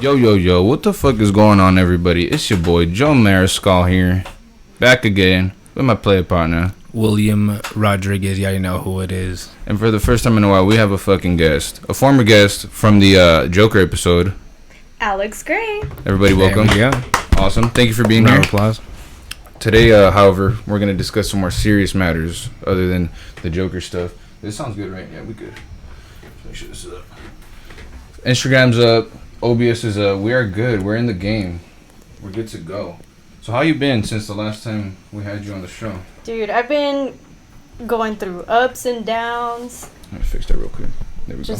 Yo, what the fuck is going on, everybody? It's your boy, Joe Mariscal here. Back again with my player partner, William Rodriguez. Yeah, you know who it is. And for the first time in a while, we have a fucking guest. A former guest from the Joker episode. Allix Gray. Everybody welcome. Yeah. Awesome. Thank you for being Round here. of applause. Today, however, we're going to discuss some more serious matters other than the Joker stuff. This sounds good, right? Yeah, we good. Make sure this is up. Instagram's up. OBS is up. We are good. We're in the game. We're good to go. So how you been since the last time we had you on the show? Dude, I've been going through ups and downs. Let me fix that real quick. There we go.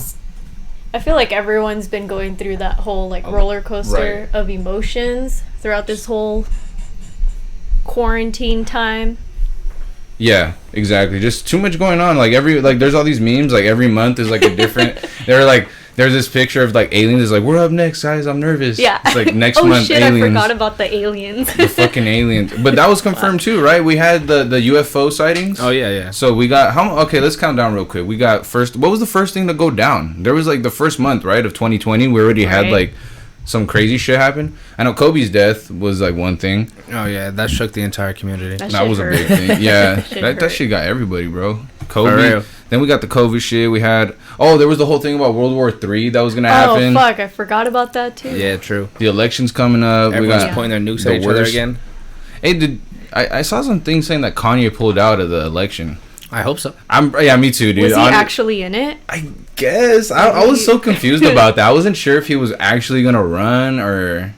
I feel like everyone's been going through that whole roller coaster right. of emotions throughout this whole quarantine time. Yeah, exactly. Just too much going on. There's all these memes. Like every month is like a different. There's this picture of like aliens. It's like, we're up next, guys. I'm nervous. Yeah. It's like next oh month. Shit, aliens. I forgot about the aliens. The fucking aliens. But that was confirmed too, right? We had the UFO sightings. Oh yeah. So we got okay, let's count down real quick. We got what was the first thing to go down? There was like the first month, right, of 2020. We already had like some crazy shit happen. I know Kobe's death was like one thing. Oh yeah, that shook the entire community. That was a big thing. Yeah. that shit got everybody, bro. Kobe. Then we got the COVID shit. We had there was the whole thing about World War III that was gonna happen. Oh fuck, I forgot about that too. Yeah, true. The election's coming up. Everyone's pointing their nukes at each other again. Hey, I saw some things saying that Kanye pulled out of the election. I hope so. Me too, dude. Was he actually in it? I guess. I was so confused about that. I wasn't sure if he was actually gonna run or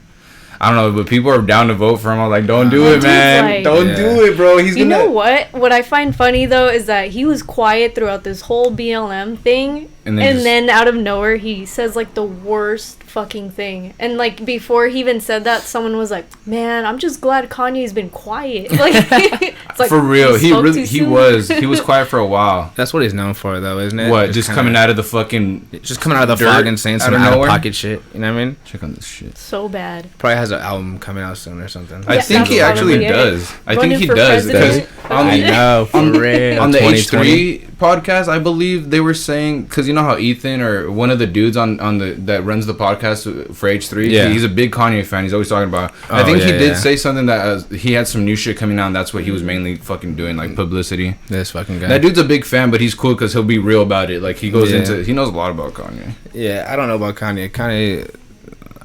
I don't know, but people are down to vote for him. I was like, don't do it, man. Don't do it, bro. You know what? What I find funny, though, is that he was quiet throughout this whole BLM thing. And then out of nowhere, he says, like, the worst fucking thing. And, like, before he even said that, someone was like, man, I'm just glad Kanye's been quiet. Like, it's like, for real. He was quiet for a while. That's what he's known for, though, isn't it? What? Just coming out of the fucking... Just coming out of the fog and saying some out-of-pocket shit. You know what I mean? Check on this shit. So bad. Probably has an album coming out soon or something. I think he actually does. I think he does. Because on the H3 podcast, I believe they were saying... Because you know how Ethan or one of the dudes that runs the podcast for H3, he's a big Kanye fan. He's always talking about... I think he did say something that he had some new shit coming out, and that's what he was mainly fucking doing, like publicity. This fucking guy. That dude's a big fan, but he's cool because he'll be real about it. Like he goes into... He knows a lot about Kanye. Yeah, I don't know about Kanye. Kanye...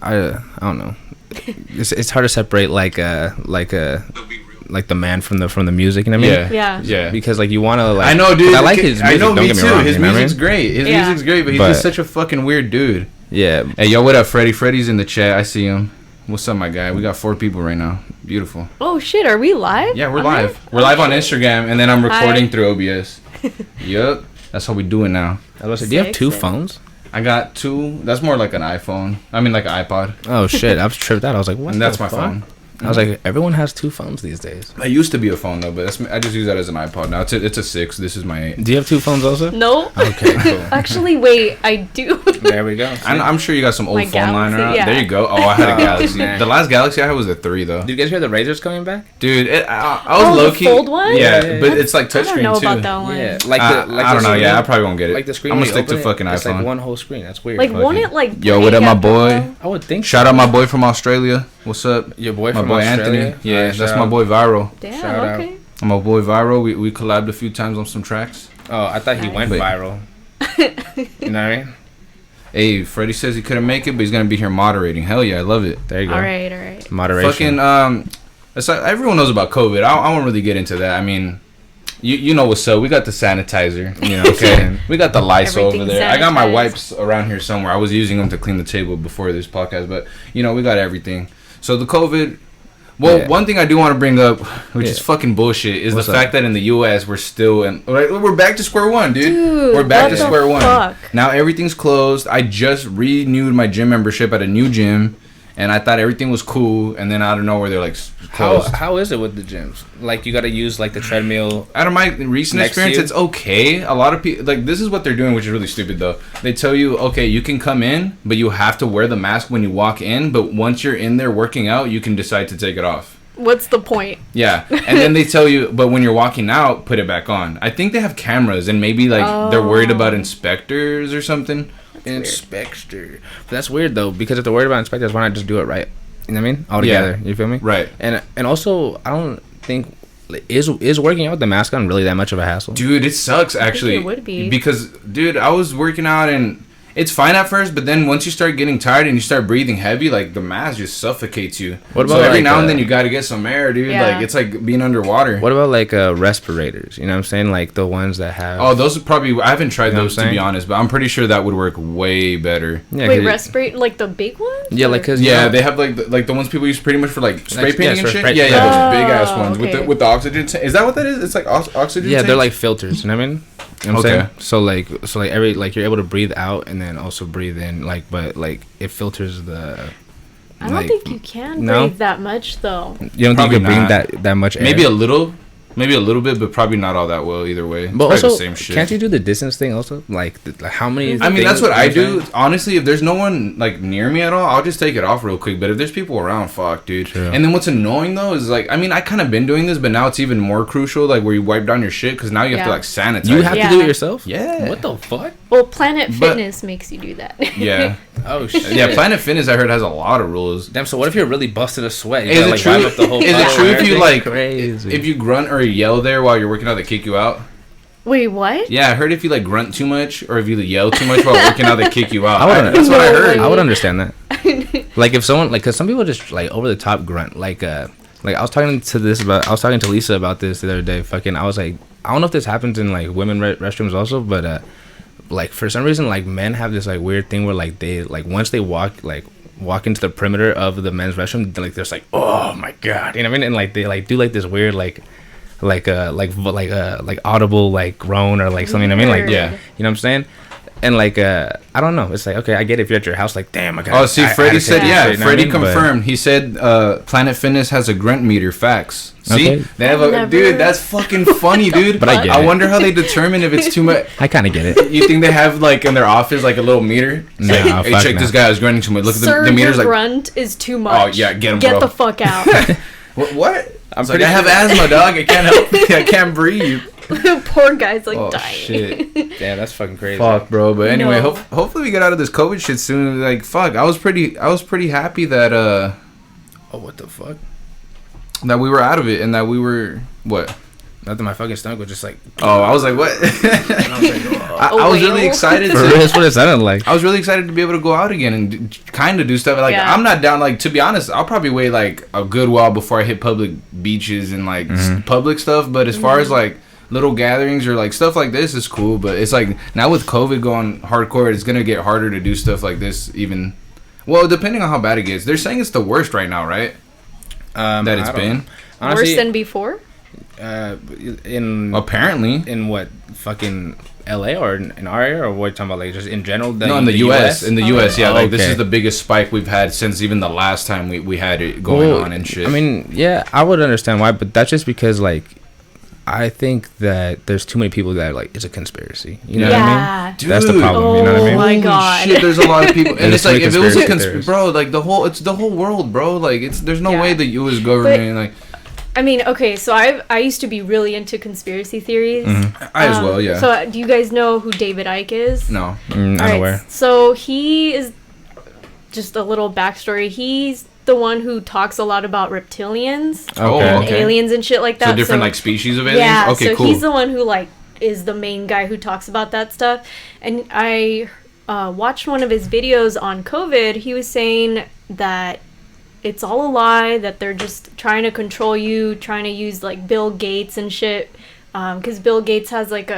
I don't know. It's hard to separate like the man from the music, you know what I mean? Yeah. Because like you want to like I know, dude. I like his music. I know, me too. Wrong, his music's great. His music's great, but he's just such a fucking weird dude. Yeah. Hey, yo, what up, Freddie? Freddie's in the chat. I see him. What's up, my guy? We got 4 people right now. Beautiful. Oh shit, are we live? Yeah, we're live. We're live on Instagram, and then I'm recording through OBS. Yup. That's how we do it now. I was like, do you have 2 phones? I got 2. That's more like an iPhone. I mean, like an iPod. Oh shit, I was tripped out. I was like, what? And that's my phone. I was like, everyone has 2 phones these days. I used to be a phone though, but I just use that as an iPod now. It's a 6. This is my 8. Do you have 2 phones also? No. Okay, cool. Actually, wait, I do. There we go. I'm sure you got some old my phone Galaxy, line around. Yeah. There you go. Oh, I had a Galaxy. The last Galaxy I had was a 3 though. Did you guys hear the Razor's coming back? Dude, I was low key. The fold one? Yeah, but it's like touchscreen too. I don't know about that one. Yeah, I don't know. Yeah, I probably won't get it. Like the screen. I'm gonna stick to fucking it's iPhone. Like one whole screen. That's weird. Like, won't it like? Yo, what up, my boy? I would think. Shout out my boy from Australia. What's up? Your boy from my boy Australia? Anthony. Yeah, that's my boy Viral. Damn. Shout Okay. I'm my boy Viral. We collabed a few times on some tracks. Oh, I thought he went viral. You know what I mean? Hey, Freddie says he couldn't make it, but he's gonna be here moderating. Hell yeah, I love it. There you go. All right. Moderation. Fucking it's like everyone knows about COVID. I won't really get into that. I mean, you know what's up. We got the sanitizer. You know, okay. We got the Lysol over there. I got my wipes around here somewhere. I was using them to clean the table before this podcast, but you know we got everything. So the COVID. Well, one thing I do want to bring up, which is fucking bullshit, is the fact that in the U.S. we're back to square one, dude. We're back to square one. Now everything's closed. I just renewed my gym membership at a new gym, and I thought everything was cool, and then out of nowhere they're like closed. How is it with the gyms? Like you got to use like the treadmill. Out of my recent experience, it's okay. A lot of people like this is what they're doing, which is really stupid though. They tell you, okay, you can come in, but you have to wear the mask when you walk in. But once you're in there working out, you can decide to take it off. What's the point? Yeah, and then they tell you, but when you're walking out, put it back on. I think they have cameras, and maybe like they're worried about inspectors or something. Inspector. That's weird though, because if they're worried about inspectors, why not just do it right? You know what I mean? All together. You feel me? Right. And also, I don't think is working out with the mask on really that much of a hassle. Dude, it sucks actually. I think it would be. Because dude, I was working out and it's fine at first, but then once you start getting tired and you start breathing heavy, like the mask just suffocates you. What about every now and then you got to get some air, dude. Yeah. Like it's like being underwater. What about like respirators? You know what I'm saying? Like the ones that have. Oh, those are probably. I haven't tried those to be honest, but I'm pretty sure that would work way better. Yeah, wait, respirator like the big ones? Yeah, like cause they have like the ones people use pretty much for like spray painting and shit. Those big ass ones with the oxygen. Is that what that is? It's like oxygen. Yeah, they're like filters. You know what I mean? You know what I'm saying? So every like you're able to breathe out and then also breathe in, like, but like it filters the. I don't think you can breathe that much though. You don't think you can breathe that much air? Maybe a little bit, but probably not all that well either way. But also, the same shit. Can't you do the distance thing also? Like how many? I mean, that's what I do. Honestly, if there's no one like near me at all, I'll just take it off real quick. But if there's people around, fuck, dude. True. And then what's annoying though is like, I mean, I kind of been doing this, but now it's even more crucial. Like where you wipe down your shit because now you have to like sanitize. You have to do it yourself. Yeah. What the fuck? Well, Planet Fitness makes you do that. Yeah. Oh shit. Yeah, Planet Fitness I heard has a lot of rules. Damn. So what if you're really busted a sweat? Is it true? Is it true if you like if you grunt or yell there while you're working out, they kick you out? Wait, what? Yeah, I heard if you like grunt too much or if you yell too much while working out, they kick you out. That's what I heard. I would understand that. Like if someone because some people just like over the top grunt. Like I was talking to Lisa about this the other day. Fucking, I was like, I don't know if this happens in like women restrooms also, but like for some reason like men have this like weird thing where like they like once they walk into the perimeter of the men's restroom, like there's like, oh my god, you know what I mean? And like they like do like this weird like audible like groan or like something. You know what I mean? Like you know what I'm saying? And like I don't know. It's like okay, I get it if you're at your house. Like damn, I got. Oh, see, Freddie said Freddie confirmed. He said Planet Fitness has a grunt meter. Facts. See, they have a dude. That's fucking funny, dude. But I wonder how they determine if it's too much. I kind of get it. You think they have like in their office like a little meter? No, like, hey, check this guy is grunting too much. Look at the meter's like grunt is too much. Oh yeah, get him, bro. Get the fuck out. What? I have asthma, dog. I can't help it. I can't breathe. Poor guy's like dying. Shit. Yeah, that's fucking crazy. Fuck, bro. But anyway, hopefully we get out of this COVID shit soon. Like, fuck. I was pretty happy that Oh, what the fuck? That we were out of it and that we were what? Not that my fucking stomach was just like. Oh, I was like, what? I was really excited. That's what it sounded like. I was really excited to be able to go out again and kind of do stuff. Like, I'm not down. Like, to be honest, I'll probably wait like a good while before I hit public beaches and like public stuff. But as far as like little gatherings or like stuff like this is cool. But it's like now with COVID going hardcore, it's gonna get harder to do stuff like this. Even well, depending on how bad it gets. They're saying it's the worst right now, right? That it's been honestly, worse than before. Apparently in what fucking LA or in our area or what you're talking about, like just in general? No, in the US. In the US, yeah. Like this is the biggest spike we've had since even the last time we had it going on and shit. I mean, yeah, I would understand why, but that's just because like I think that there's too many people that are like it's a conspiracy. You know what I mean? Dude, that's the problem. You know what I mean? Oh my god! Shit, there's a lot of people, and it's like if it was a conspiracy, bro, like it's the whole world, bro. Like there's no way the U.S. government like. I mean, okay, so I used to be really into conspiracy theories. I as well, yeah. So do you guys know who David Icke is? No, I'm not aware. So he is just a little backstory. He's the one who talks a lot about reptilians and aliens and shit like that. So different like species of aliens? Yeah, okay, so cool. he's the one who like is the main guy who talks about that stuff. And I watched one of his videos on COVID. He was saying that it's all a lie, that they're just trying to control you, trying to use like Bill Gates and shit. Because Bill Gates has like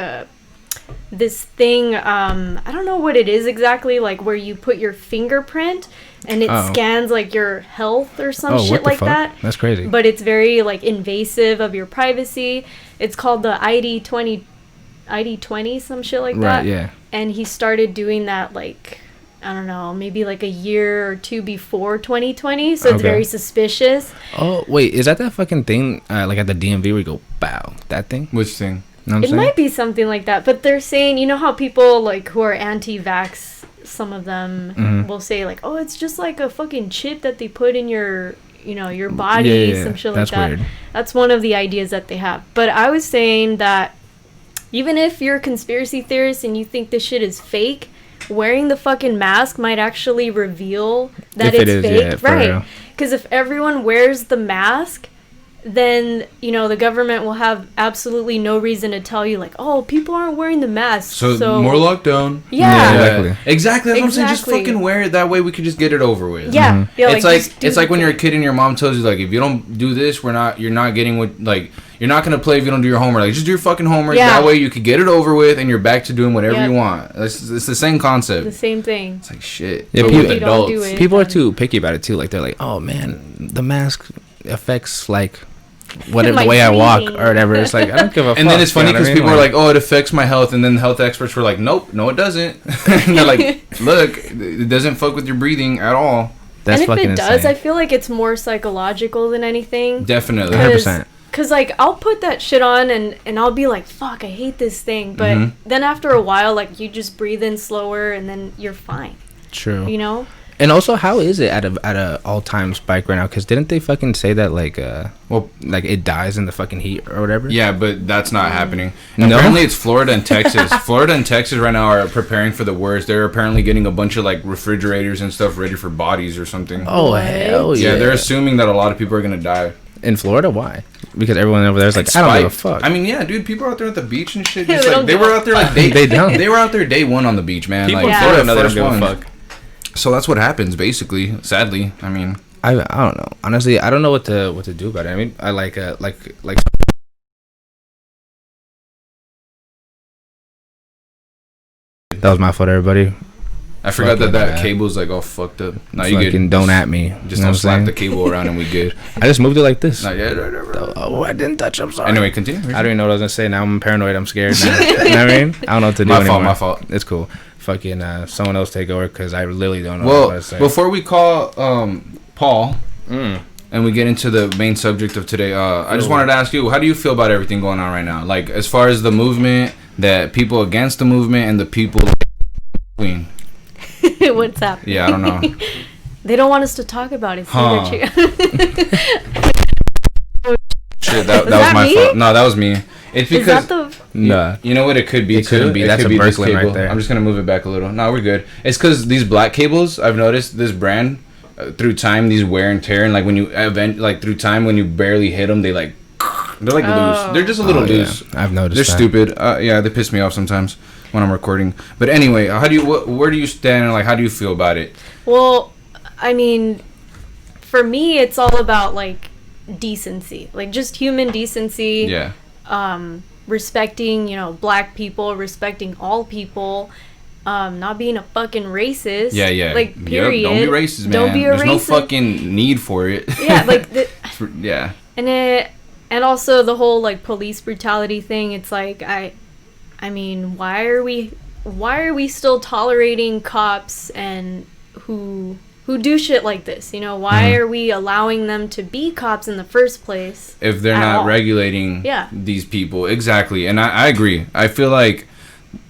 this thing, I don't know what it is exactly, like where you put your fingerprint and it scans like your health or some shit like that. That's crazy. But it's very like invasive of your privacy. It's called the ID20, some shit like that. Right, yeah. And he started doing that like, I don't know, maybe like a year or two before 2020, so it's very suspicious. Oh, wait, is that fucking thing, like at the DMV where you go, bow, that thing? Which thing? You know what I'm saying? Might be something like that, but they're saying, you know how people like who are anti-vax, some of them will say like, oh, it's just like a fucking chip that they put in your, you know, your body, some shit like that. Weird. That's one of the ideas that they have. But I was saying that even if you're a conspiracy theorist and you think this shit is fake, wearing the fucking mask might actually reveal that it's fake, right? Because if everyone wears the mask, then, you know, the government will have absolutely no reason to tell you, like, oh, people aren't wearing the mask. So more lockdown. Yeah. Exactly. That's what I'm saying. Just fucking wear it. That way we could just get it over with. Yeah. Mm-hmm. Yeah, it's like when you're a kid and your mom tells you, like, if you don't do this, you're not getting what, like, you're not going to play if you don't do your homework. Like, just do your fucking homework. Yeah. That way you could get it over with and you're back to doing whatever you want. It's the same concept. The same thing. It's like, shit. Yeah, people, with adults. People are too picky about it, too. Like, they're like, oh, man, the mask affects, like, whatever the way I walk or whatever. It's like, I don't give a fuck. And then it's funny because people are like, oh, it affects my health. And then the health experts were like, nope, no, it doesn't. And they're like, look, it doesn't fuck with your breathing at all. That's and if it does, insane. I feel like it's more psychological than anything. Definitely. 100%. Because, like, I'll put that shit on and I'll be like, fuck, I hate this thing. But then after a while, like, you just breathe in slower and then you're fine. True. You know? And also, how is it at a all-time spike right now? Because didn't they fucking say that, like, like it dies in the fucking heat or whatever? Yeah, but that's not happening. No? Apparently, it's Florida and Texas. Florida and Texas right now are preparing for the worst. They're apparently getting a bunch of, like, refrigerators and stuff ready for bodies or something. Oh, hell yeah. Yeah, they're assuming that a lot of people are going to die. In Florida? Why? Because everyone over there is like, I don't give a fuck. I mean, yeah, dude, people are out there at the beach and shit. Just like, they were out there, like, they were out there day one on the beach, man. People like, in Florida know they don't give a fuck. So that's what happens, basically. Sadly, I mean, I don't know. Honestly, I don't know what to do about it. I mean, I like. That was my fault, everybody. I forgot that cable's like all fucked up. No, you good? Don't at me. Just don't slap the cable around and we good. I just moved it like this. Not yet. Oh, I didn't touch. I'm sorry. Anyway, continue. I don't even know what I was gonna say. Now I'm paranoid. I'm scared. Now. You know what I mean? I don't know what to do anymore. My fault. It's cool. Fucking someone else take over because I literally don't know what to say. Before we call Paul and we get into the main subject of today, I just wanted to ask you, how do you feel about everything going on right now? Like, as far as the movement, that people against the movement and the people queen. What's happening? Yeah, I don't know. They don't want us to talk about it. So Shit, that was my fault. No, that was me. It's because you know what it could be. It couldn't be. That's a Berkeley right there. I'm just gonna move it back a little. No, we're good. It's because these black cables. I've noticed this brand through time. These wear and tear, and like when you through time when you barely hit them, they're like loose. They're just a little loose. Yeah. I've noticed. They're stupid. Yeah, they piss me off sometimes when I'm recording. But anyway, where do you stand? And like, how do you feel about it? Well, I mean, for me, it's all about like decency, like just human decency. Yeah. Respecting, you know, black people, respecting all people, not being a fucking racist. Yeah. Like, period. Yep, don't be racist, man. Don't be a There's racist. no fucking need for it. Yeah, like yeah. And also the whole like police brutality thing. It's like I mean, why are we still tolerating cops and who do shit like this, you know? Why are we allowing them to be cops in the first place? If they're not regulating these people. Exactly. And I agree. I feel like,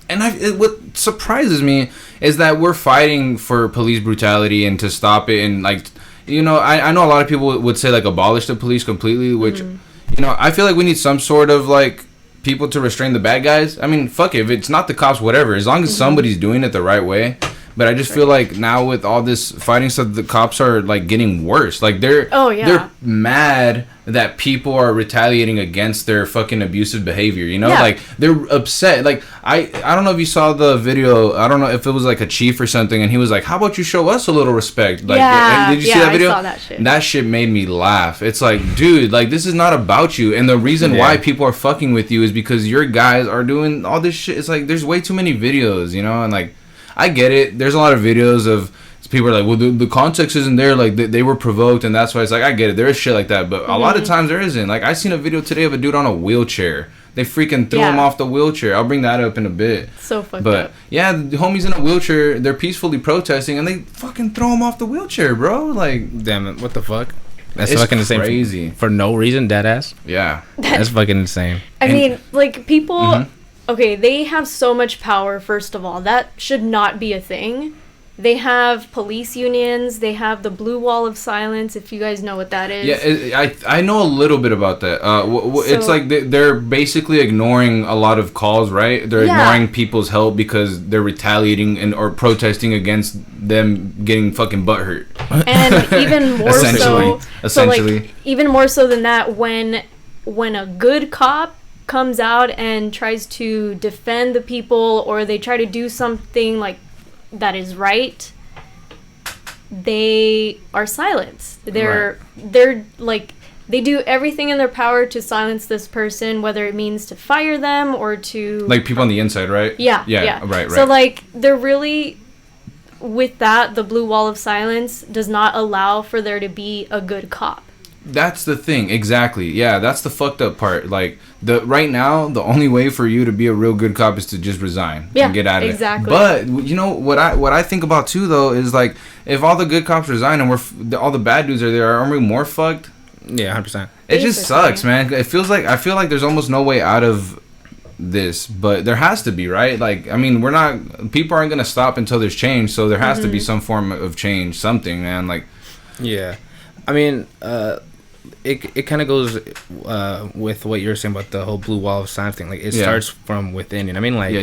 and what surprises me is that we're fighting for police brutality and to stop it. And like, you know, I know a lot of people would say like abolish the police completely, which, you know, I feel like we need some sort of like people to restrain the bad guys. I mean, fuck it. If it's not the cops, whatever, as long as somebody's doing it the right way. But I just feel like now with all this fighting stuff, the cops are like getting worse. Like they're mad that people are retaliating against their fucking abusive behavior. You know, like they're upset. Like I don't know if you saw the video. I don't know if it was like a chief or something, and he was like, "How about you show us a little respect?" Like, did you see that video? I saw that shit. That shit made me laugh. It's like, dude, like this is not about you. And the reason why people are fucking with you is because your guys are doing all this shit. It's like there's way too many videos, you know, and like. I get it. There's a lot of videos of people are like, well, the context isn't there. Like, they were provoked, and that's why it's like, I get it. There is shit like that. But a lot of times there isn't. Like, I seen a video today of a dude on a wheelchair. They freaking threw him off the wheelchair. I'll bring that up in a bit. So fucked up. Yeah, the homie's in a wheelchair. They're peacefully protesting, and they fucking throw him off the wheelchair, bro. Like, damn it. What the fuck? That's it's fucking insane. Crazy. For no reason, deadass. Yeah. That's fucking insane. I mean, like, people... Okay, they have so much power, first of all. That should not be a thing. they have police unions. They have the blue wall of silence, if you guys know what that is. Yeah, I know a little bit about that. It's like they're basically ignoring a lot of calls, right? They're ignoring people's help because they're retaliating or protesting against them getting fucking butthurt. And even more essentially. so, like, even more so than that, when a good cop comes out and tries to defend the people, or they try to do something like that is right, they are silenced. They're like, they do everything in their power to silence this person, whether it means to fire them or to, like, people on the inside, right? Yeah. Right. So like, they're really, with that, the blue wall of silence does not allow for there to be a good cop. That's the thing, exactly. Yeah, that's the fucked up part. Like, right now, the only way for you to be a real good cop is to just resign and get out of exactly. it. But you know what I think about too, though, is like, if all the good cops resign and all the bad dudes are there, aren't we more fucked? Yeah, 100%. It just sucks, man. I feel like there's almost no way out of this, but there has to be, right? Like, I mean, people aren't gonna stop until there's change, so there has to be some form of change, something, man. Like, yeah, I mean, it kind of goes with what you're saying about the whole blue wall of silence thing. Like, it starts from within, and I mean, like,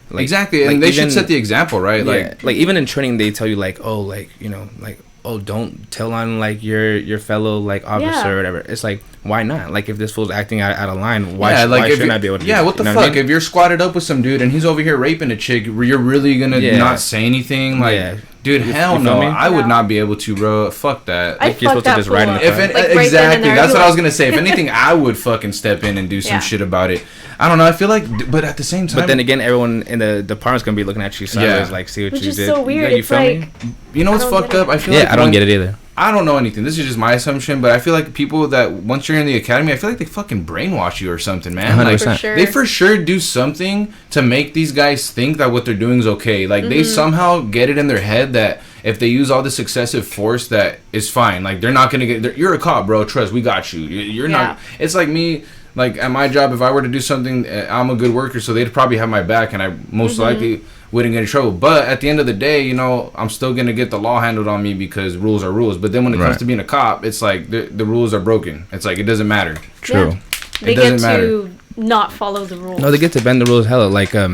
like, exactly, and they should set the example, right? Like even in training, they tell you, like, oh, like, you know, like, oh, don't tell on, like, your fellow, like, officer or whatever. It's like, why not? Like, if this fool's acting out of line, why shouldn't I be able to do that? What the fuck? I mean? If you're squatted up with some dude and he's over here raping a chick, you're really gonna not say anything? Like, dude, hell no. I would not be able to, bro. Fuck that. Like, you're supposed to just ride in the front. Exactly. That's what I was gonna say. If anything, I would fucking step in and do some shit about it. I don't know. I feel like, but at the same time. But then again, everyone in the department's gonna be looking at you sideways, like, see what you did. Which is so weird. You feel me? You know what's fucked up? I feel like I don't get it either. I don't know anything. This is just my assumption, but I feel like people that once you're in the academy, I feel like they fucking brainwash you or something, man. 100%. Like, they for sure do something to make these guys think that what they're doing is okay. Like, they somehow get it in their head that if they use all this excessive force, that is fine. Like, they're not gonna get. You're a cop, bro. Trust, we got you. You're not. It's like me. Like, at my job, if I were to do something, I'm a good worker, so they'd probably have my back, and I most likely wouldn't get in trouble. But at the end of the day, you know, I'm still going to get the law handled on me because rules are rules. But then when it comes to being a cop, it's like the rules are broken. It's like, it doesn't matter. True. Yeah. They get to not follow the rules. No, they get to bend the rules hella. Like, I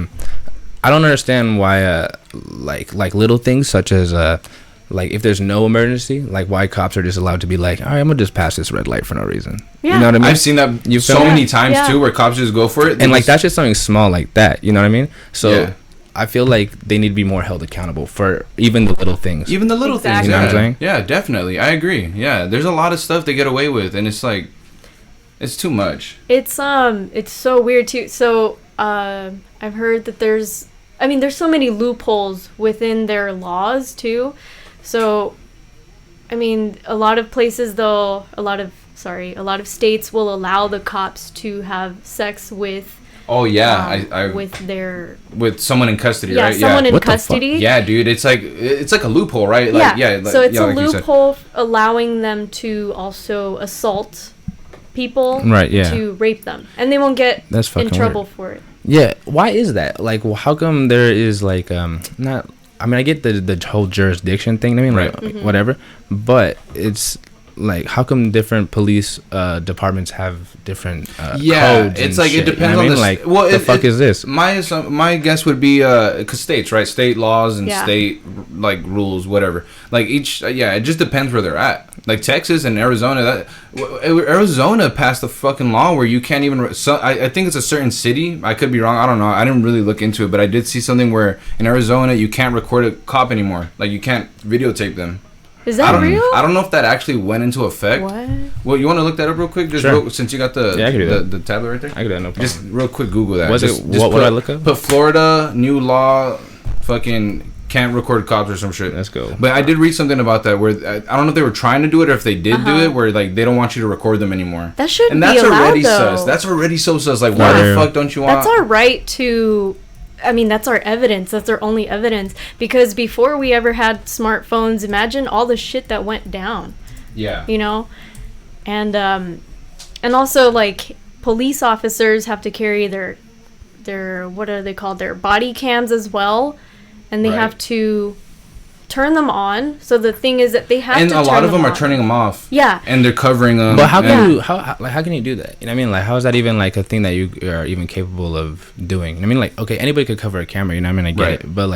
don't understand why, like little things such as, like, if there's no emergency, like, why cops are just allowed to be like, all right, I'm gonna just pass this red light for no reason. Yeah. You know what I mean? I've seen that so many times too, where cops just go for it. And like, that's just something small like that. You know what I mean? So I feel like they need to be more held accountable for even the little things. Even the little things. You know what I'm saying? Yeah, definitely. I agree. Yeah, there's a lot of stuff they get away with, and it's like, it's too much. It's so weird too. So I've heard that there's so many loopholes within their laws too. So, I mean, a lot of places, though, a lot of states will allow the cops to have sex with. Oh yeah, with someone in custody, right? Someone in custody. Yeah, dude, it's like a loophole, right? Like, so it's a loophole allowing them to also assault people, right? Yeah, to rape them, and they won't get in trouble for it. Yeah, why is that? Like, well, how come there is like not? I mean, I get the whole jurisdiction thing. I mean, like, whatever. But it's like, how come different police departments have different codes? It's like, it depends on like, what the fuck is this? My guess would be because states, right? State laws and state like rules, whatever. Like each, it just depends where they're at. Like Texas and Arizona, Arizona passed a fucking law where you can't even. I think it's a certain city. I could be wrong. I don't know. I didn't really look into it, but I did see something where in Arizona you can't record a cop anymore. Like, you can't videotape them. Is that real? I don't know if that actually went into effect. What? Well, you want to look that up real quick? Just since you got the tablet right there? I can do that, no problem. Just real quick Google that. What do I look up? Put Florida, new law, fucking can't record cops or some shit. Let's go. But I did read something about that where I don't know if they were trying to do it or if they did do it, where like they don't want you to record them anymore. That shouldn't be allowed, though. And that's already sus. That's already so sus. Like, why the fuck don't you want... That's our right to... I mean, that's our evidence. That's our only evidence. Because before we ever had smartphones, imagine all the shit that went down. Yeah. You know? And also, like, police officers have to carry their what are they called? Their body cams as well. And they have to turn them on. So the thing is that they have and to turn them on. And a lot of them are turning them off. Yeah. And they're covering them. But how can you do that? You know what I mean? Like, how is that even like a thing that you are even capable of doing? I mean, like, okay, anybody could cover a camera, you know what I mean? I get it. But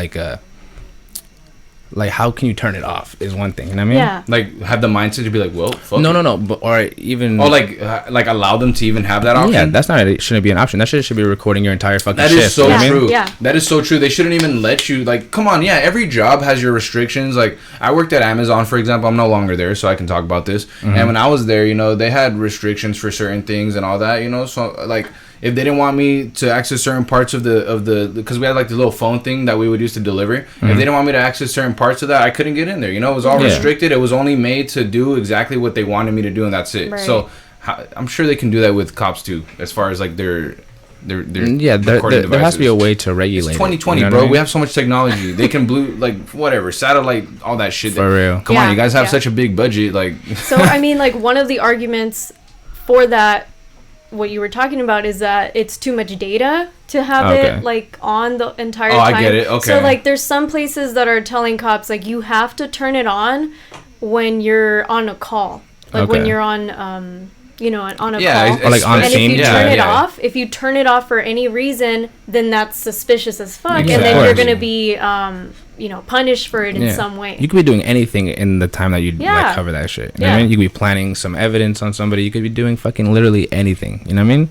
like how can you turn it off is one thing, you know what I mean? Yeah. Like have the mindset to be like, well, fuck no, but or even like allow them to even have that option. Yeah, that's not it. Shouldn't be an option. That shit should be recording your entire fucking That shift. is so true. Yeah. That is so true. They shouldn't even let you, like, come on, yeah, every job has your restrictions. Like I worked at Amazon, for example. I'm no longer there, so I can talk about this. Mm-hmm. And when I was there, you know, they had restrictions for certain things and all that, you know, so like if they didn't want me to access certain parts of the because we had like the little phone thing that we would use to deliver. Mm-hmm. If they didn't want me to access certain parts of that, I couldn't get in there. You know, it was all restricted. It was only made to do exactly what they wanted me to do, and that's it. Right. So I'm sure they can do that with cops too, as far as like their there has to be a way to regulate. It's 2020, it, you know bro. I mean? We have so much technology. They can whatever satellite, all that shit. For real. Come on, you guys have such a big budget, like. So I mean, like one of the arguments for that, what you were talking about, is that it's too much data to have it like on the entire time. I get it. Okay. So like there's some places that are telling cops like you have to turn it on when you're on a call, like when you're on on a call. Or like on and scene. If you turn it off, if you turn it off for any reason, then that's suspicious as fuck, and then you're gonna be punished for it in some way. You could be doing anything in the time that you like cover that shit. You know what I mean? You could be planning some evidence on somebody. You could be doing fucking literally anything. You know what I mean?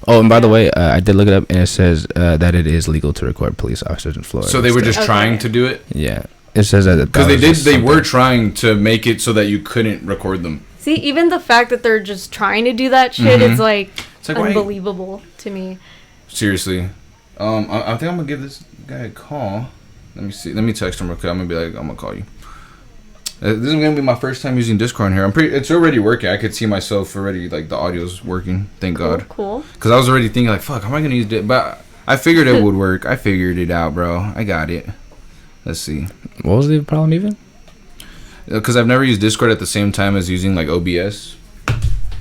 Oh, and by the way, I did look it up, and it says that it is legal to record police officers in Florida. So they were just trying to do it? Yeah. It says that because they were trying to make it so that you couldn't record them. See, even the fact that they're just trying to do that shit is like unbelievable to me. Seriously. I think I'm gonna give this guy a call. Let me see. Let me text him real quick. I'm gonna be like, I'm gonna call you. This is gonna be my first time using Discord here. It's already working. I could see myself already. Like the audio's working. Thank God. Cool. Because I was already thinking like, fuck, how am I gonna use it? But I figured it would work. I figured it out, bro. I got it. Let's see. What was the problem even? Because I've never used Discord at the same time as using like OBS.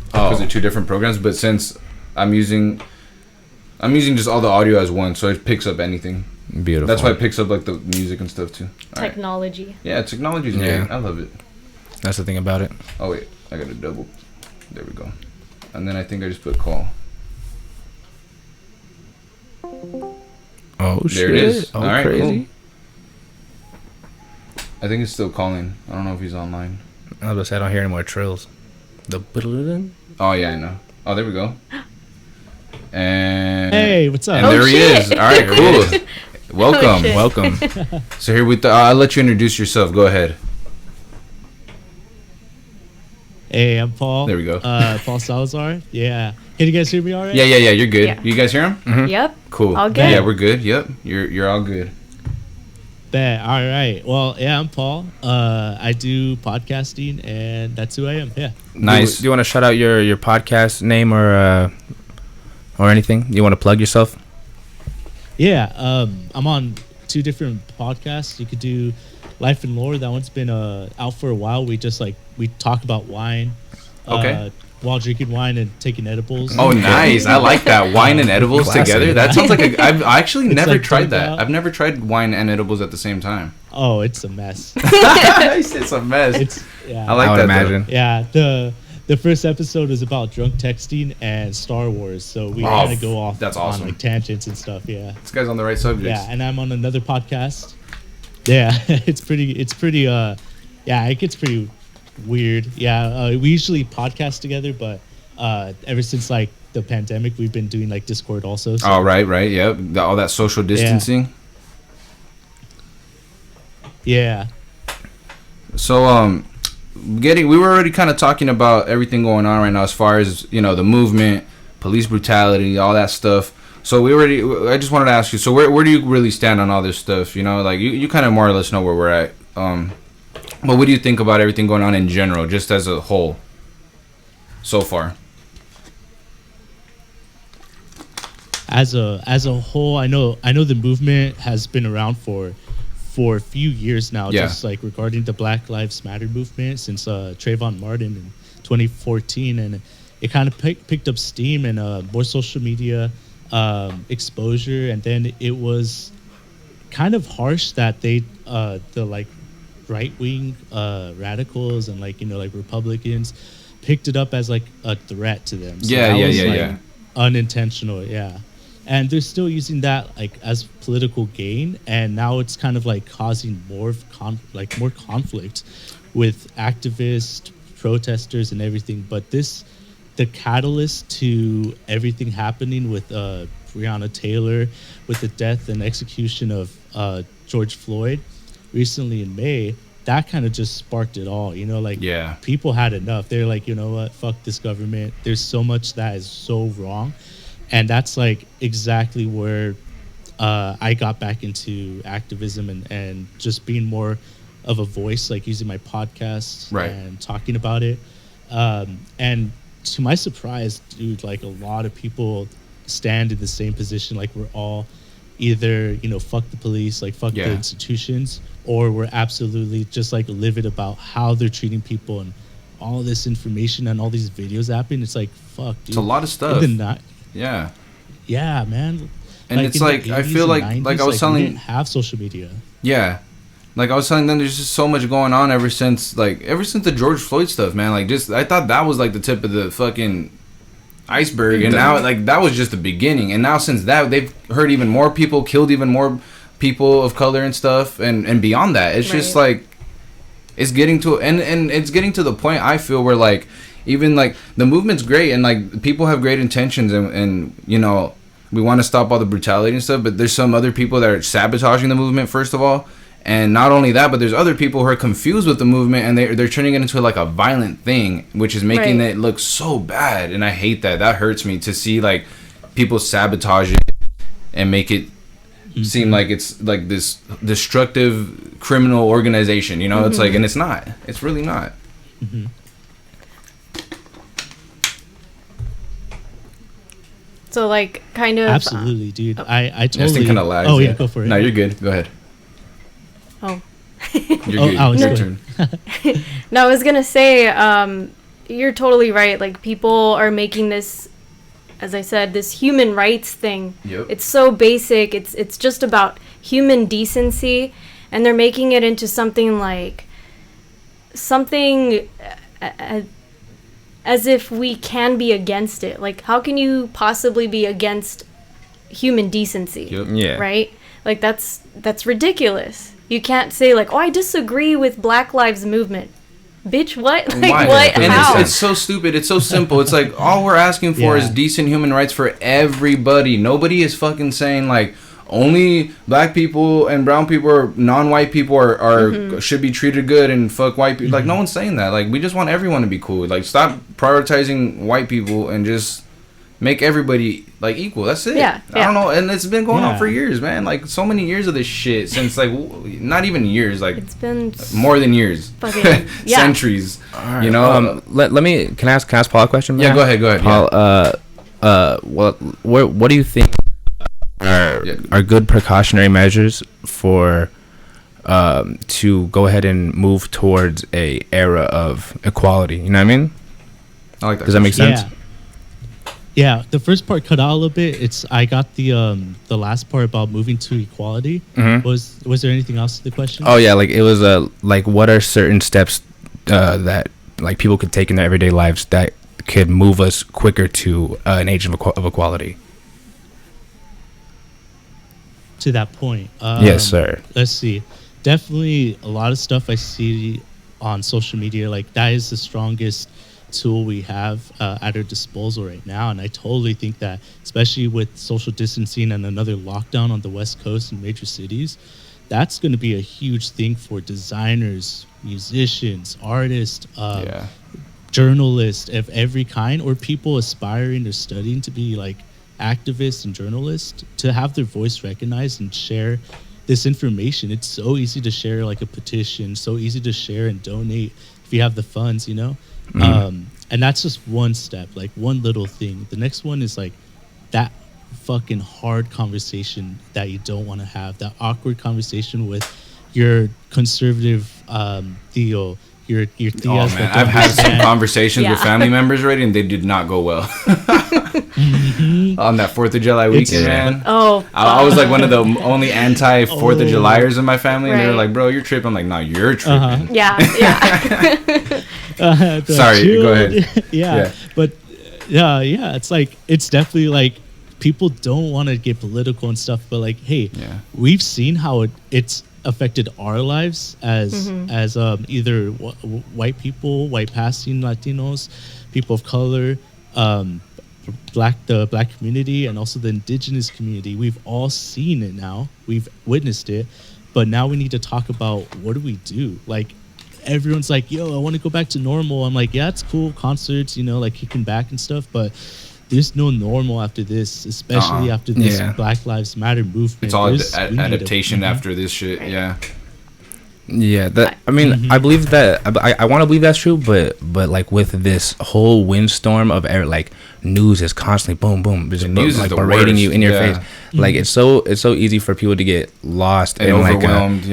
Because they're two different programs. But since I'm using just all the audio as one, so it picks up anything. Beautiful. That's why it picks up like the music and stuff too. Technology. Right. Yeah, technology's great. I love it. That's the thing about it. Oh wait, I got a double. There we go. And then I think I just put call. Oh shit! There it is. Oh, all right, crazy. Cool. I think it's still calling. I don't know if he's online. I was about to say I don't hear any more trills. Oh yeah, I know. Oh, there we go. And hey, what's up? And there he is. All right, cool. Welcome. So here I'll let you introduce yourself. Go ahead. Hey, I'm Paul. There we go. Paul Salazar. Yeah. Can you guys hear me all right? Yeah. You're good. Yeah. You guys hear him? Mm-hmm. Yep. Cool. All good. Yeah, we're good. Yep. You're all good. Bet. All right. Well, yeah, I'm Paul. I do podcasting, and that's who I am. Yeah. Nice. Do you want to shout out your podcast name or anything? You want to plug yourself? Yeah. I'm on 2 different podcasts. You could do Life and Lore. That one's been out for a while. We just we talk about wine. Okay. While drinking wine and taking edibles. Oh, nice. I like that. Wine and edibles together. That sounds like I've actually never tried that. I've never tried wine and edibles at the same time. Oh, it's a mess. It's a mess. I like that. Imagine. Yeah. The first episode is about drunk texting and Star Wars, so we kind of go off on tangents and stuff. Yeah. This guy's on the right subject. Yeah, and I'm on another podcast. Yeah, it's pretty. It gets pretty weird. Yeah, we usually podcast together, but ever since the pandemic, we've been doing Discord also. So. Oh, right. Yep. All that social distancing. Yeah. So we were already kind of talking about everything going on right now as far as the movement, police brutality, all that stuff. So I just wanted to ask you, so where do you really stand on all this stuff? You kind of more or less know where we're at. But what do you think about everything going on in general, just as a whole, so far? As a whole, I know the movement has been around for a few years now. Yeah. Just regarding the Black Lives Matter movement since Trayvon Martin in 2014, and it kind of picked up steam and more social media exposure, and then it was kind of harsh that they right-wing radicals and like, you know, like Republicans picked it up as like a threat to them. So yeah. Unintentional, yeah. And they're still using that like as political gain, and now it's kind of like causing more conflict with activists, protesters, and everything. But the catalyst to everything happening with Breonna Taylor, with the death and execution of George Floyd recently in May, that kind of just sparked it all. You know, like people had enough. They're like, you know what, fuck this government. There's so much that is so wrong. And that's like exactly where I got back into activism and just being more of a voice, like using my podcast and talking about it. And to my surprise, dude, like a lot of people stand in the same position. Like we're all either, you know, fuck the police, like fuck the institutions, or we're absolutely just like livid about how they're treating people and all this information and all these videos happening. It's like, fuck, dude. It's a lot of stuff. Yeah, man. And like it's like I feel like 90s, I was telling, we didn't have social media. Yeah, like I was telling them, there's just so much going on ever since the George Floyd stuff, man. Like just I thought that was like the tip of the fucking iceberg, and now like that was just the beginning. And now since that, they've hurt even more people, killed even more people of color and stuff, and beyond that, it's just like it's getting to and it's getting to the point I feel where like. Even like the movement's great and like people have great intentions and you know we want to stop all the brutality and stuff, but there's some other people that are sabotaging the movement first of all, and not only that, but there's other people who are confused with the movement and they're turning it into like a violent thing, which is making it look so bad. And I hate that hurts me to see like people sabotage it and make it seem like it's like this destructive criminal organization, you know. It's like, and it's really not. So like kind of absolutely, dude. I totally. This thing kind of lags. Oh yeah, go for it. No, you're good. Go ahead. Oh. You're good. Allix, your turn. No, I was gonna say, you're totally right. Like people are making this, as I said, this human rights thing. Yep. It's so basic. It's just about human decency, and they're making it into something like as if we can be against it. Like, how can you possibly be against human decency? Yep. Yeah. Right? Like, that's ridiculous. You can't say, like, oh, I disagree with Black Lives Movement. Bitch, what? Like, why? what? And how? it's so stupid. It's so simple. It's like, all we're asking for is decent human rights for everybody. Nobody is fucking saying, like, only black people and brown people or non-white people are should be treated good and fuck white people. Like, no one's saying that. Like, we just want everyone to be cool. Like, stop prioritizing white people and just make everybody like equal. That's it. I don't know. And it's been going on for years, man. Like, so many years of this shit since like not even years. Like, it's been more than years. Fucking centuries. Right. You know. Let me. Can I ask Paul a question? Yeah, go ahead. Paul. What do you think are good precautionary measures for to go ahead and move towards a era of equality? You know what I mean? I like that. Does that make sense? Yeah, the first part cut out a little bit. I got the last part about moving to equality. Was there anything else to the question? Oh yeah, like it was like what are certain steps that like people could take in their everyday lives that could move us quicker to an age of equality? To that point. Yes, sir. Let's see. Definitely a lot of stuff I see on social media, like that is the strongest tool we have at our disposal right now. And I totally think that, especially with social distancing and another lockdown on the West Coast in major cities, that's going to be a huge thing for designers, musicians, artists, journalists of every kind, or people aspiring or studying to be like activists and journalists, to have their voice recognized and share this information. It's so easy to share like a petition, so easy to share and donate if you have the funds, you know. And that's just one step, like one little thing. The next one is like that fucking hard conversation that you don't want to have, that awkward conversation with your conservative Theo, your tias. Oh man, I've had some conversations with family members already, and they did not go well. On that 4th of July weekend, man. Oh, I was like one of the only anti 4th of Julyers in my family, and they were like, "Bro, you're tripping." I'm like, "No, you're tripping." Yeah. Sorry, go ahead. Yeah, but yeah, it's like it's definitely like people don't want to get political and stuff, but like, hey, we've seen how it's affected our lives as either white people, white passing Latinos, people of color, the black community, and also the indigenous community. We've all seen it now. We've witnessed it, but now we need to talk about what do we do. Like everyone's like, yo, I want to go back to normal. I'm like, yeah, it's cool, concerts, like kicking back and stuff, but there's no normal after this, especially after this Black Lives Matter movement. It's all adaptation after this shit. Yeah. I mean, I believe that. I want to believe that's true, but like with this whole windstorm of air, like news is constantly boom, boom, just news like berating you in your face. Like it's so easy for people to get lost and overwhelmed.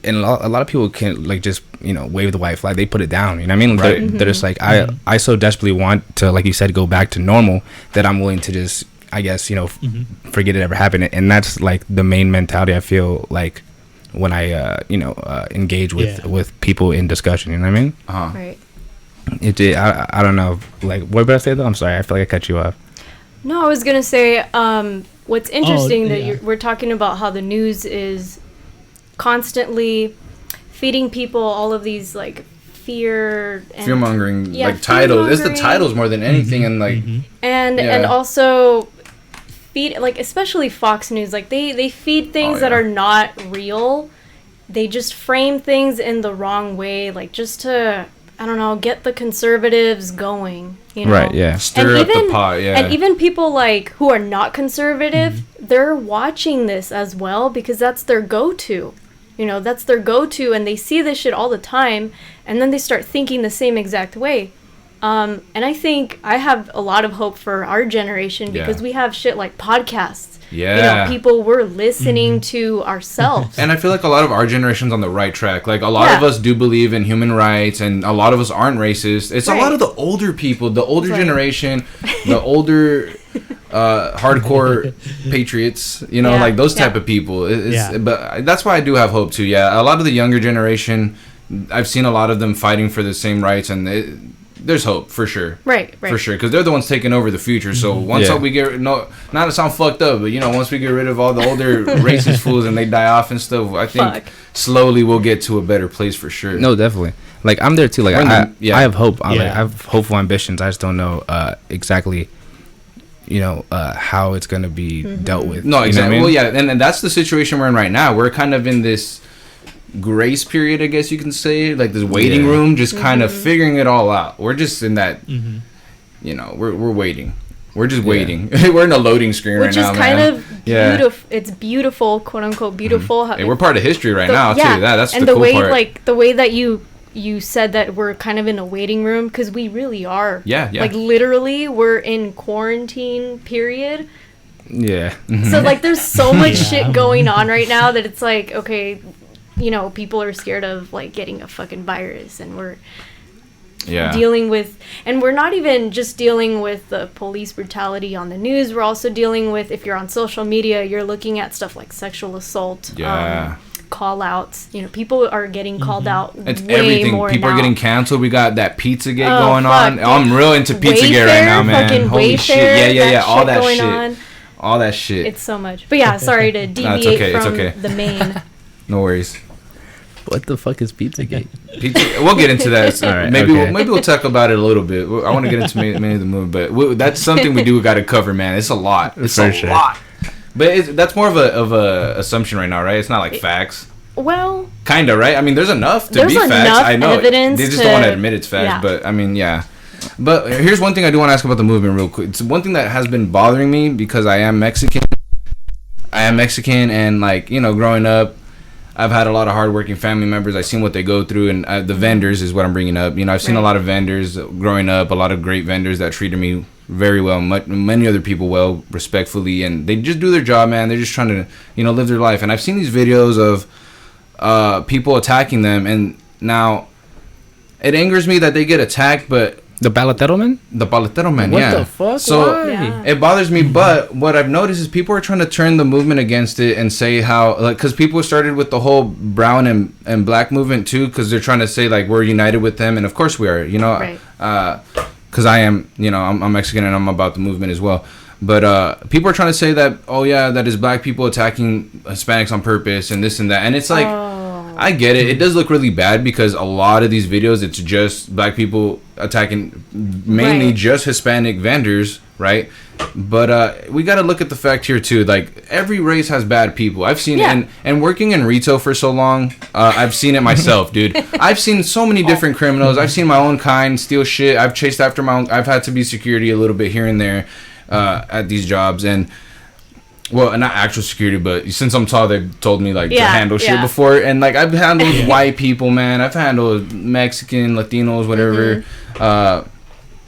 And a lot of people can like just wave the white flag. They put it down. You know what I mean? Right. They're just like I so desperately want to, like you said, go back to normal that I'm willing to just forget it ever happened. And that's like the main mentality I feel like when I engage with people in discussion. You know what I mean? Right. I don't know. Like, what did I say though? I'm sorry. I feel like I cut you off. No, I was gonna say what's interesting we're talking about how the news is constantly feeding people all of these like fear mongering like titles. It's the titles more than anything, and like and also feed, like especially Fox News, like they feed things that are not real. They just frame things in the wrong way, like just to, I don't know, get the conservatives going, Right, yeah. Stir up the pot, yeah. And even people like who are not conservative, they're watching this as well because that's their go-to. That's their go-to, and they see this shit all the time, and then they start thinking the same exact way. And I think I have a lot of hope for our generation because we have shit like podcasts. Yeah. People were listening to ourselves. And I feel like a lot of our generation's on the right track. Like a lot of us do believe in human rights, and a lot of us aren't racist. It's a lot of the older people, the older generation, the older hardcore patriots, like those type of people. But that's why I do have hope too. Yeah, a lot of the younger generation, I've seen a lot of them fighting for the same rights, and there's hope for sure. Right. For sure, because they're the ones taking over the future. So once we get not to sound fucked up, but once we get rid of all the older racist fools and they die off and stuff, I think slowly we'll get to a better place for sure. No, definitely. Like I'm there too. Like I have hope. I have hopeful ambitions. I just don't know exactly how it's going to be dealt with. No, exactly. I mean? Well, and that's the situation we're in right now. We're kind of in this grace period, I guess you can say, like this waiting room, just kind of figuring it all out. We're just in that, we're waiting. We're just waiting. We're in a loading screen right now, which is kind of beautiful. It's beautiful, quote unquote, beautiful. Hey, we're part of history right now, too. That's and the cool way, part. Like the way that you said that we're kind of in a waiting room, because we really are. Yeah. Like literally, we're in quarantine period. Yeah. So like, there's so much shit going on right now that it's like, okay, people are scared of like getting a fucking virus, and we're dealing with, and we're not even just dealing with the police brutality on the news. We're also dealing with, if you're on social media, you're looking at stuff like sexual assault, call outs. People are getting called out. It's way everything. more People now. are getting canceled. We got that Pizzagate going on. I'm real into Pizzagate right now, man. Holy shit. Yeah. All that shit. On. All that shit. It's so much. But yeah, sorry to deviate from the main. No worries. What the fuck is Pizzagate? We'll get into that. All right, maybe we'll talk about it a little bit. I want to get into many of the movie, but that's something we do got to cover, man. It's a lot. It's a lot. But that's more of a assumption right now, right? It's not like facts. Well, kind of, right? I mean, there's enough to be facts. I know. Evidence they just don't want to admit it's facts, but I mean, yeah. But here's one thing I do want to ask about the movement real quick. It's one thing that has been bothering me because I am Mexican. And like, growing up, I've had a lot of hardworking family members. I've seen what they go through, and the vendors is what I'm bringing up. I've seen a lot of vendors growing up, a lot of great vendors that treated me very well, many other people well, respectfully, and they just do their job, man. They're just trying to, live their life. And I've seen these videos of people attacking them, and now it angers me that they get attacked, but the paletero man, what the fuck? So it bothers me. But what I've noticed is people are trying to turn the movement against it and say how, like, because people started with the whole brown and black movement too, because they're trying to say like we're united with them, and of course we are, you know, because I am, you know, I'm Mexican and I'm about the movement as well. But people are trying to say that, oh yeah, that is black people attacking Hispanics on purpose and this and that, and it's like, I get it. It does look really bad because a lot of these videos, it's just black people attacking mainly just Hispanic vendors, right? But we got to look at the fact here too. Like, every race has bad people. I've seen it, and working in retail for so long, I've seen it myself, dude. I've seen so many different criminals. I've seen my own kind steal shit. I've chased after my own. I've had to be security a little bit here and there at these jobs, and well, not actual security, but since I'm tall, they've told me like to handle shit before, and like I've handled white people, man. I've handled Mexican, Latinos, whatever,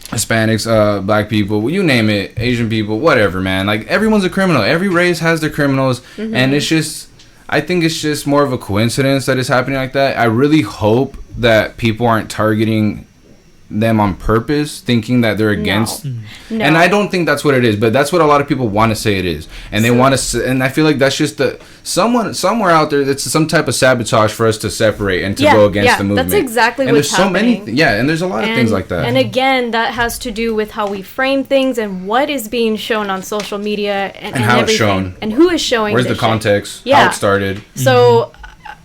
Hispanics, black people, you name it, Asian people, whatever, man. Like, everyone's a criminal. Every race has their criminals, and it's just, I think it's just more of a coincidence that it's happening like that. I really hope that people aren't targeting them on purpose, thinking that they're against and I don't think that's what it is, but that's what a lot of people want to say it is, and they want to, and I feel like that's just someone somewhere out there that's some type of sabotage for us to separate and to go against the movement. That's exactly and what's happening. And there's a lot of things like that, and again, that has to do with how we frame things and what is being shown on social media and how everything. It's shown and who is showing where's the context, how it started. So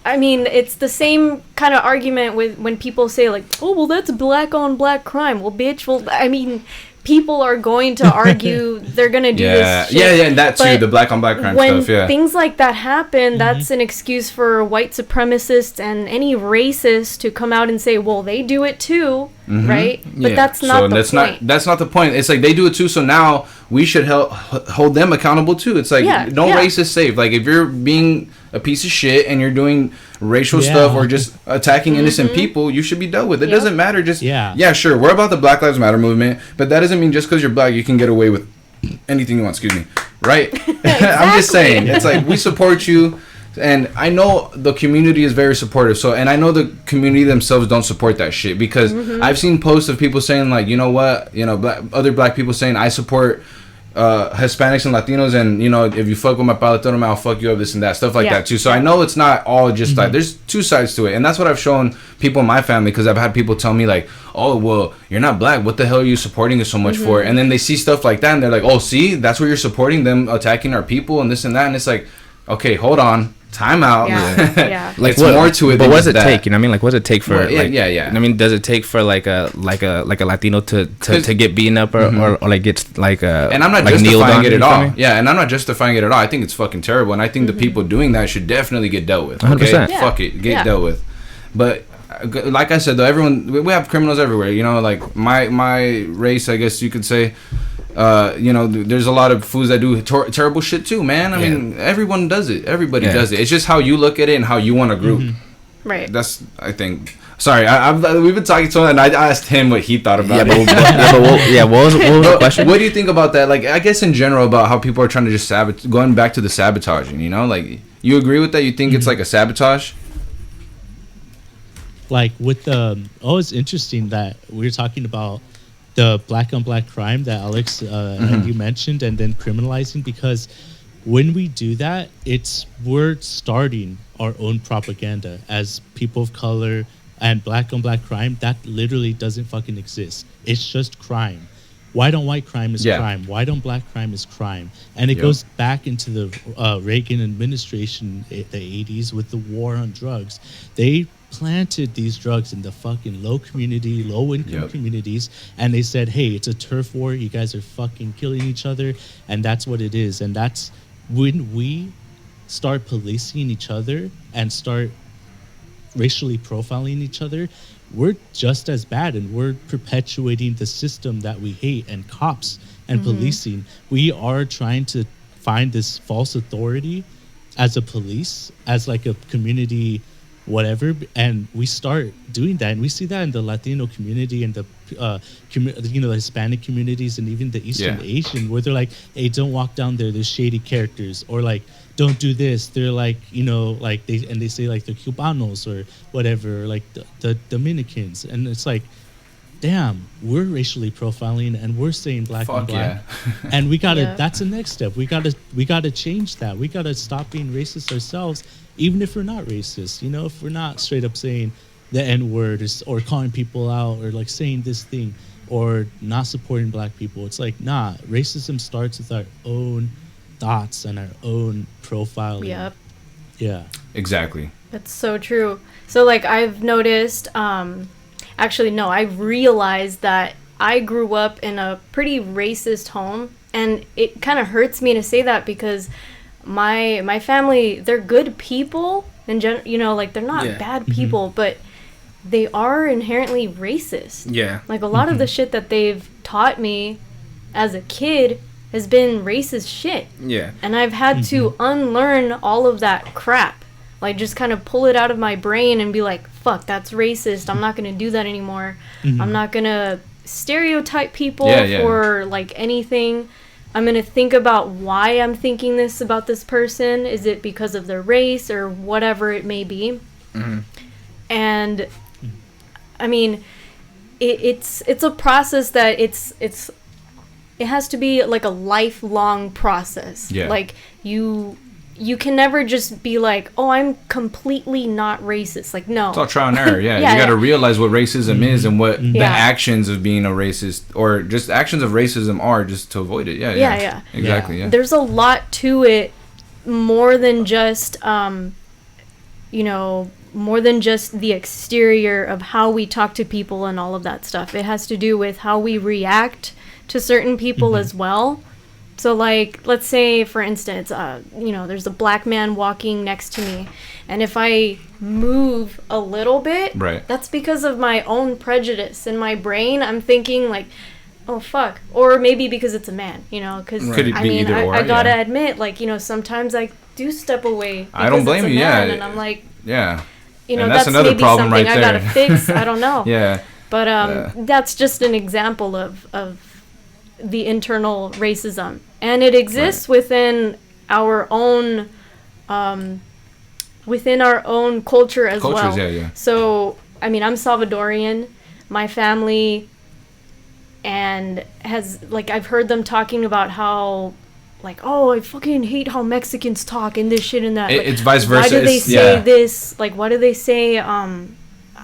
I mean, it's the same kind of argument with when people say like, oh, well, that's black on black crime. Well, bitch, well, I mean, people are going to argue, they're going to do this shit. And that too, the black on black crime stuff, when things like that happen, that's an excuse for white supremacists and any racist to come out and say, well, they do it too, right? But that's not the point. That's not the point. It's like, they do it too, so now we should hold them accountable too. It's like, no race is safe. Like, if you're being a piece of shit and you're doing racial stuff or just attacking innocent people, you should be dealt with. It doesn't matter. Just sure, we're about the Black Lives Matter movement, but that doesn't mean just because you're black you can get away with anything you want. Excuse me, right? I'm just saying, it's like, we support you, and I know the community is very supportive. So, and I know the community themselves don't support that shit, because I've seen posts of people saying like, you know what, you know, other black people saying, I support Hispanics and Latinos, and you know, if you fuck with my paletero, I'll fuck you up, this and that, stuff like that too. So I know it's not all just like, there's two sides to it, and that's what I've shown people in my family, because I've had people tell me like, oh, well, you're not black, what the hell are you supporting us so much for? And then they see stuff like that and they're like, oh, see, that's what you're supporting, them attacking our people and this and that, and it's like, okay, hold on, time out. Like, it's more to it. But what does it take? You know what I mean? Like, what does it take for? I mean, does it take for like a Latino to get beaten up or like gets like a? And I'm not like justifying it at all. Yeah, and I'm not justifying it at all. I think it's fucking terrible, and I think the people doing that should definitely get dealt with. Okay, 100%. Fuck it, get dealt with. But like I said, though, we have criminals everywhere. You know, like my race, I guess you could say. You know, there's a lot of fools that do terrible shit too, man. I mean, everyone does it. Everybody does it. It's just how you look at it and how you want to group. Right. That's, I think. Sorry, we've been talking so, and I asked him what he thought about it. What was the question? What do you think about that? Like, I guess in general, about how people are trying to just going back to the sabotaging. You know, like, you agree with that? You think it's like a sabotage? Like with it's interesting that we're talking about the black on black crime that Allix and you mentioned, and then criminalizing, because when we do that, we're starting our own propaganda as people of color, and black on black crime, that literally doesn't fucking exist. It's just crime. White on white crime is crime. White on black crime is crime. And it goes back into the Reagan administration, the 80s, with the war on drugs. They planted these drugs in the fucking low-income communities, and they said, hey, it's a turf war, you guys are fucking killing each other, and that's what it is. And that's when we start policing each other and start racially profiling each other, we're just as bad, and we're perpetuating the system that we hate. And cops and policing, we are trying to find this false authority as a police, as like a community whatever, and we start doing that, and we see that in the Latino community and the the Hispanic communities and even the Eastern Asian, where they're like, hey, don't walk down there, there's shady characters, or like, don't do this. They're like, like they say like the Cubanos or whatever, or like the Dominicans, and it's like, damn, we're racially profiling and we're saying black and black, and we gotta. That's the next step. We gotta change that. We gotta stop being racist ourselves, even if we're not racist. If we're not straight up saying the N-word or calling people out or like saying this thing or not supporting black people. It's like, nah, racism starts with our own thoughts and our own profiling. Yep. Yeah. Exactly. That's so true. So like I've noticed, actually no, I've realized that I grew up in a pretty racist home, and it kind of hurts me to say that because my family, they're good people in general, like they're not bad people, but they are inherently racist. Yeah. Like a lot of the shit that they've taught me as a kid has been racist shit. Yeah. And I've had to unlearn all of that crap. Like just kind of pull it out of my brain and be like, fuck, that's racist. I'm not going to do that anymore. I'm not going to stereotype people for like anything. I'm going to think about why I'm thinking this about this person. Is it because of their race or whatever it may be? And I mean, it's a process that it has to be like a lifelong process. Yeah. Like you can never just be like, oh, I'm completely not racist. Like, no. It's all trial and error, yeah. You got to realize what racism is and what the actions of being a racist or just actions of racism are, just to avoid it. Yeah. Exactly, yeah. There's a lot to it, more than just, more than just the exterior of how we talk to people and all of that stuff. It has to do with how we react to certain people as well. So like, let's say for instance, there's a black man walking next to me, and if I move a little bit, that's because of my own prejudice in my brain. I'm thinking like, oh fuck, or maybe because it's a man, because I gotta admit, like, sometimes I do step away. I don't blame you, and I'm like, and that's another maybe problem something right I there. gotta fix. I don't know. But Yeah. that's just an example of the internal racism, and it exists within our own culture as well. Yeah. So I mean, I'm Salvadorian. My family and has like, I've heard them talking about how like, oh, I fucking hate how Mexicans talk and this shit and that. Like, it's vice versa. Why do they say this? Like, why do they say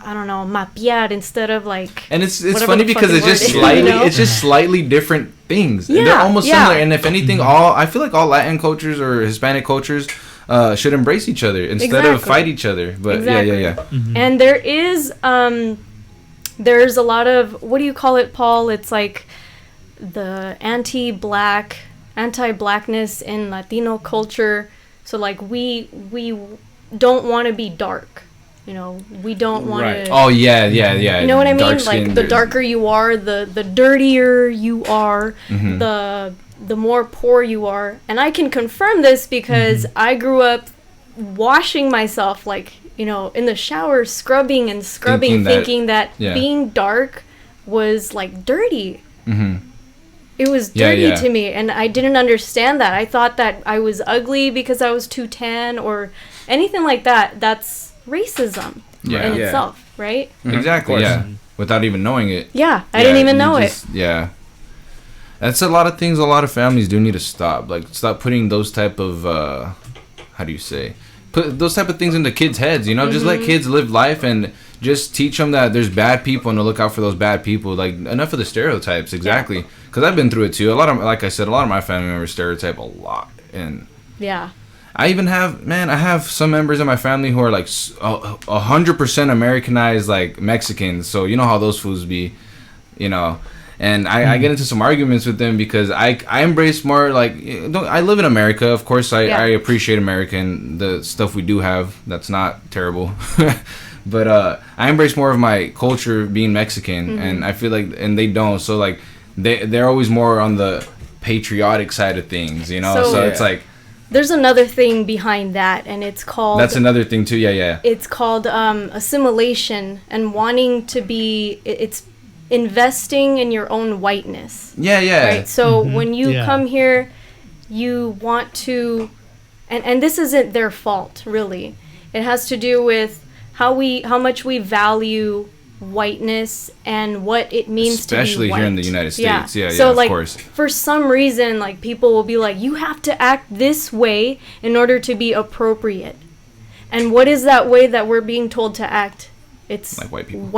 I don't know, mapear instead of like. And it's funny because it's just slightly it's just slightly different things. Yeah, they're almost similar. And if anything, I feel like all Latin cultures or Hispanic cultures should embrace each other instead of fight each other. But yeah. And there is there's a lot of, what do you call it, Paul? It's like the anti-blackness in Latino culture. So like we don't want to be dark. We don't want to. Oh yeah. You know what I mean? Like the darker you are, the dirtier you are, the more poor you are. And I can confirm this because I grew up washing myself, like, in the shower, scrubbing, thinking that being dark was like dirty. It was dirty to me, and I didn't understand that. I thought that I was ugly because I was too tan or anything like that. That's racism in itself, right? Exactly, without even knowing it. I didn't even know it. That's a lot of things a lot of families do need to stop. Like, stop putting those type of put those type of things into kids' heads, just let kids live life and just teach them that there's bad people and to look out for those bad people. Like, enough of the stereotypes. Exactly. Because I've been through it too. Like I said, a lot of my family members stereotype a lot. And I even have some members in my family who are like 100% Americanized, like Mexicans. So you know how those fools be, And I get into some arguments with them because I embrace more, like, I live in America. Of course, I appreciate America and the stuff we do have. That's not terrible. But I embrace more of my culture being Mexican. And I feel like, and they don't. So, like, they're always more on the patriotic side of things, So it's like. There's another thing behind that, and it's called... That's another thing, too, yeah. It's called assimilation and wanting to be... It's investing in your own whiteness. Yeah. Right. So when you come here, you want to, and this isn't their fault, really. It has to do with how much we value whiteness and what it means especially to be white. Here in the United States. Yeah, so, like, of course. For some reason, like, people will be like, you have to act this way in order to be appropriate. And what is that way that we're being told to act? It's like white people.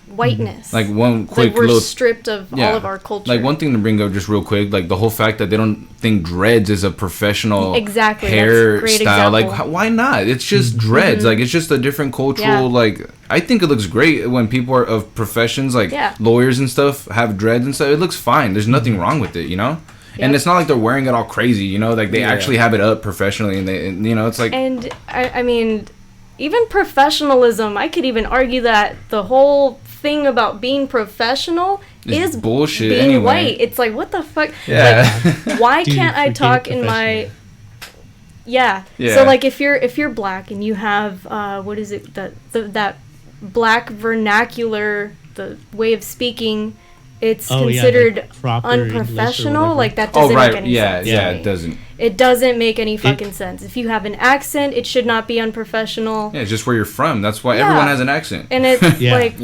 Whiteness. Like one quick like we're little, stripped of all of our culture. Like one thing to bring up just real quick, like the whole fact that they don't think dreads is a professional hairstyle. Like why not? It's just dreads. Like it's just a different cultural. Like I think it looks great when people are of professions like lawyers and stuff have dreads and stuff. It looks fine. There's nothing wrong with it, you know. And it's not like they're wearing it all crazy, you know. Like they actually have it up professionally, and you know, it's like. And I mean, even professionalism. I could even argue that the whole thing about being professional is bullshit being anyway. white. It's like, what the fuck? Yeah. Like, why can't I talk in my so like if you're black and you have what is it, that black vernacular, the way of speaking, it's considered unprofessional. Like that doesn't make any sense. It doesn't make any fucking sense. If you have an accent, it should not be unprofessional. Yeah, it's just where you're from. That's why everyone has an accent. And it's like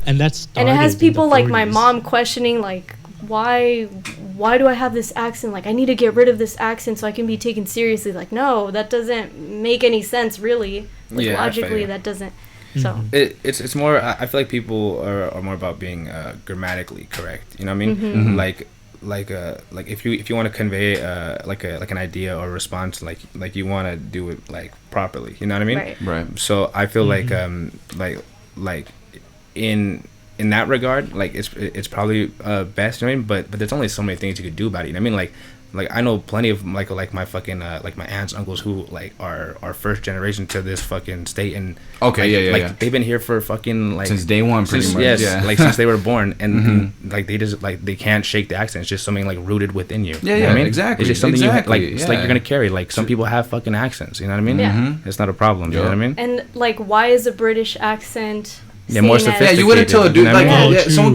and that's and it has people like my mom questioning like, why do I have this accent? Like I need to get rid of this accent so I can be taken seriously. Like no, that doesn't make any sense really. Like logically that doesn't. So it's more. I feel like people are more about being grammatically correct. You know what I mean? Like if you want to convey like an idea or a response, like you want to do it like properly. You know what I mean? Right. So I feel like in that regard, like it's probably best. You know what I mean? But there's only so many things you could do about it. You know what I mean? Like I know plenty of like my fucking like my aunts, uncles who like are first generation to this fucking state, and they've been here for fucking like since day one, pretty much. Yes, like since they were born, and like they just like they can't shake the accent. It's just something like rooted within you. Yeah, you know what I mean? Exactly. It's just something you like. It's like you're gonna carry. Like some people have fucking accents. You know what I mean? Yeah. It's not a problem. You know what I mean? And like, why is a British accent? More sophisticated. Yeah, you wouldn't tell a dude like someone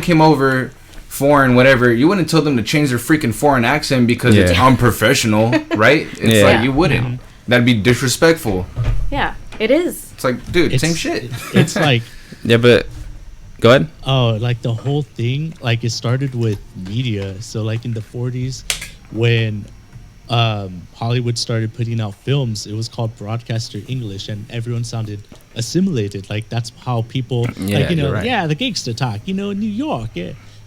came over. Foreign, whatever, you wouldn't tell them to change their freaking foreign accent because it's unprofessional, right? It's like you wouldn't. That'd be disrespectful. Yeah, it is. It's like, dude, same shit. It's like but go ahead. Oh, like the whole thing, like it started with media. So like in the 40s when Hollywood started putting out films, it was called broadcaster English, and everyone sounded assimilated. Like that's how people like, you know, the gangster talk, you know, in New York,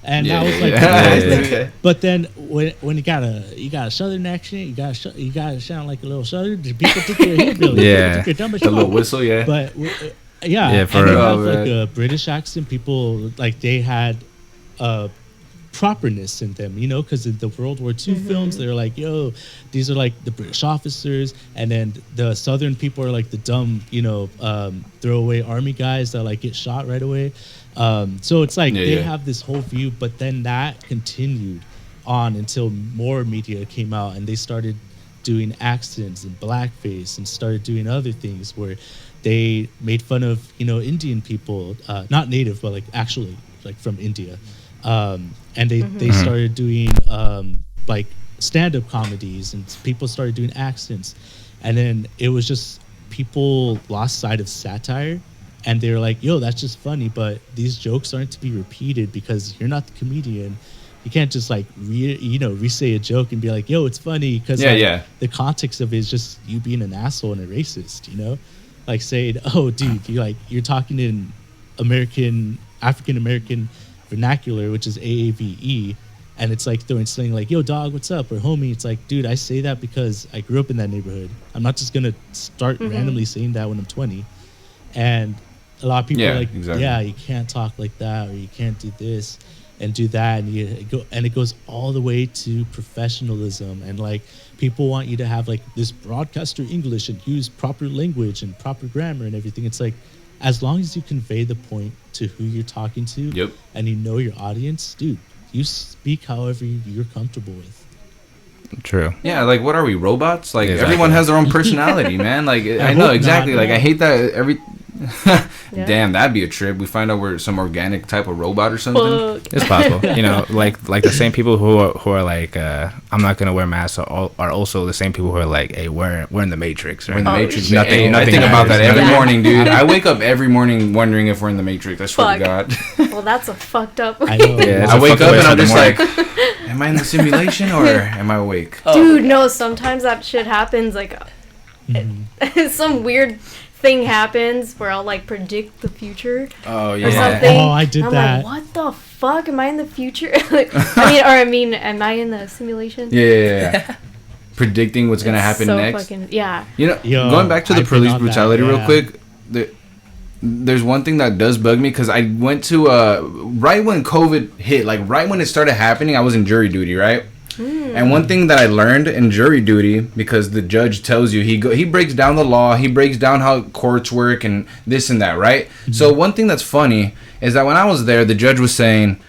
and that was like, but then when you got a southern accent, you gotta sound like a little southern. People think you're a hillbilly. The little whistle, But for like a British accent, people like they had properness in them, you know, because in the World War II films, they're like, yo, these are like the British officers, and then the Southern people are like the dumb, you know, throwaway army guys that like get shot right away. So it's like they have this whole view, but then that continued on until more media came out and they started doing accents and blackface and started doing other things where they made fun of, you know, Indian people, not native, but like actually like from India. And they started doing like stand-up comedies, and people started doing accents, and then it was just people lost sight of satire, and they were like, yo, that's just funny, but these jokes aren't to be repeated because you're not the comedian. You can't just like re-say a joke and be like, yo, it's funny, because the context of it is just you being an asshole and a racist, you know, like saying, oh dude, you're talking in African American vernacular, which is AAVE, and it's like throwing something like, yo dog, what's up, or homie. It's like, dude, I say that because I grew up in that neighborhood. I'm not just gonna start randomly saying that when I'm 20. And a lot of people are like, you can't talk like that, or you can't do this and do that, and it goes all the way to professionalism, and like people want you to have like this broadcaster English and use proper language and proper grammar and everything. It's like, as long as you convey the point to who you're talking to, and you know your audience, dude, you speak however you're comfortable with. True. Yeah, like what are we, robots? Like everyone has their own personality, man. Like I know exactly. Like I hate that Yeah. Damn, that'd be a trip. We find out we're some organic type of robot or something. Fuck. It's possible. You know, like the same people who are like, I'm not gonna wear masks are also the same people who are like, hey, we're in the Matrix. Right? We're in the Matrix. Nothing. Hey, I think about that every morning, dude. Yeah. I wake up every morning wondering if we're in the Matrix. I swear to God. Well, that's a fucked up. I know. Yeah, I wake up and I'm just like, am I in the simulation or am I awake? Dude, no. Sometimes that shit happens. Like, some weird thing happens where I'll like predict the future. Oh Or yeah. something. Oh, I did I'm that. like, what the fuck? Am I in the future? Am I in the simulation? Yeah. Predicting what's gonna It's happen so next. Fucking, yeah. You know, Yo, going back to the I've been police on brutality that, real yeah. quick. There's one thing that does bug me because I went to right when COVID hit, like right when it started happening, I was in jury duty, right? And one thing that I learned in jury duty, because the judge tells you, he breaks down the law, he breaks down how courts work and this and that, right? So one thing that's funny is that when I was there, the judge was saying,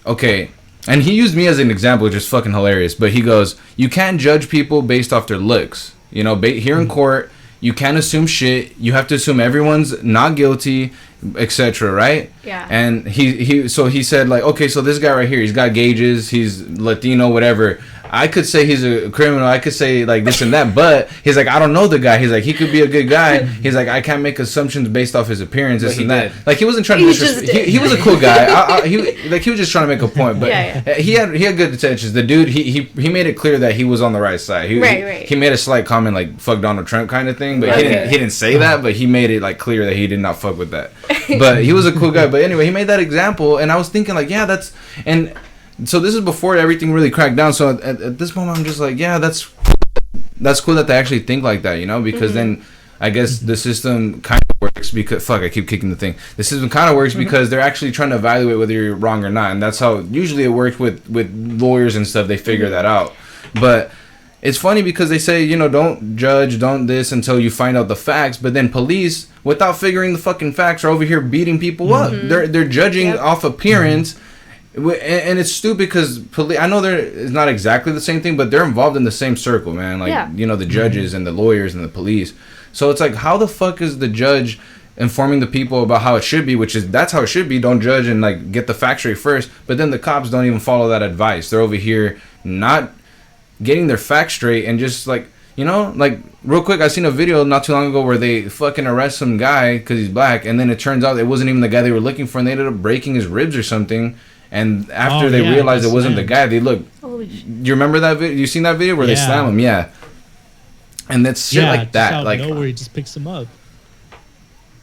okay, and he used me as an example, which is fucking hilarious, but he goes, you can't judge people based off their looks. You know, here in court, you can't assume shit. You have to assume everyone's not guilty, etc. Right? Yeah. And he said like, okay, so this guy right here, he's got gauges, he's Latino, whatever. I could say he's a criminal. I could say like this and that, but he's like, I don't know the guy. He's like, he could be a good guy. He's like, I can't make assumptions based off his appearance, this and that. Like he wasn't trying to. He was a cool guy. He was just trying to make a point, but Yeah. he had good intentions. The dude, he made it clear that he was on the right side. Right. He made a slight comment like "fuck Donald Trump" kind of thing, but he didn't say that. But he made it like clear that he did not fuck with that. But he was a cool guy. But anyway, he made that example, and I was thinking like, yeah, that's and. So this is before everything really cracked down. So at this moment, I'm just like, yeah, that's cool that they actually think like that, you know? Because then I guess the system kind of works because I keep kicking the thing. The system kind of works because they're actually trying to evaluate whether you're wrong or not, and that's how usually it works with lawyers and stuff. They figure that out. But it's funny because they say, you know, don't judge, don't this until you find out the facts. But then police, without figuring the fucking facts, are over here beating people up. They're judging off appearance. And it's stupid because I know it's not exactly the same thing, but they're involved in the same circle, man. Like, you know, the judges and the lawyers and the police. So it's like, how the fuck is the judge informing the people about how it should be, that's how it should be. Don't judge and like get the facts straight first. But then the cops don't even follow that advice. They're over here not getting their facts straight and just like, you know, like real quick, I seen a video not too long ago where they fucking arrest some guy because he's black, and then it turns out it wasn't even the guy they were looking for, and they ended up breaking his ribs or something. And after they realized it wasn't the guy, they look. Do you remember that video? You seen that video where they slam him? Yeah. And that's shit like that. Out like nowhere, he just picks him up.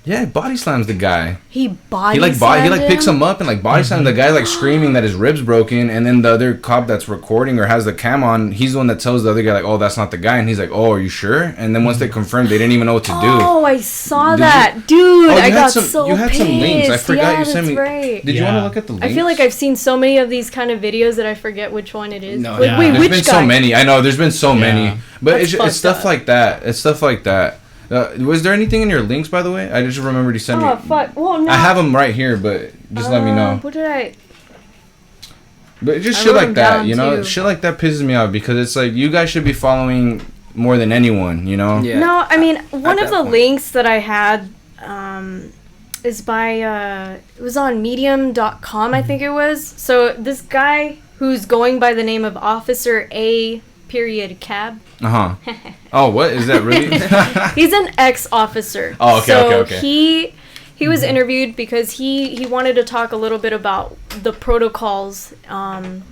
Yeah, body slams the guy. He picks him up and like body slams the guy, like screaming that his ribs broken, and then the other cop that's recording or has the cam on, he's the one that tells the other guy like, oh, that's not the guy, and he's like, oh, are you sure? And then once they confirmed, they didn't even know what to do. Oh, I saw that, dude. I got so pissed. You had some links. I forgot you sent me. Right. Did you want to look at the links? I feel like I've seen so many of these kind of videos that I forget which one it is. No, wait, there's which been guy? so many. I know there's been so many, but it's stuff up. like that. It's stuff like that. Was there anything in your links, by the way? I just remembered you sent me. Oh, fuck. Well, no. I have them right here, but just let me know. What did I... But it's just shit like that, you know? Too. Shit like that pisses me off because it's like, you guys should be following more than anyone, you know? Yeah. No, I mean, one of the links that I had is by... it was on medium.com, I think it was. So this guy who's going by the name of Officer A... Cab. Oh, what is that really? He's an ex-officer. Oh, okay. He was interviewed because he wanted to talk a little bit about the protocols and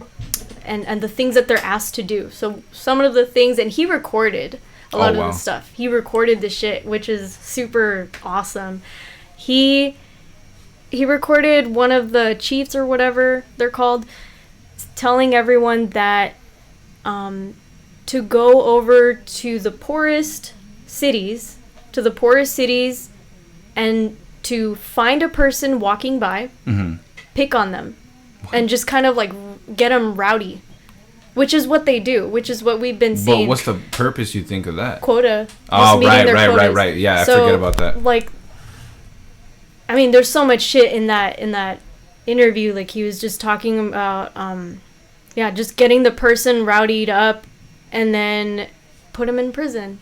the things that they're asked to do. So some of the things, and he recorded a lot of the stuff. He recorded the shit, which is super awesome. He recorded one of the chiefs or whatever they're called telling everyone that to go over to the poorest cities, and to find a person walking by, pick on them, and just kind of like get them rowdy, which is what they do, which is what we've been seeing. But what's the purpose you think of that? Quota. Oh, right. Yeah, I forget about that. Like, I mean, there's so much shit in that interview. Like, he was just talking about, just getting the person rowdied up, and then put him in prison,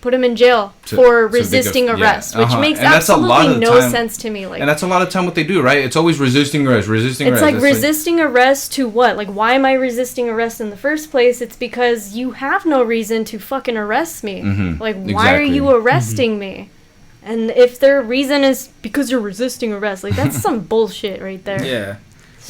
put him in jail for resisting arrest, which makes absolutely no sense to me. And that's a lot of time what they do, right? It's always resisting arrest. It's like resisting arrest to what? Like, why am I resisting arrest in the first place? It's because you have no reason to fucking arrest me. Like, why are you arresting me? And if their reason is because you're resisting arrest, like, that's some bullshit right there. Yeah.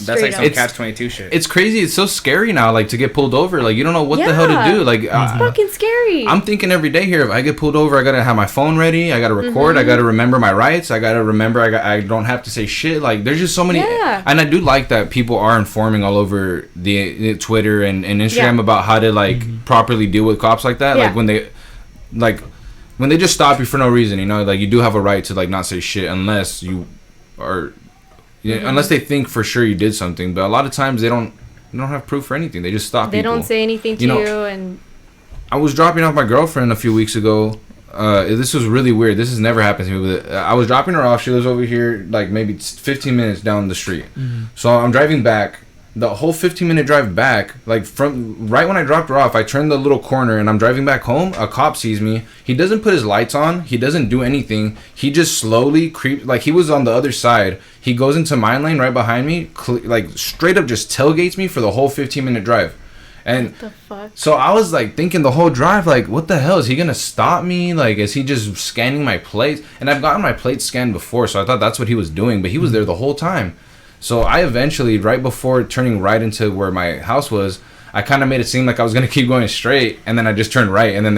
That's like some catch-22 shit. It's crazy. It's so scary now, like, to get pulled over. Like, you don't know what the hell to do. Like, it's fucking scary. I'm thinking every day here, if I get pulled over, I gotta have my phone ready. I gotta record. I gotta remember my rights. I gotta remember I don't have to say shit. Like, there's just so many. Yeah. And I do like that people are informing all over the Twitter and Instagram about how to, like, properly deal with cops like that. Yeah. Like, when they just stop you for no reason, like, you do have a right to, like, not say shit unless you are... Yeah, unless they think for sure you did something, but a lot of times they don't have proof for anything. They just stop people. They don't say anything to you. And I was dropping off my girlfriend a few weeks ago. This was really weird. This has never happened to me. But I was dropping her off. She lives over here, like maybe 15 minutes down the street. So I'm driving back. The whole 15-minute drive back, like from right when I dropped her off, I turned the little corner and I'm driving back home. A cop sees me. He doesn't put his lights on. He doesn't do anything. He just slowly creeps, like he was on the other side. He goes into my lane right behind me, like straight up just tailgates me for the whole 15-minute drive. And what the fuck? So I was like thinking the whole drive, like, what the hell? Is he gonna stop me? Like, is he just scanning my plates? And I've gotten my plates scanned before, so I thought that's what he was doing, but he was there the whole time. So I eventually, right before turning right into where my house was, I kind of made it seem like I was going to keep going straight, and then I just turned right, and then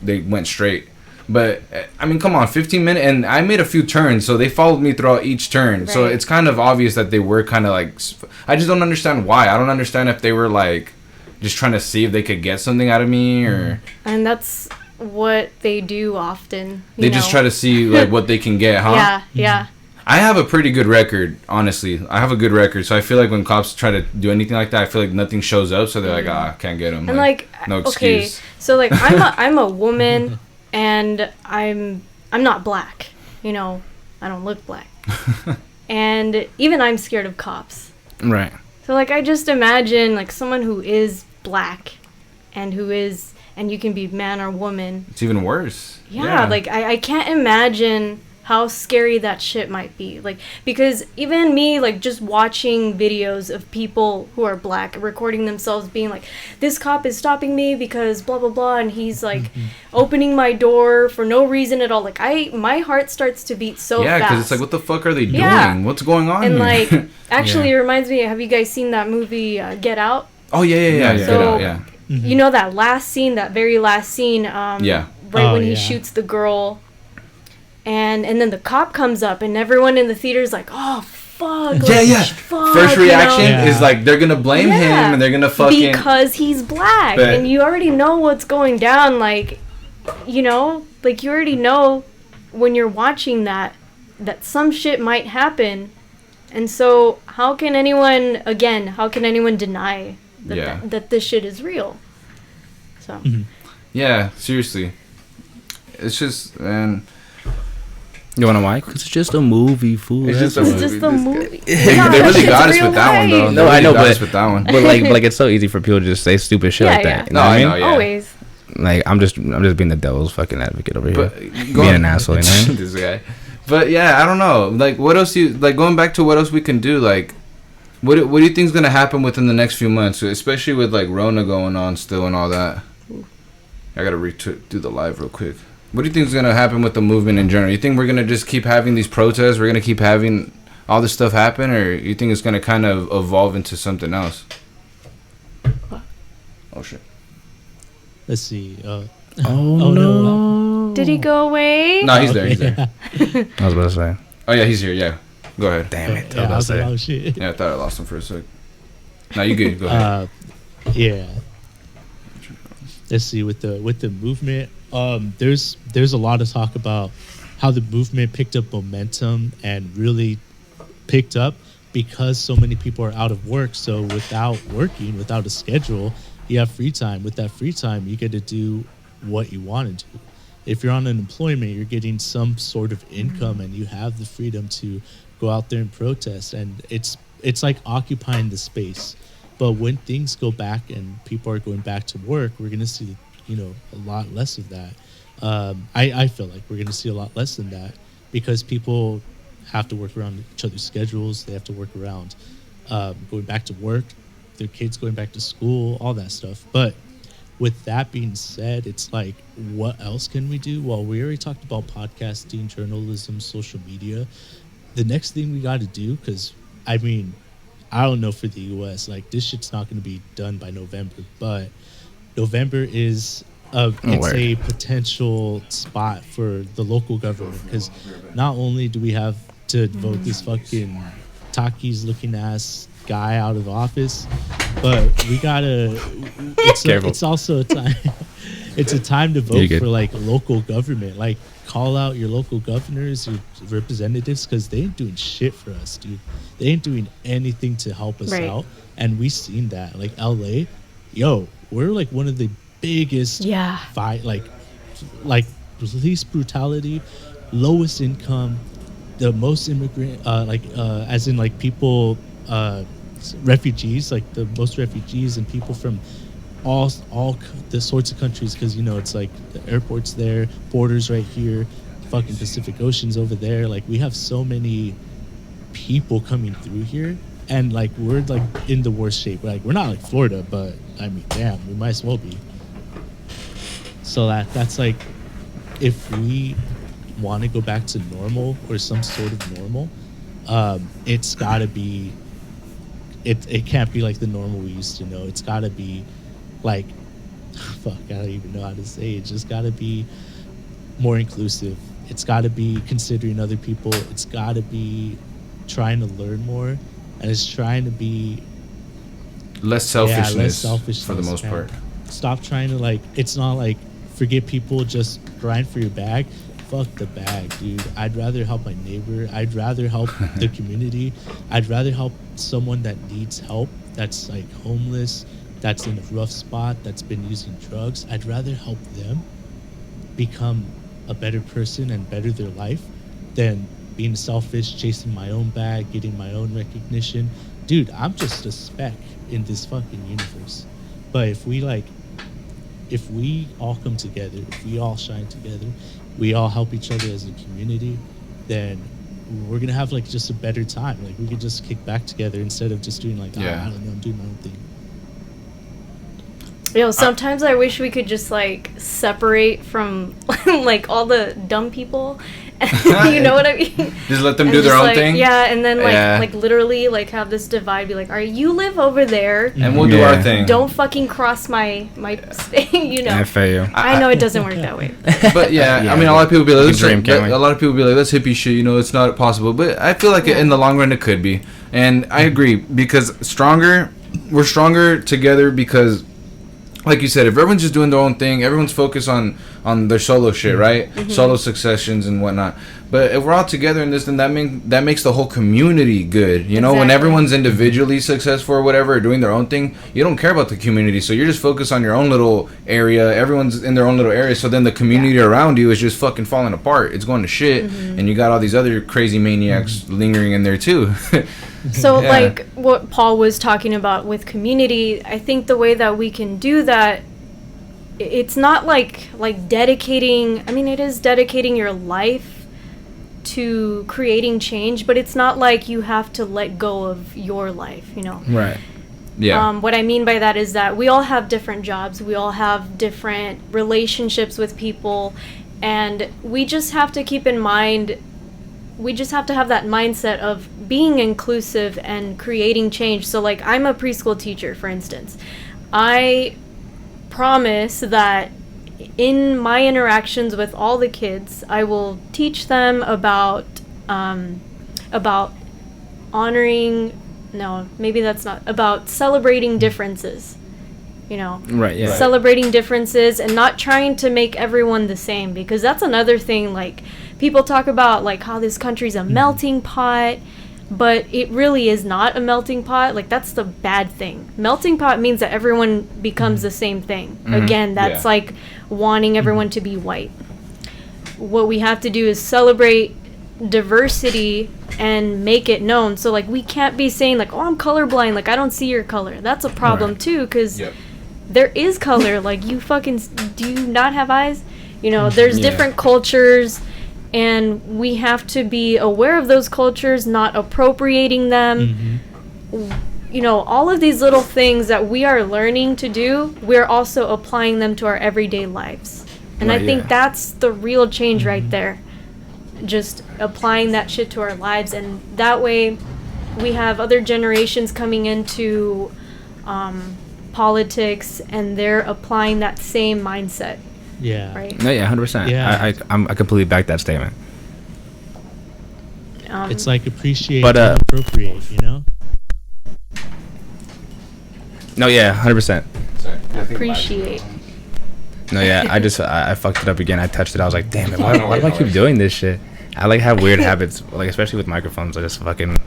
they went straight. But, I mean, come on, 15 minutes, and I made a few turns, so they followed me throughout each turn. Right. So it's kind of obvious that they were kind of like, I just don't understand why. I don't understand if they were like, just trying to see if they could get something out of me, or... And that's what they do often. They just try to see, like, what they can get, huh? Yeah. I have a pretty good record, honestly. I have a good record, so I feel like when cops try to do anything like that, I feel like nothing shows up, so they're like, can't get them. And like no excuse. Okay, so like I'm a woman, and I'm not black. I don't look black, and even I'm scared of cops. Right. So like I just imagine like someone who is black, and you can be man or woman. It's even worse. Yeah. Like I can't imagine how scary that shit might be. Like, because even me, like, just watching videos of people who are black recording themselves being like, this cop is stopping me because blah blah blah, and he's like opening my door for no reason at all. Like, my heart starts to beat so fast. Yeah, because it's like, what the fuck are they doing? What's going on and here? Like, actually it reminds me, have you guys seen that movie Get Out? Oh yeah. So, Get Out, you know that very last scene right when he shoots the girl. And then the cop comes up, and everyone in the theater's like, oh, fuck. Like, fuck, First reaction is like, they're going to blame him, and they're going to fucking... Because he's black. And you already know what's going down. Like, you already know when you're watching that some shit might happen. And so how can anyone deny that this shit is real? So. Yeah, seriously. It's just, man... You wanna why? Because it's just a movie, fool. It's just a movie. They really got us with that one, though. No, I know, but like it's so easy for people to just say stupid shit like that. You know what I mean? Always. Like I'm just being the devil's fucking advocate over here, being an asshole, you know? This guy. But yeah, I don't know. Like, what else going back to what else we can do? Like, what do you think is gonna happen within the next few months, especially with like Rona going on still and all that? I gotta do the live real quick. What do you think is going to happen with the movement in general? You think we're going to just keep having these protests? We're going to keep having all this stuff happen? Or you think it's going to kind of evolve into something else? Oh, shit. Let's see. Oh, no. Did he go away? No, he's there. I was about to say. Oh, yeah, he's here. Yeah. Go ahead. Damn it. I was like, oh, shit. Yeah, I thought I lost him for a sec. No, you good. Go ahead. Yeah. Let's see. With the movement... there's a lot of talk about how the movement picked up momentum and really picked up because so many people are out of work. So without a schedule, you have free time. With that free time, you get to do what you want to do. If you're on unemployment, you're getting some sort of income and you have the freedom to go out there and protest. And it's like occupying the space. But when things go back and people are going back to work, we're going to see a lot less of that. I feel like we're going to see a lot less than that because people have to work around each other's schedules. They have to work around going back to work, their kids going back to school, all that stuff. But with that being said, it's like, what else can we do? Well, we already talked about podcasting, journalism, social media. The next thing we got to do, because, I mean, I don't know for the U.S., like, this shit's not going to be done by November, but November is a potential spot for the local government, because not only do we have to vote this fucking Takis-looking ass guy out of office, but we gotta it's also a time it's a time to vote for like local government, like call out your local governors, your representatives, because they ain't doing shit for us, dude. They ain't doing anything to help us out, and we've seen that. Like LA, we're like one of the biggest like police brutality, lowest income, the most immigrant as in like people refugees, like the most refugees and people from all the sorts of countries, because it's like the airport's there, borders right here, fucking Pacific Ocean's over there. Like we have so many people coming through here, and like we're like in the worst shape. Like we're not like Florida, but I mean, damn, we might as well be. So that's like, if we want to go back to normal or some sort of normal, it's gotta be, it can't be like the normal we used to know. It's gotta be like, fuck, I don't even know how to say it. It's just gotta be more inclusive. It's gotta be considering other people. It's gotta be trying to learn more, and it's trying to be less selfishness for the most part. Stop trying to like, it's not like forget people, just grind for your bag. Fuck the bag, dude. I'd rather help my neighbor. I'd rather help the community. I'd rather help someone that needs help, that's like homeless, that's in a rough spot, that's been using drugs. I'd rather help them become a better person and better their life than being selfish, chasing my own bag, getting my own recognition. Dude, I'm just a speck in this fucking universe. But if we all come together, if we all shine together, we all help each other as a community, then we're gonna have like just a better time. Like we could just kick back together instead of just doing like, I don't know, I'm doing my own thing. Sometimes I wish we could just like separate from like all the dumb people. You know what I mean? Just let them do their own thing. Yeah, and then like literally like have this divide. Be like, all right, you live over there, and we'll do our thing. Don't fucking cross my state. I feel you. I know it doesn't work that way. But I mean, a lot of people be like, that's hippie shit. It's not possible. But I feel like in the long run it could be, and I agree, because we're stronger together, because, like you said, if everyone's just doing their own thing, everyone's focused on their solo shit, right? Mm-hmm. Solo successions and whatnot. But if we're all together in this, then that makes the whole community good. Exactly. When everyone's individually successful or whatever, or doing their own thing, you don't care about the community. So you're just focused on your own little area. Everyone's in their own little area. So then the community around you is just fucking falling apart. It's going to shit. Mm-hmm. And you got all these other crazy maniacs lingering in there too. So like what Paul was talking about with community, I think the way that we can do that, it's not like dedicating, I mean, it is dedicating your life to creating change, but it's not like you have to let go of your life, Right. Yeah. What I mean by that is that we all have different jobs, we all have different relationships with people, and we just have to keep in mind, we just have to have that mindset of being inclusive and creating change. So like, I'm a preschool teacher, for instance. I promise that in my interactions with all the kids, I will teach them about honoring, no, maybe that's not, about celebrating differences. Right, yeah. Celebrating differences and not trying to make everyone the same, because that's another thing. Like, people talk about like how this country's a melting pot, but it really is not a melting pot. Like, that's the bad thing. Melting pot means that everyone becomes the same thing. Mm-hmm. Again, that's like wanting everyone to be white. What we have to do is celebrate diversity and make it known. So like, we can't be saying like, oh, I'm colorblind, like I don't see your color. That's a problem too, because there is color. Like, you fucking, do you not have eyes? You know, there's different cultures, and we have to be aware of those cultures, not appropriating them. You know, all of these little things that we are learning to do, we're also applying them to our everyday lives. And I think that's the real change right there. Just applying that shit to our lives, and that way we have other generations coming into politics, and they're applying that same mindset. Yeah. Right. No, yeah, 100%. Yeah. I completely back that statement. It's like appreciate, but and appropriate. You know. No, yeah, 100%. Sorry. Appreciate. No, yeah, I fucked it up again. I touched it. I was like, damn it, why do I keep doing this shit? I like have weird habits, like especially with microphones. I just fucking.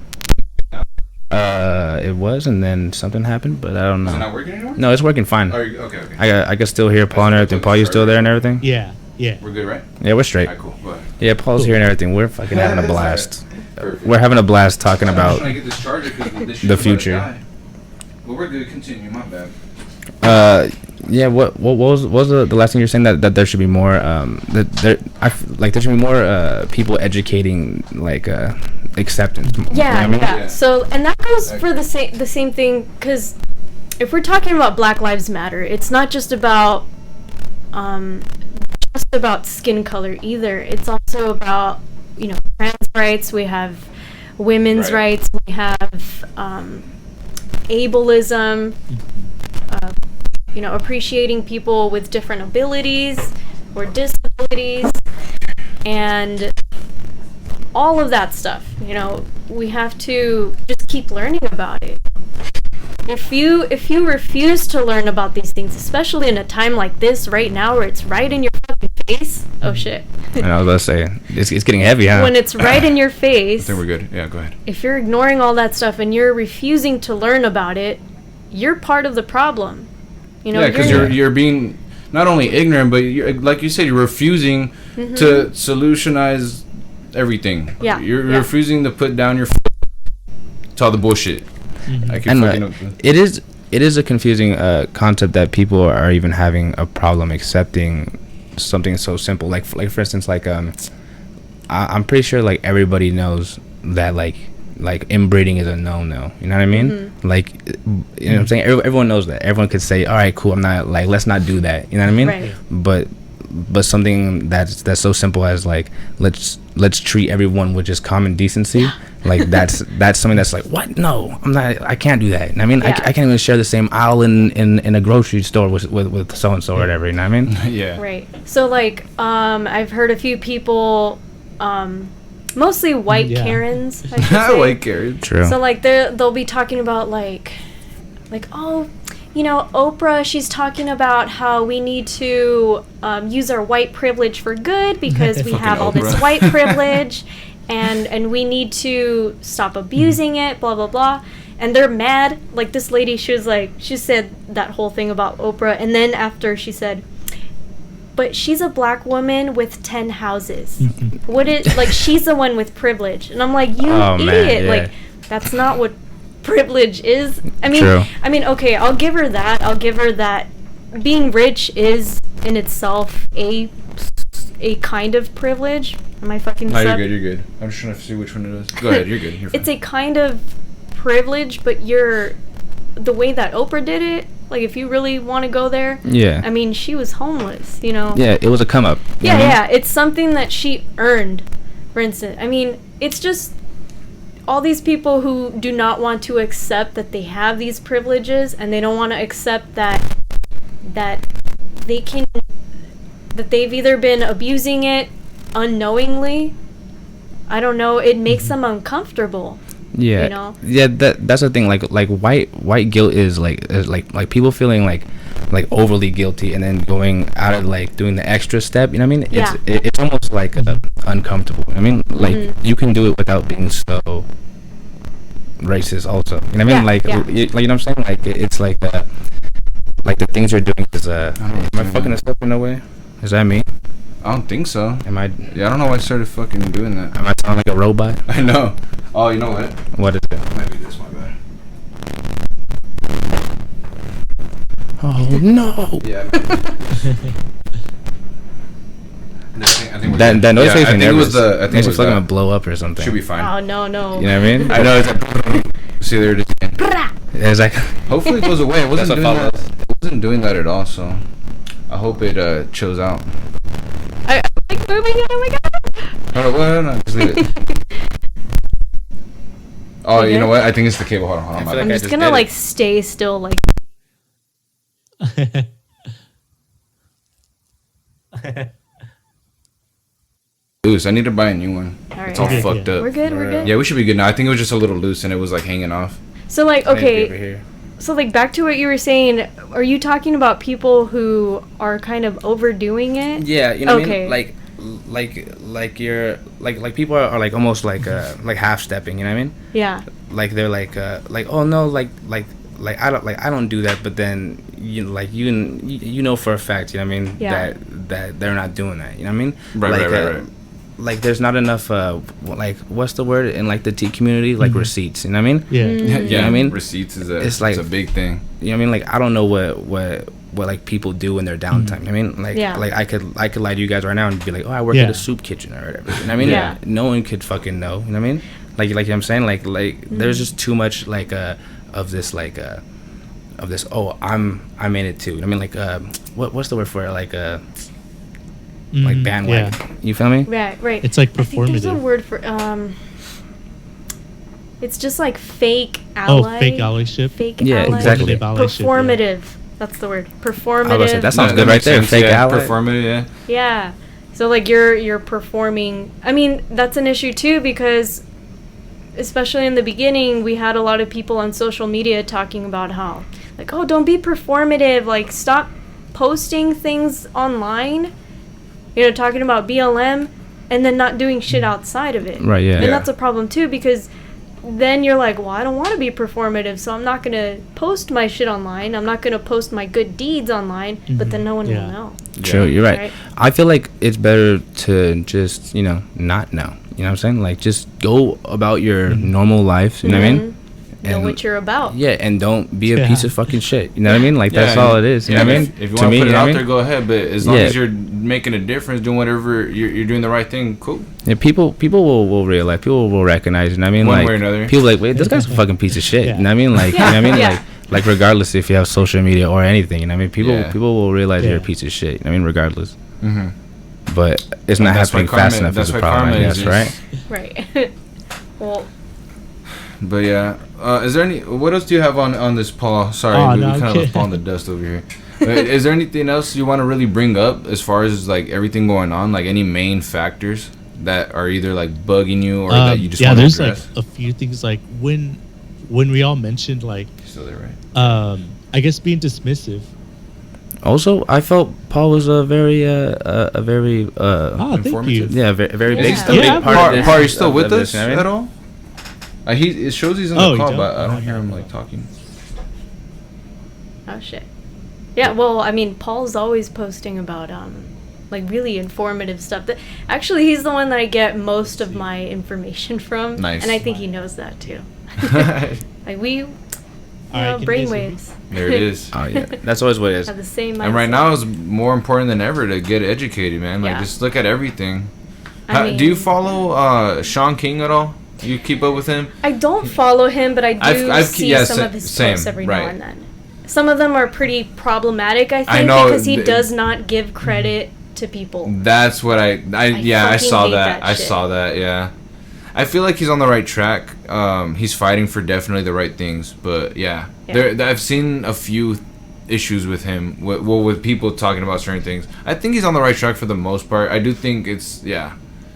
It was, and then something happened, but I don't know. Is it not working anymore? No, it's working fine. Okay. I can still hear Paul and everything. Paul, you still there and everything? Yeah. We're good, right? Yeah, we're straight. Alright, cool. Go ahead. Yeah, Paul's here and everything. We're fucking having a blast. We're having a blast talking about the future. Well, we're good. Continue. My bad. Yeah. What was the last thing you're saying that there should be more there should be more people educating like acceptance. Yeah, you know what I mean? yeah. So, and that goes for the same thing, because if we're talking about Black Lives Matter, it's not just about skin color either. It's also about, you know, trans rights. We have women's rights. We have ableism. You know, appreciating people with different abilities or disabilities, and all of that stuff. You know, we have to just keep learning about it. If you refuse to learn about these things, especially in a time like this right now where it's right in your fucking face, oh shit. And I was about to say, it's getting heavy, huh? When it's right in your face. I think we're good. Yeah, go ahead. If you're ignoring all that stuff and you're refusing to learn about it, you're part of the problem. You know, because you're being not only ignorant, but you're, like you said, you're refusing to solutionize everything. Yeah. You're refusing to put down your foot to all the bullshit. And it is a confusing concept that people are even having a problem accepting something so simple. Like for instance, like I'm pretty sure like everybody knows that like inbreeding is a no-no. You know what I mean? Like, you know what I'm saying? Everyone knows that. Everyone could say, all right, cool, I'm not, like, let's not do that. You know what I mean? Right. But something that's so simple as, like, let's treat everyone with just common decency. Like, that's something that's like, what? No, I can't do that. You know what I mean? I can't even share the same aisle in a grocery store with so-and-so or whatever. You know what I mean? Yeah. Right. So, like, I've heard a few people, mostly white Karens, I should say. White Karens. True. So, like, they'll be talking about, like, oh, you know, Oprah, she's talking about how we need to use our white privilege for good because we have all this white privilege, and we need to stop abusing it, blah, blah, blah. And they're mad. Like, this lady, she said that whole thing about Oprah, and then after she said, but she's a black woman with 10 houses. Like, she's the one with privilege. And I'm like, you idiot. Man, yeah. Like, that's not what privilege is. True. I mean, okay, I'll give her that. Being rich is in itself a kind of privilege. Am I fucking No, you're good. I'm just trying to see which one it is. Go ahead, you're good. You're fine. It's a kind of privilege, but the way that Oprah did it, like, if you really want to go there, I mean, she was homeless, you know? Yeah, it was a come up. Yeah, it's something that she earned, for instance. I mean, it's just all these people who do not want to accept that they have these privileges, and they don't want to accept that they've either been abusing it unknowingly. I don't know, it makes them uncomfortable. Yeah, you know? Yeah, that's the thing. Like white guilt is like people feeling like overly guilty and then going out of like doing the extra step. You know what I mean? It's almost like uncomfortable. I mean, like you can do it without being so racist. Also, you know what I mean? Like you know what I'm saying? Like it's like the things you're doing is am I fucking this up in a way? Is that me? I don't think so. Am I? Yeah, I don't know why I started fucking doing that. Am I sounding like a robot? I know. Oh, you know what? What is it? Might be this, my bad. Oh no. Yeah. I think that noise makes me nervous. It was the. I think it was like gonna blow up or something. Should be fine. Oh no. You know what I mean? I know. It's like, see there it is. It's like. Hopefully it goes away. It wasn't doing that. It wasn't doing that at all. So I hope it chills out. I like moving it. Oh my god. No, just leave it. Oh, you know what? I think it's the cable. Hold on. I'm just gonna like stay still, like. Loose. I need to buy a new one. Right. It's all fucked up. We're good. Yeah, we should be good now. I think it was just a little loose and it was like hanging off. So like, okay. So like, back to what you were saying. Are you talking about people who are kind of overdoing it? Yeah, you know what I mean? Like you're like people are like almost like half stepping. You know what I mean? Yeah. Like they're like oh no like I don't do that, but then you know for a fact, you know what I mean, that they're not doing that, you know what I mean? Right. Like there's not enough like what's the word in like the tea community, like receipts, you know what I mean? Yeah. You know what I mean? Receipts is it's like a big thing. You know what I mean? Like I don't know what like people do in their downtime. You know what I mean? Like I could lie to you guys right now and be like, oh, I work at a soup kitchen or whatever. You know what I mean? Yeah. No one could fucking know. You know what I mean? Like you know what I'm saying? Like there's just too much like of this like of this. Oh, I'm in it too. You know what I mean? Like what's the word for it? Like like bandwagon. Yeah. You feel me? Right. It's like performative. I think there's a word for it's just like fake ally. Oh, fake allyship. Fake ally. Exactly. Performative. Yeah. That's the word. Performative. That sounds good right there. Sense, fake ally. Performative. Yeah. Yeah. So like you're performing. I mean, that's an issue too, because especially in the beginning, we had a lot of people on social media talking about how like, oh, don't be performative. Like, stop posting things online. You know, talking about BLM and then not doing shit outside of it. Right, yeah. And that's a problem too, because then you're like, well, I don't want to be performative, so I'm not going to post my shit online. I'm not going to post my good deeds online, but then no one will know. True, you're right. I feel like it's better to just, not know. You know what I'm saying? Like, just go about your normal life, you know what I mean? Know what you're about. Yeah, and don't be a piece of fucking shit. You know what I mean? Like, that's all it is. You know what I mean? If you want to put it out there, go ahead. But as long as you're making a difference, doing whatever, you're doing the right thing, cool. Yeah, people will realize. People will recognize. You know what I mean? One like, way or another. People like, wait, this guy's a fucking piece of shit. You know what I mean? Like, you know what I mean? Like regardless if you have social media or anything. You know what I mean? People will realize you're a piece of shit. You know what I mean? Regardless. Mm-hmm. But it's not happening fast enough is the problem, I guess, right? Right. Well. But yeah, is there any? What else do you have on this, Paul? Sorry, we kind of left Paul in the dust over here. Is there anything else you want to really bring up as far as like everything going on? Like any main factors that are either like bugging you or that you just want to address? Yeah, there's like a few things like when we all mentioned like still there, right? I guess being dismissive. Also, I felt Paul was a very thank you. Yeah, very big part of this. Are you still with us at all? It shows he's in the call, but I don't hear him like talking. Oh shit. Yeah, well, I mean, Paul's always posting about like really informative stuff. That actually, he's the one that I get most of my information from. Nice. And I think he knows that too. Like Right, brainwaves. There it is. Oh yeah, that's always what it is. Have the same mindset. And right now is more important than ever to get educated, man. Like just look at everything. Do you follow Sean King at all? You keep up with him? I don't follow him, but I do see some of his posts every now and then. Some of them are pretty problematic, I think, because he does not give credit to people. That's what I saw that. I saw that, yeah. I feel like he's on the right track. He's fighting for definitely the right things, but yeah. I've seen a few issues with him, with people talking about certain things. I think he's on the right track for the most part. I do think it's,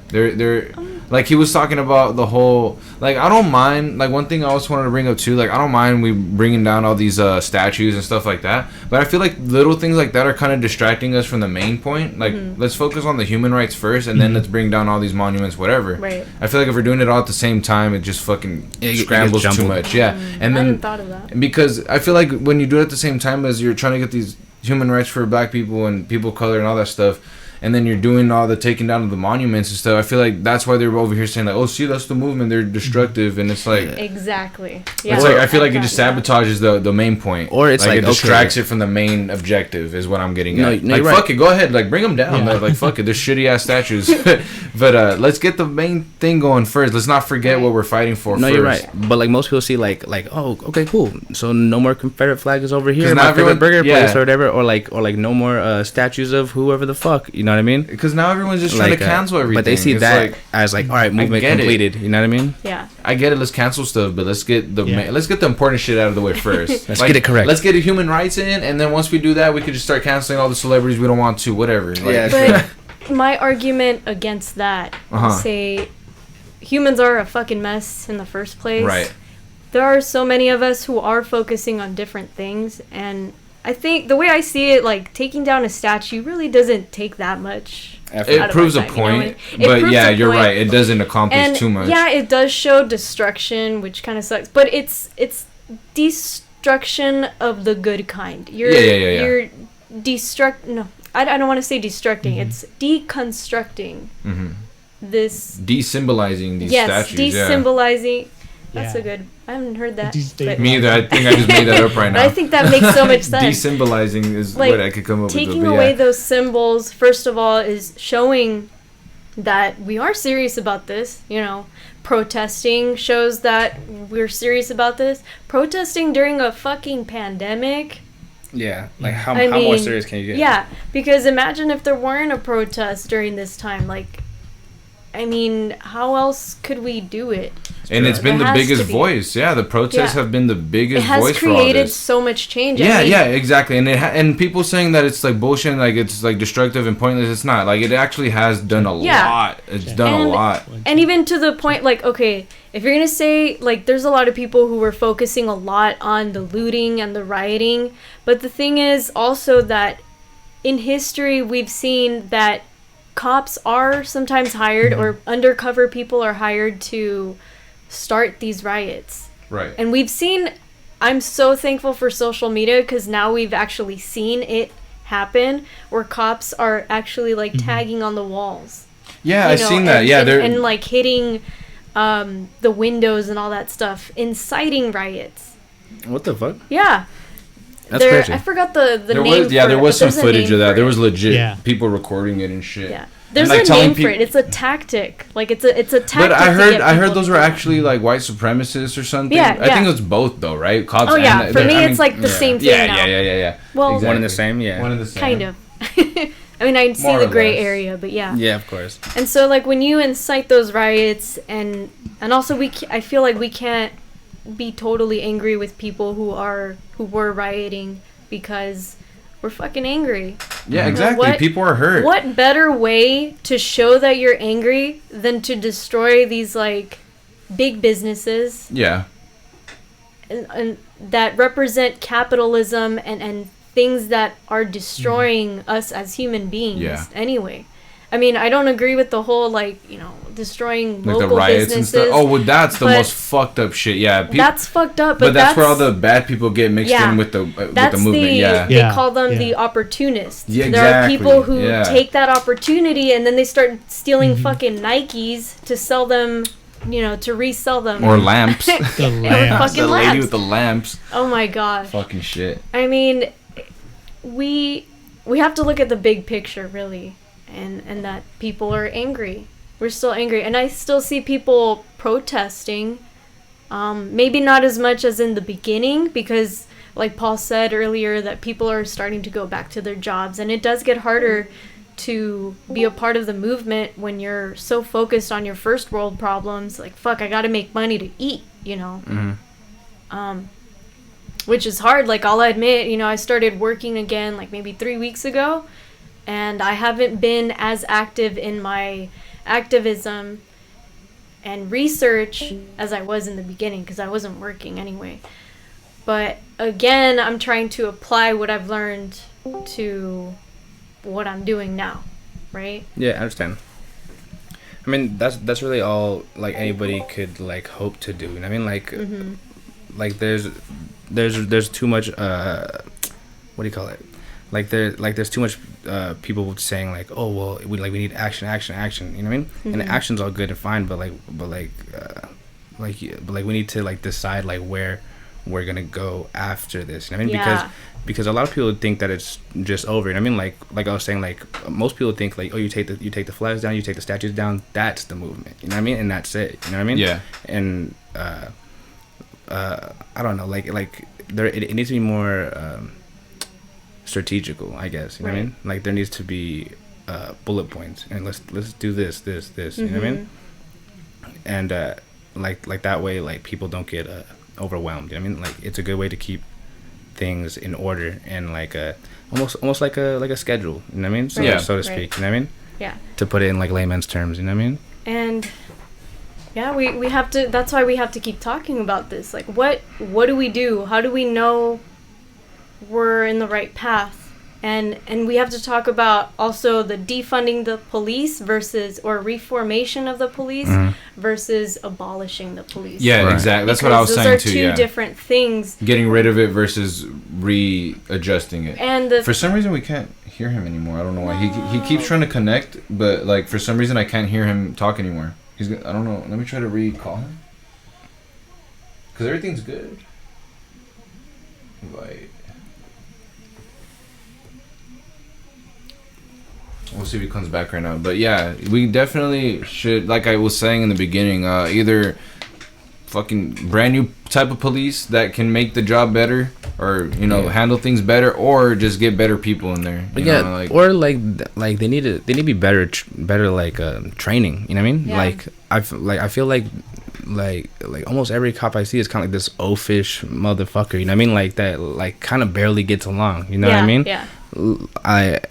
they're like he was talking about the whole, like, I don't mind, like, one thing I also wanted to bring up too, like, I don't mind we bringing down all these statues and stuff like that, but I feel like little things like that are kind of distracting us from the main point. Like, let's focus on the human rights first, and then let's bring down all these monuments, whatever. Right. I feel like if we're doing it all at the same time, it just fucking scrambles too much. Yeah. And then I hadn't thought of that. Because I feel like when you do it at the same time as you're trying to get these human rights for black people and people of color and all that stuff, and then you're doing all the taking down of the monuments and stuff. I feel like that's why they're over here saying like, oh, see, that's the movement. They're destructive, and it's like exactly. Yeah. It's like I feel like it just sabotages the main point, or it's like it distracts it from the main objective. Is what I'm getting at. No, like fuck it, go ahead, like bring them down. Like fuck it, they're shitty ass statues. But let's get the main thing going first. Let's not forget what we're fighting for. No, first. You're right. But like most people see like oh, okay, cool. So no more Confederate flags over here. My favorite burger place or whatever, or like no more statues of whoever the fuck. You know what I mean? Because now everyone's just trying to cancel everything. But they see that as like, all right, movement completed. You know what I mean? Yeah. I get it. Let's cancel stuff, but let's get the important shit out of the way first. Let's get it correct. Let's get human rights in, and then once we do that, we could just start canceling all the celebrities we don't want to. Whatever. But my argument against that, say, humans are a fucking mess in the first place. Right. There are so many of us who are focusing on different things, and I think the way I see it, like taking down a statue really doesn't take that much. It proves a point, but yeah, you're right. It doesn't accomplish too much. Yeah, it does show destruction, which kind of sucks. But it's destruction of the good kind. You're No, I don't want to say destructing. Mm-hmm. It's deconstructing this. De-symbolizing these statues. Yes, de-symbolizing. Yeah. That's a good. I haven't heard that. Me either. I think I just made that up right now. But I think that makes so much sense. De-symbolizing is like, what I could come up with. Taking away those symbols, first of all, is showing that we are serious about this. You know, protesting shows that we're serious about this. Protesting during a fucking pandemic. Yeah, like how more serious can you get? Yeah, because imagine if there weren't a protest during this time. Like, I mean, how else could we do it? And it's been the biggest voice. Yeah, the protests have been the biggest voice for all this. It has created so much change. Yeah, exactly. And and people saying that it's like bullshit, like it's like destructive and pointless. It's not. Like it actually has done a lot. It's done a lot. And even to the point, like, okay, if you're gonna say like, there's a lot of people who were focusing a lot on the looting and the rioting, but the thing is also that in history we've seen that cops are sometimes hired or undercover people are hired to start these riots. Right. And we've seen, I'm so thankful for social media because now we've actually seen it happen where cops are actually like tagging on the walls. Yeah, I've seen that. Yeah, they're and like hitting the windows and all that stuff, inciting riots. What the fuck? Yeah. That's crazy. I forgot the name. There was some footage of that. There was legit people recording it and shit. Yeah. There's like a name for it. It's a tactic. Like it's a tactic. But I heard those were actually like white supremacists or something. Yeah, I think it was both though, right? Cops. Oh yeah. For me, it's like the same thing now. Yeah. Well, exactly. One and the same. Yeah. One and the same. Kind of. I mean, I see the gray area, but yeah. Yeah, of course. And so, like, when you incite those riots, and also I feel like we can't be totally angry with people who were rioting because we're fucking angry. Yeah, exactly. People are hurt. What better way to show that you're angry than to destroy these like big businesses? Yeah. And that represent capitalism and things that are destroying us as human beings. Yeah. Anyway. I mean, I don't agree with the whole, like, you know, destroying like local the riots businesses. And stuff. Oh, well, that's the most fucked up shit. Yeah, that's fucked up. But that's where all the bad people get mixed in with the movement. They call them the opportunists. Yeah, exactly. There are people who take that opportunity and then they start stealing fucking Nikes to sell them, you know, to resell them. Or lamps. The lamps. The lady with the lamps. Oh my god. Fucking shit. I mean, we have to look at the big picture, really. And that people are angry. We're still angry. And I still see people protesting. Maybe not as much as in the beginning because, like Paul said earlier, that people are starting to go back to their jobs. And it does get harder to be a part of the movement when you're so focused on your first world problems. Like, fuck, I gotta make money to eat, you know? Mm-hmm. Which is hard. Like, I'll admit, you know, I started working again like maybe 3 weeks ago. And I haven't been as active in my activism and research as I was in the beginning because I wasn't working anyway. But again, I'm trying to apply what I've learned to what I'm doing now, right? Yeah, I understand. I mean, that's really all like anybody could like hope to do. You know what I mean? Like, like there's too much. What do you call it? there's too much people saying like, oh well, we need action, you know what I mean? Mm-hmm. And action's all good and fine, but we need to like decide like where we're gonna go after this, you know what I mean? Because a lot of people think that it's just over, you know what I mean? Like I was saying, like most people think like, oh, you take the flags down, you take the statues down, that's the movement, you know what I mean? And that's it, you know what I mean? Yeah. And I don't know, like there it needs to be more strategical, I guess, you know what I mean? Like there needs to be bullet points, and let's do this, mm-hmm. You know what I mean? And like that way, like people don't get overwhelmed, you know what I mean? Like it's a good way to keep things in order and like almost like a schedule, you know what I mean? So to speak, you know what I mean? Yeah. To put it in like layman's terms, you know what I mean? And yeah, we have to, that's why we have to keep talking about this. Like what do we do? How do we know we're in the right path? And we have to talk about also the defunding the police versus, or reformation of the police versus abolishing the police. Yeah, exactly. That's what I was saying too. Those are two different things. Getting rid of it versus readjusting it. And for some reason we can't hear him anymore. I don't know why. He keeps trying to connect, but like for some reason I can't hear him talk anymore. I don't know. Let me try to recall him. Because everything's good. Invite. We'll see if he comes back right now. But yeah, we definitely should, like I was saying in the beginning, either fucking brand new type of police that can make the job better, or handle things better, or just get better people in there. You know, like, or like they need to be better like training. You know what I mean? Yeah. I feel like almost every cop I see is kind of like this oafish motherfucker. You know what I mean? Like that, like kind of barely gets along. You know what I mean? Yeah.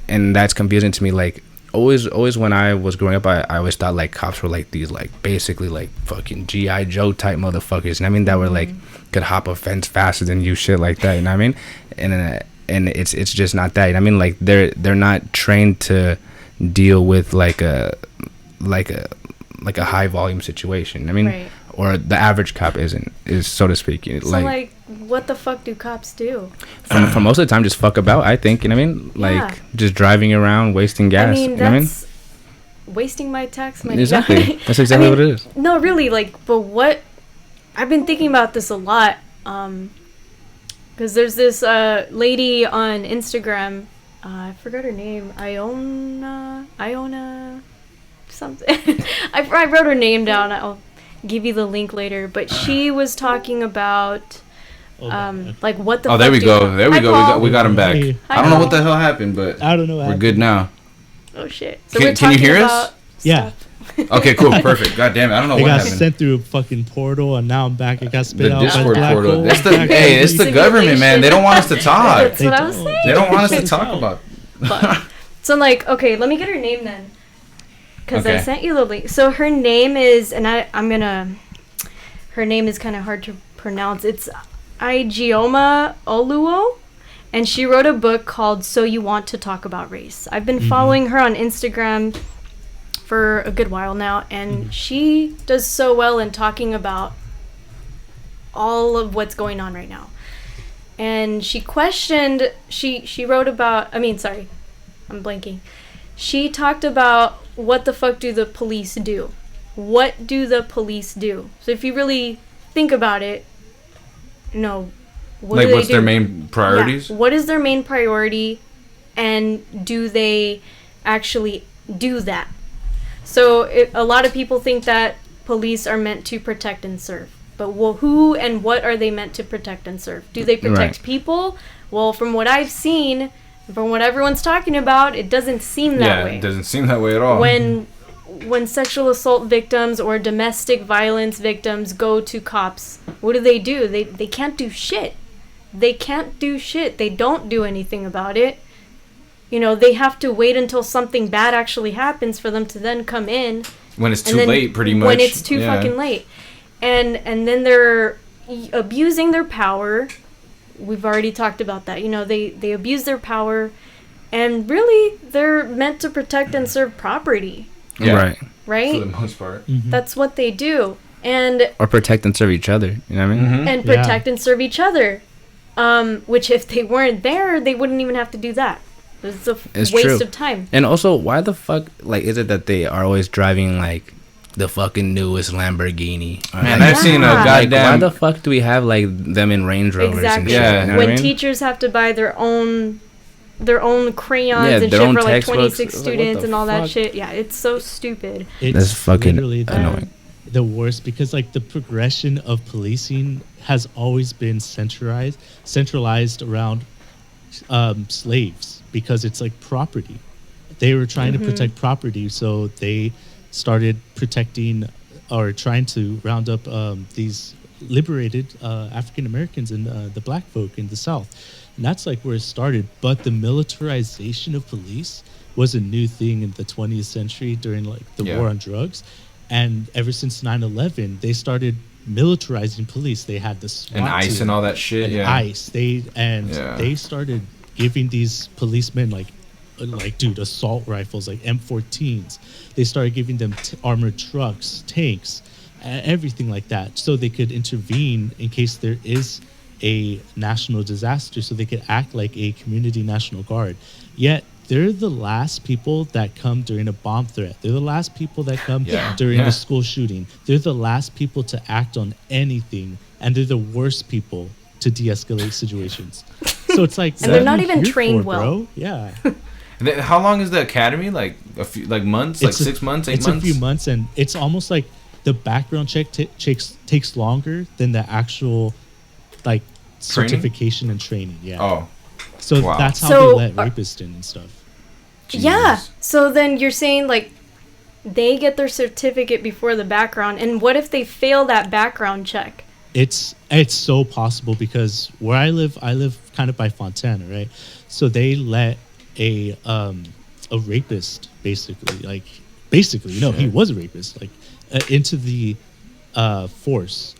And that's confusing to me. Like always when I was growing up, I always thought like cops were like these like basically like fucking G.I. Joe type motherfuckers. You know what I mean? That were like could hop a fence faster than you, shit like that. You know what I mean? And it's just not that. You know what I mean? Like they're not trained to deal with like a high volume situation. You know what I mean? Right. Or the average cop is so to speak. So like what the fuck do cops do? For most of the time, just fuck about, I think. You know what I mean? Like just driving around, wasting gas. I mean, you know what I mean? Wasting my tax money. Exactly. That's exactly what it is. No, really, like, but what? I've been thinking about this a lot. Because there's this lady on Instagram. I forgot her name. Iona something. I wrote her name down. I'll give you the link later. But she was talking about like what the. Oh, there we go. There we go. We got him back. I don't know what the hell happened, but I don't know. We're good now. Oh shit! So can you hear us? Yeah. Okay, cool, perfect. God damn it, I don't know what happened. I got sent through a fucking portal, and now I'm back. It got spit out. The Discord portal. It's the government, man. They don't want us to talk. That's what I was saying. They don't want us to talk about. So like, okay, let me get her name then, because I sent you the link. So her name is, and her name is kind of hard to pronounce. It's Ijeoma Oluo. And she wrote a book called So You Want to Talk About Race. I've been following her on Instagram for a good while now, and she does so well in talking about all of what's going on right now. And she questioned, she wrote about, I'm blanking. She talked about what the fuck do the police do? What do the police do? So if you really think about it, what's their main priorities? Yeah. What is their main priority, and do they actually do that? So a lot of people think that police are meant to protect and serve. But who and what are they meant to protect and serve? Do they protect people? Well, from what I've seen, from what everyone's talking about, it doesn't seem that way. Yeah, it doesn't seem that way at all. When sexual assault victims or domestic violence victims go to cops, what do? They can't do shit. They can't do shit. They don't do anything about it. They have to wait until something bad actually happens for them to then come in. When it's too late, pretty much. When it's too fucking late. And then they're abusing their power. We've already talked about that. They abuse their power. And really, they're meant to protect and serve property. Yeah. Right? For the most part. Mm-hmm. That's what they do. Or protect and serve each other. You know what I mean? And protect and serve each other. Which if they weren't there, they wouldn't even have to do that. It's a waste of time. And also, why the fuck, like, is it that they are always driving, like, the fucking newest Lamborghini? Man, I've seen a goddamn... Like, why the fuck do we have, like, them in Range Rovers and shit? Yeah. You know when teachers have to buy their own crayons and shit for, like, 26 students and all that shit. Yeah, it's so stupid. That's fucking annoying. The worst, because, like, the progression of policing has always been centralized around slaves. Because it's like property. They were trying to protect property, so they started protecting or trying to round up these liberated African Americans and the black folk in the South. And that's like where it started. But the militarization of police was a new thing in the 20th century during like the war on drugs. And ever since 9/11, they started militarizing police. They had the SWAT and ICE team and all that shit. and ICE. They started giving these policemen like dude, assault rifles, like M14s. They started giving them armored trucks, tanks, everything like that, so they could intervene in case there is a national disaster, so they could act like a community national guard. Yet they're the last people that come during a bomb threat. They're the last people that come during a school shooting. They're the last people to act on anything, and they're the worst people to de-escalate situations. So it's like, and they're not even trained well. Bro? Yeah. How long is the academy? Like a few, like months, like 6 months, 8 months. It's a few months, and it's almost like the background check takes longer than the actual like certification and training. Yeah. Oh. So that's how they let rapists in and stuff. Jesus. Yeah. So then you're saying like they get their certificate before the background, and what if they fail that background check? It's so possible, because where I live kind of by Fontana, right? So they let a rapist basically, he was a rapist, like into the force,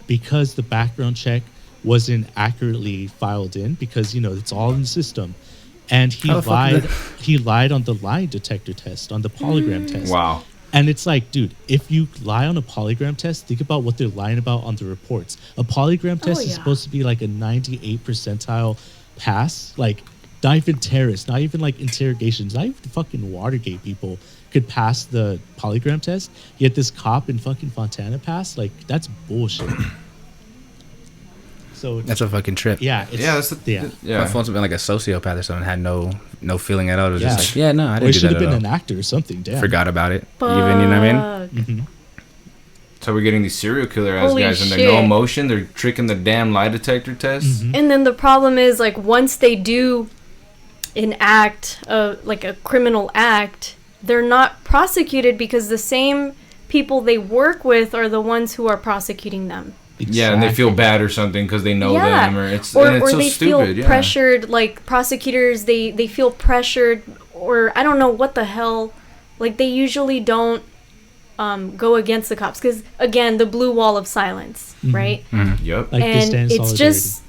because the background check wasn't accurately filed in, because it's all in the system, and he lied on the lie detector test, on the polygraph test. Wow. And it's like, dude, if you lie on a polygraph test, think about what they're lying about on the reports. A polygraph test is supposed to be like a 98 percentile pass. Like, not even terrorists, not even like interrogations, not even fucking Watergate people could pass the polygraph test. Yet this cop in fucking Fontana passed. Like, that's bullshit. So that's a fucking trip. Yeah. My phone's been like a sociopath or something. Had no feeling at all. It was just like, no, I didn't do that. Or it should have been an actor or something. Damn. Forgot about it. Even, you know what I mean? Mm-hmm. So we're getting these serial killer ass guys, and they're no emotion. They're tricking the damn lie detector test. Mm-hmm. And then the problem is, like, once they do an act, like a criminal act, they're not prosecuted because the same people they work with are the ones who are prosecuting them. Exactly. Yeah, and they feel bad or something because they know them, or it's so they stupid. Feel pressured, like prosecutors, they feel pressured, or I don't know what the hell. Like, they usually don't go against the cops because, again, the blue wall of silence, right? Mm-hmm. Yep. Like, and it's just.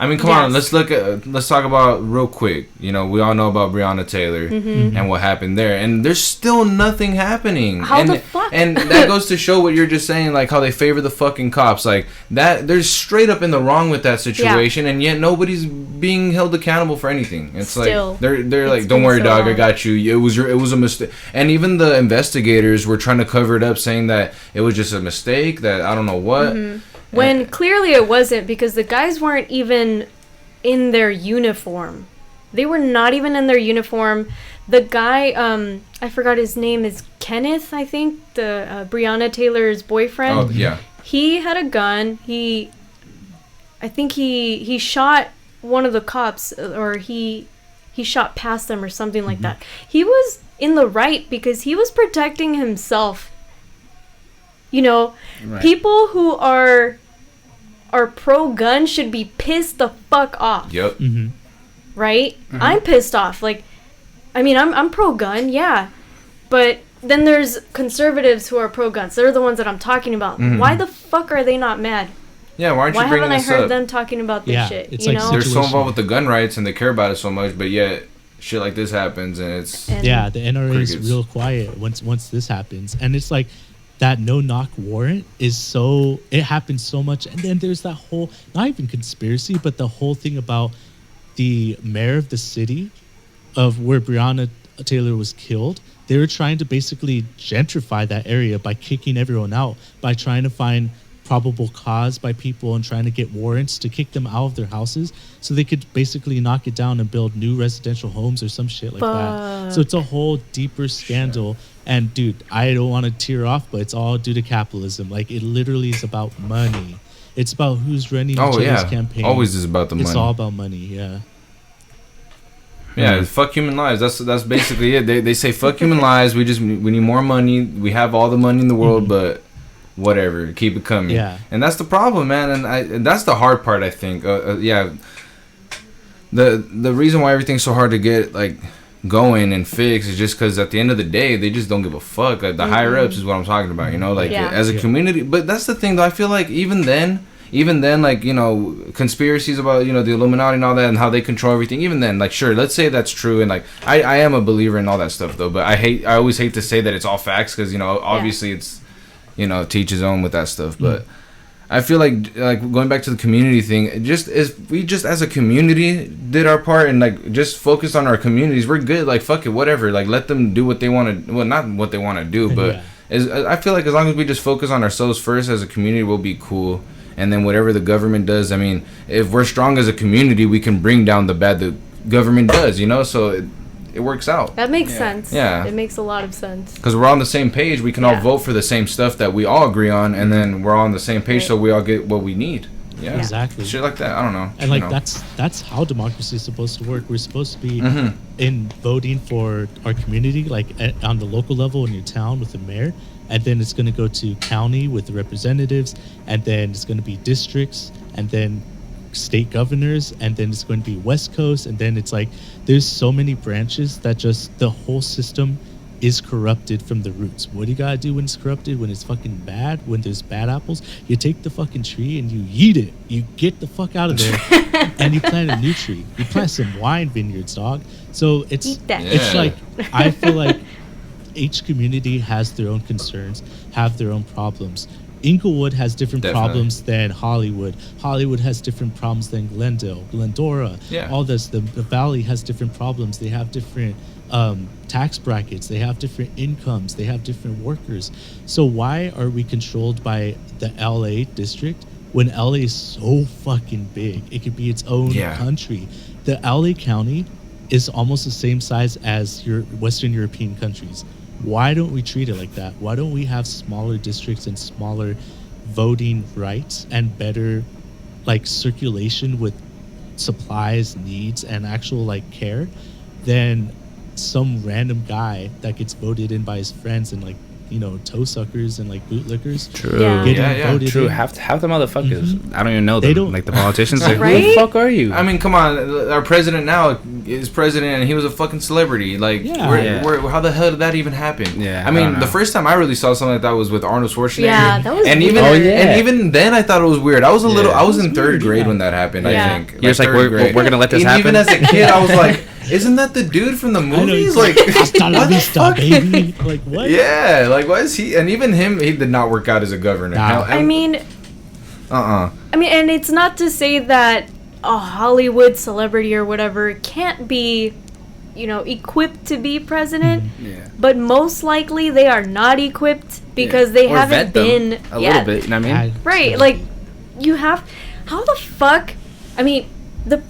I mean, come on. Let's talk about real quick. We all know about Breonna Taylor and what happened there, and there's still nothing happening. How the fuck? And that goes to show what you're just saying, like how they favor the fucking cops. Like that, they're straight up in the wrong with that situation, and yet nobody's being held accountable for anything. It's still, like they're like, don't worry, dog, I got you. It was a mistake. And even the investigators were trying to cover it up, saying that it was just a mistake. That I don't know what. Mm-hmm. When clearly it wasn't, because the guys weren't even in their uniform. They were not even in their uniform. The guy, I forgot his name, is Kenneth, I think, the Breonna Taylor's boyfriend. Oh, yeah. He had a gun. I think he shot one of the cops, or he shot past them or something like that. He was in the right because he was protecting himself. Right. People who are pro-gun should be pissed the fuck off. Yep. Mm-hmm. Right? Mm-hmm. I'm pissed off. Like, I mean, I'm pro-gun, yeah. But then there's conservatives who are pro-guns. They're the ones that I'm talking about. Mm-hmm. Why the fuck are they not mad? Yeah, why you bringing this up? Why haven't I heard them talking about this shit? It's like they're so involved with the gun rights and they care about it so much, but yet shit like this happens and it's... the NRA is real quiet once this happens. And it's like... that no-knock warrant it happens so much. And then there's that whole, not even conspiracy, but the whole thing about the mayor of the city of where Breonna Taylor was killed, they were trying to basically gentrify that area by kicking everyone out, by trying to find probable cause by people and trying to get warrants to kick them out of their houses so they could basically knock it down and build new residential homes or some shit like that. So it's a whole deeper scandal. And dude, I don't want to tear off, but it's all due to capitalism. Like, it literally is about money. It's about who's running each other's campaign. Always is about the money. It's all about money, yeah. Yeah, fuck human lives. That's basically it. They say fuck human lives. We need more money. We have all the money in the world, but whatever, keep it coming. Yeah. And that's the problem, man. And that's the hard part, I think. Yeah. The reason why everything's so hard to get like going and fixed is just because at the end of the day they just don't give a fuck. Like, the higher ups is what I'm talking about. You know, like as a community. But that's the thing, though. I feel like even then, like, you know, conspiracies about, you know, the Illuminati and all that and how they control everything, even then, like, sure, let's say that's true, and like I am a believer in all that stuff, though, but I always hate to say that it's all facts, because, you know, obviously it's, you know, to each his own with that stuff. But I feel like going back to the community thing, just if we just as a community did our part and like just focused on our communities, we're good. Like, fuck it, whatever, like, let them do what they want to, well, not what they want to do, but I feel like as long as we just focus on ourselves first as a community, we'll be cool. And then whatever the government does, I mean, if we're strong as a community, we can bring down the bad the government does, you know? So it works out. That makes sense. Yeah. It makes a lot of sense. Because we're on the same page. We can all vote for the same stuff that we all agree on, and then we're all on the same page, so we all get what we need. Yeah. Exactly. Shit like that. I don't know. And, like, that's how democracy is supposed to work. We're supposed to be in voting for our community, like, on the local level in your town with the mayor. And then it's going to go to county with the representatives, and then it's going to be districts, and then state governors, and then it's going to be West Coast, and then it's like there's so many branches that just the whole system is corrupted from the roots. What do you gotta do when it's corrupted? When it's fucking bad? When there's bad apples? You take the fucking tree and you eat it. You get the fuck out of there, and you plant a new tree. You plant some wine vineyards, dog. So it's like, I feel like each community has their own concerns, have their own problems. Inglewood has different problems than Hollywood. Hollywood has different problems than Glendale, Glendora. All this. The Valley has different problems. They have different tax brackets. They have different incomes. They have different workers. So why are we controlled by the LA district when LA is so fucking big? It could be its own country. The LA County is almost the same size as your Western European countries. Why don't we treat it like that? Why don't we have smaller districts and smaller voting rights and better, like, circulation with supplies, needs, and actual, like, care than some random guy that gets voted in by his friends and, like, you know, toe suckers and, like, bootlickers. True. True. Half the motherfuckers. I don't even know them. They don't, like, the politicians. Like, right? Who the fuck are you? I mean, come on. Our president now is president, and he was a fucking celebrity. Like, how the hell did that even happen? Yeah. I mean, the first time I really saw something like that was with Arnold Schwarzenegger. Yeah, that was and weird. And even then, I thought it was weird. I was I was in third grade when that happened. I think. You're just like, we're gonna let this happen. Even as a kid, I was like, isn't that the dude from the movies? Like, hasta la vista, baby. Like, what? Yeah, like, why is he? And even him, he did not work out as a governor. Nah. I mean, and it's not to say that a Hollywood celebrity or whatever can't be, you know, equipped to be president. But most likely they are not equipped because they haven't been a little bit. You know what I mean? Right? Like, you have. How the fuck? I mean.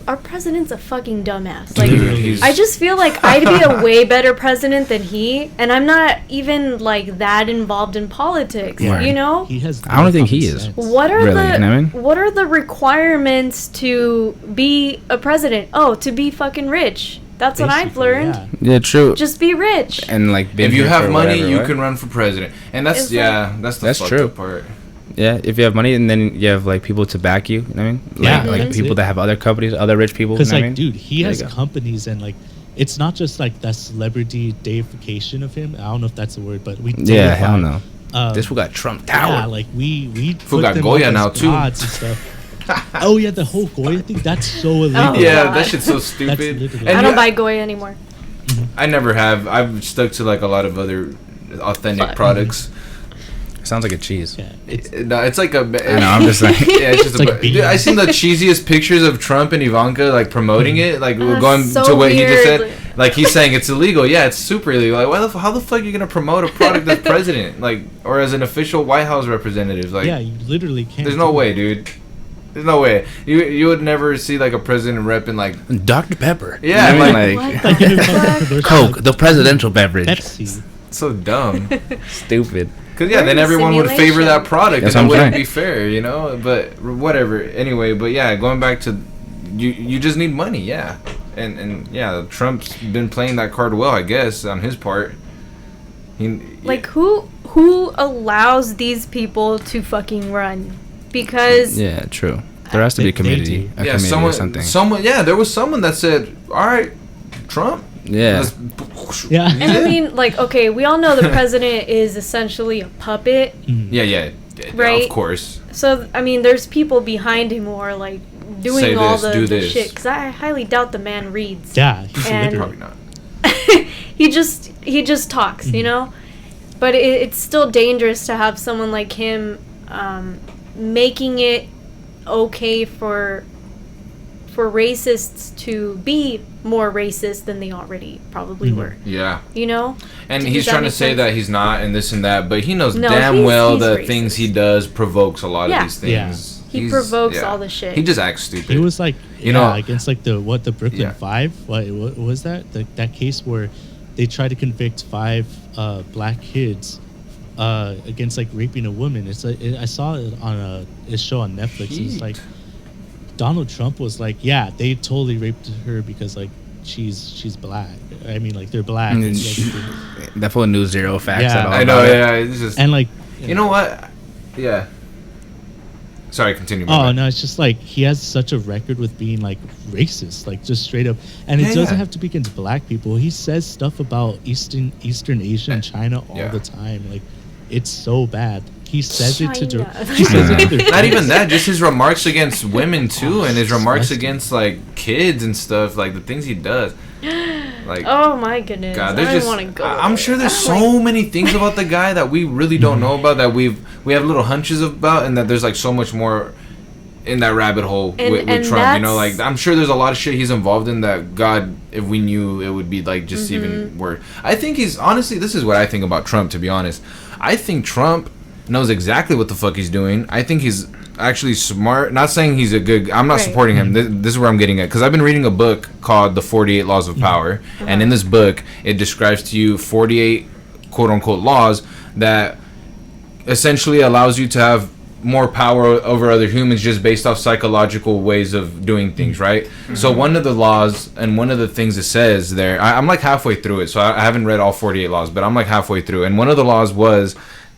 Our president's a fucking dumbass. Like, dude, I just feel like I'd be a way better president than he, and I'm not even like that involved in politics. You know, I don't think he is. What are what are the requirements to be a president? Oh, to be fucking rich. That's what I've learned. Yeah, true. Just be rich. And like, if you have money, you can run for president, and that's that's true. Up part. Yeah, if you have money and then you have like people to back you, you know what I mean? Like people that have other companies, other rich people. Because like, I mean? Dude, he has companies, and like, it's not just like that celebrity deification of him. I don't know if that's a word, but we hell no. This fool got Trump Tower. Yeah, like we put got Goya now too. And stuff. Oh yeah, the whole Goya thing. That's so illegal. Oh, yeah, that shit's so stupid. And I don't buy Goya anymore. I never have. I've stuck to like a lot of other authentic products. Sounds like a cheese. Yeah, it's like a. I know. I'm just like. Yeah, it's just like dude, I seen the cheesiest pictures of Trump and Ivanka like promoting it, like going so to what weird. He just said. Like he's saying it's illegal. Yeah, it's super illegal. Like how the fuck are you gonna promote a product as president, like, or as an official White House representative? Like, yeah, you literally can't. There's no way, dude. There's no way. You would never see like a president repping like Dr. Pepper. Yeah, like Coke, the presidential beverage. Pepsi. So dumb. Stupid. Because yeah, then everyone would favor that product, and it wouldn't be fair, you know. But whatever. Anyway, but yeah, going back to you just need money, yeah, and yeah, Trump's been playing that card well, I guess, on his part. Who allows these people to fucking run? Because yeah, true. There has to be a committee, or something. Someone, yeah, there was someone that said, "All right, Trump." Yeah. Yeah. And I mean, like, okay, we all know the president is essentially a puppet. Yeah. Right? Of course. So, I mean, there's people behind him who are, like, doing all the shit. Because I highly doubt the man reads. Yeah, he's probably not. he just talks, you know? But it's still dangerous to have someone like him making it okay for racists to be more racist than they already probably were. Yeah. You know? And he's trying to say that he's not and this and that, but he knows damn well the things he does provokes a lot of these things. Yeah. He provokes all the shit. He just acts stupid. He was like, you know, against like the Brooklyn Five. What was that? That case where they tried to convict 5 black kids against like raping a woman. It's like I saw it on a show on Netflix. It's like Donald Trump was like, yeah, they totally raped her because like she's black. I mean, like they're black. That fool knew zero facts at all. I know. Yeah, it's just and like you know what? Yeah. Sorry, continue. Oh no, it's just like he has such a record with being like racist, like just straight up. And it doesn't have to be against black people. He says stuff about Eastern Asia and China all the time. Like it's so bad. He says it to not even that, just his remarks against women too, and his remarks against like kids and stuff, like the things he does. Like, oh my goodness, God, I want to go. I'm sure there's so many things about the guy that we really don't know about, that we have little hunches about, and that there's like so much more in that rabbit hole with Trump. You know, like I'm sure there's a lot of shit he's involved in that God, if we knew, it would be like just even worse. I think he's honestly, this is what I think about Trump. To be honest, I think Trump knows exactly what the fuck he's doing. I think he's actually smart. Not saying he's a good. I'm not supporting him. This is where I'm getting at, because I've been reading a book called The 48 Laws of Power, and in this book it describes to you 48 quote unquote laws that essentially allows you to have more power over other humans just based off psychological ways of doing things, right? So one of the laws and one of the things it says there, I'm like halfway through it, so I haven't read all 48 laws, but I'm like halfway through, and one of the laws was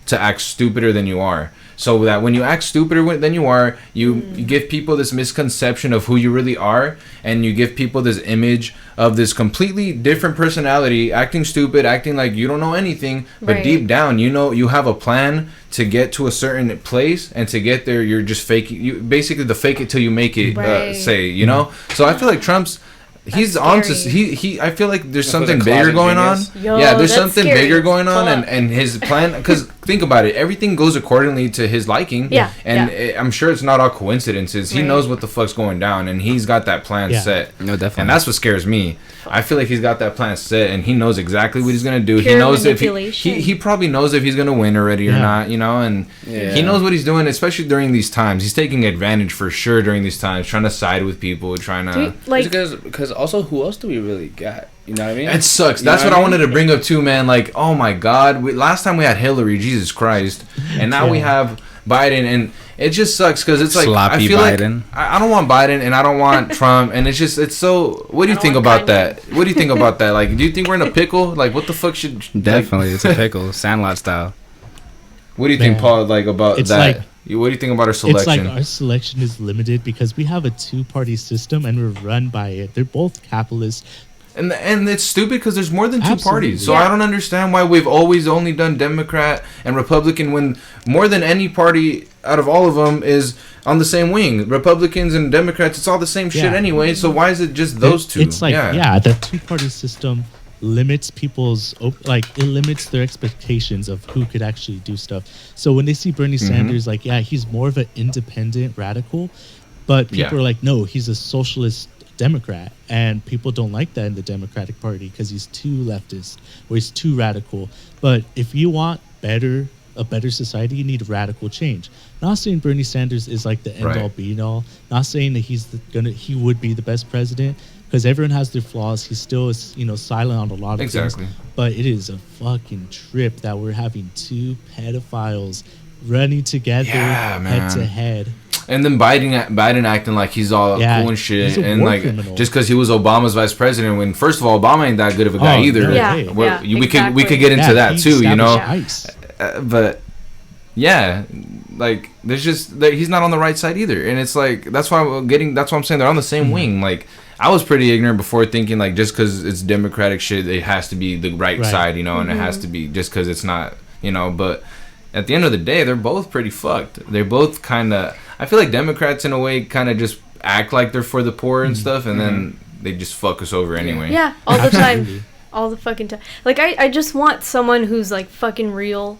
to act stupider than you are. So that when you act stupider than you are, you give people this misconception of who you really are, and you give people this image of this completely different personality, acting stupid, acting like you don't know anything, but deep down, you know, you have a plan to get to a certain place, and to get there, you're just faking. You basically the fake it till you make it. You know. So I feel like Trump's. He's on to he. I feel like there's something bigger going on. There's something bigger going on, and his plan. Because think about it, everything goes accordingly to his liking. I'm sure it's not all coincidences. He knows what the fuck's going down, and he's got that plan set. No, definitely. And that's what scares me. I feel like he's got that plan set, and he knows exactly what he's gonna do. He knows if he probably knows if he's gonna win already or not. You know, and he knows what he's doing, especially during these times. He's taking advantage for sure during these times, trying to side with people, trying to because also, who else do we really got? You know what I mean? It sucks. That's what I wanted to bring up too, man. Like, oh my God, last time we had Hillary, Jesus Christ, and now we have Biden, and it just sucks because it's like sloppy I feel Biden. Like I don't want Biden, and I don't want Trump, and it's so. What do you think about that? What do you think about that? Like, do you think we're in a pickle? Like, what the fuck should? Definitely, it's a pickle, Sandlot style. What do you think, Paul? Like about that? Like, what do you think about our selection? It's like our selection is limited because we have a 2-party system and we're run by it. They're both capitalist. And it's stupid because there's more than two parties. So I don't understand why we've always only done Democrat and Republican when more than any party out of all of them is on the same wing. Republicans and Democrats, it's all the same shit anyway. So why is it just those two? It's like, the 2-party system limits people's it limits their expectations of who could actually do stuff. So when they see Bernie Sanders, like, yeah, he's more of an independent radical, but people are like, no, he's a socialist Democrat, and people don't like that in the Democratic Party because he's too leftist or he's too radical. But if you want a better society, you need radical change. Not saying Bernie Sanders is like the end all be all. Not saying that he would be the best president, because everyone has their flaws. He still is, silent on a lot of things. But it is a fucking trip that we're having two pedophiles running together head to head. And then Biden acting like he's all cool and shit, and like criminal. Just because he was Obama's vice president. When first of all, Obama ain't that good of a guy either. We could get into that too, but like there's just he's not on the right side either, and it's like that's why I'm saying they're on the same wing. Like I was pretty ignorant before, thinking like just because it's Democratic shit, it has to be the right side, and it has to be just because it's not, But at the end of the day, they're both pretty fucked. They're both kind of. I feel like Democrats in a way kind of just act like they're for the poor and stuff, and then they just fuck us over anyway. Yeah, all the time. All the fucking time. Like, I just want someone who's, like, fucking real.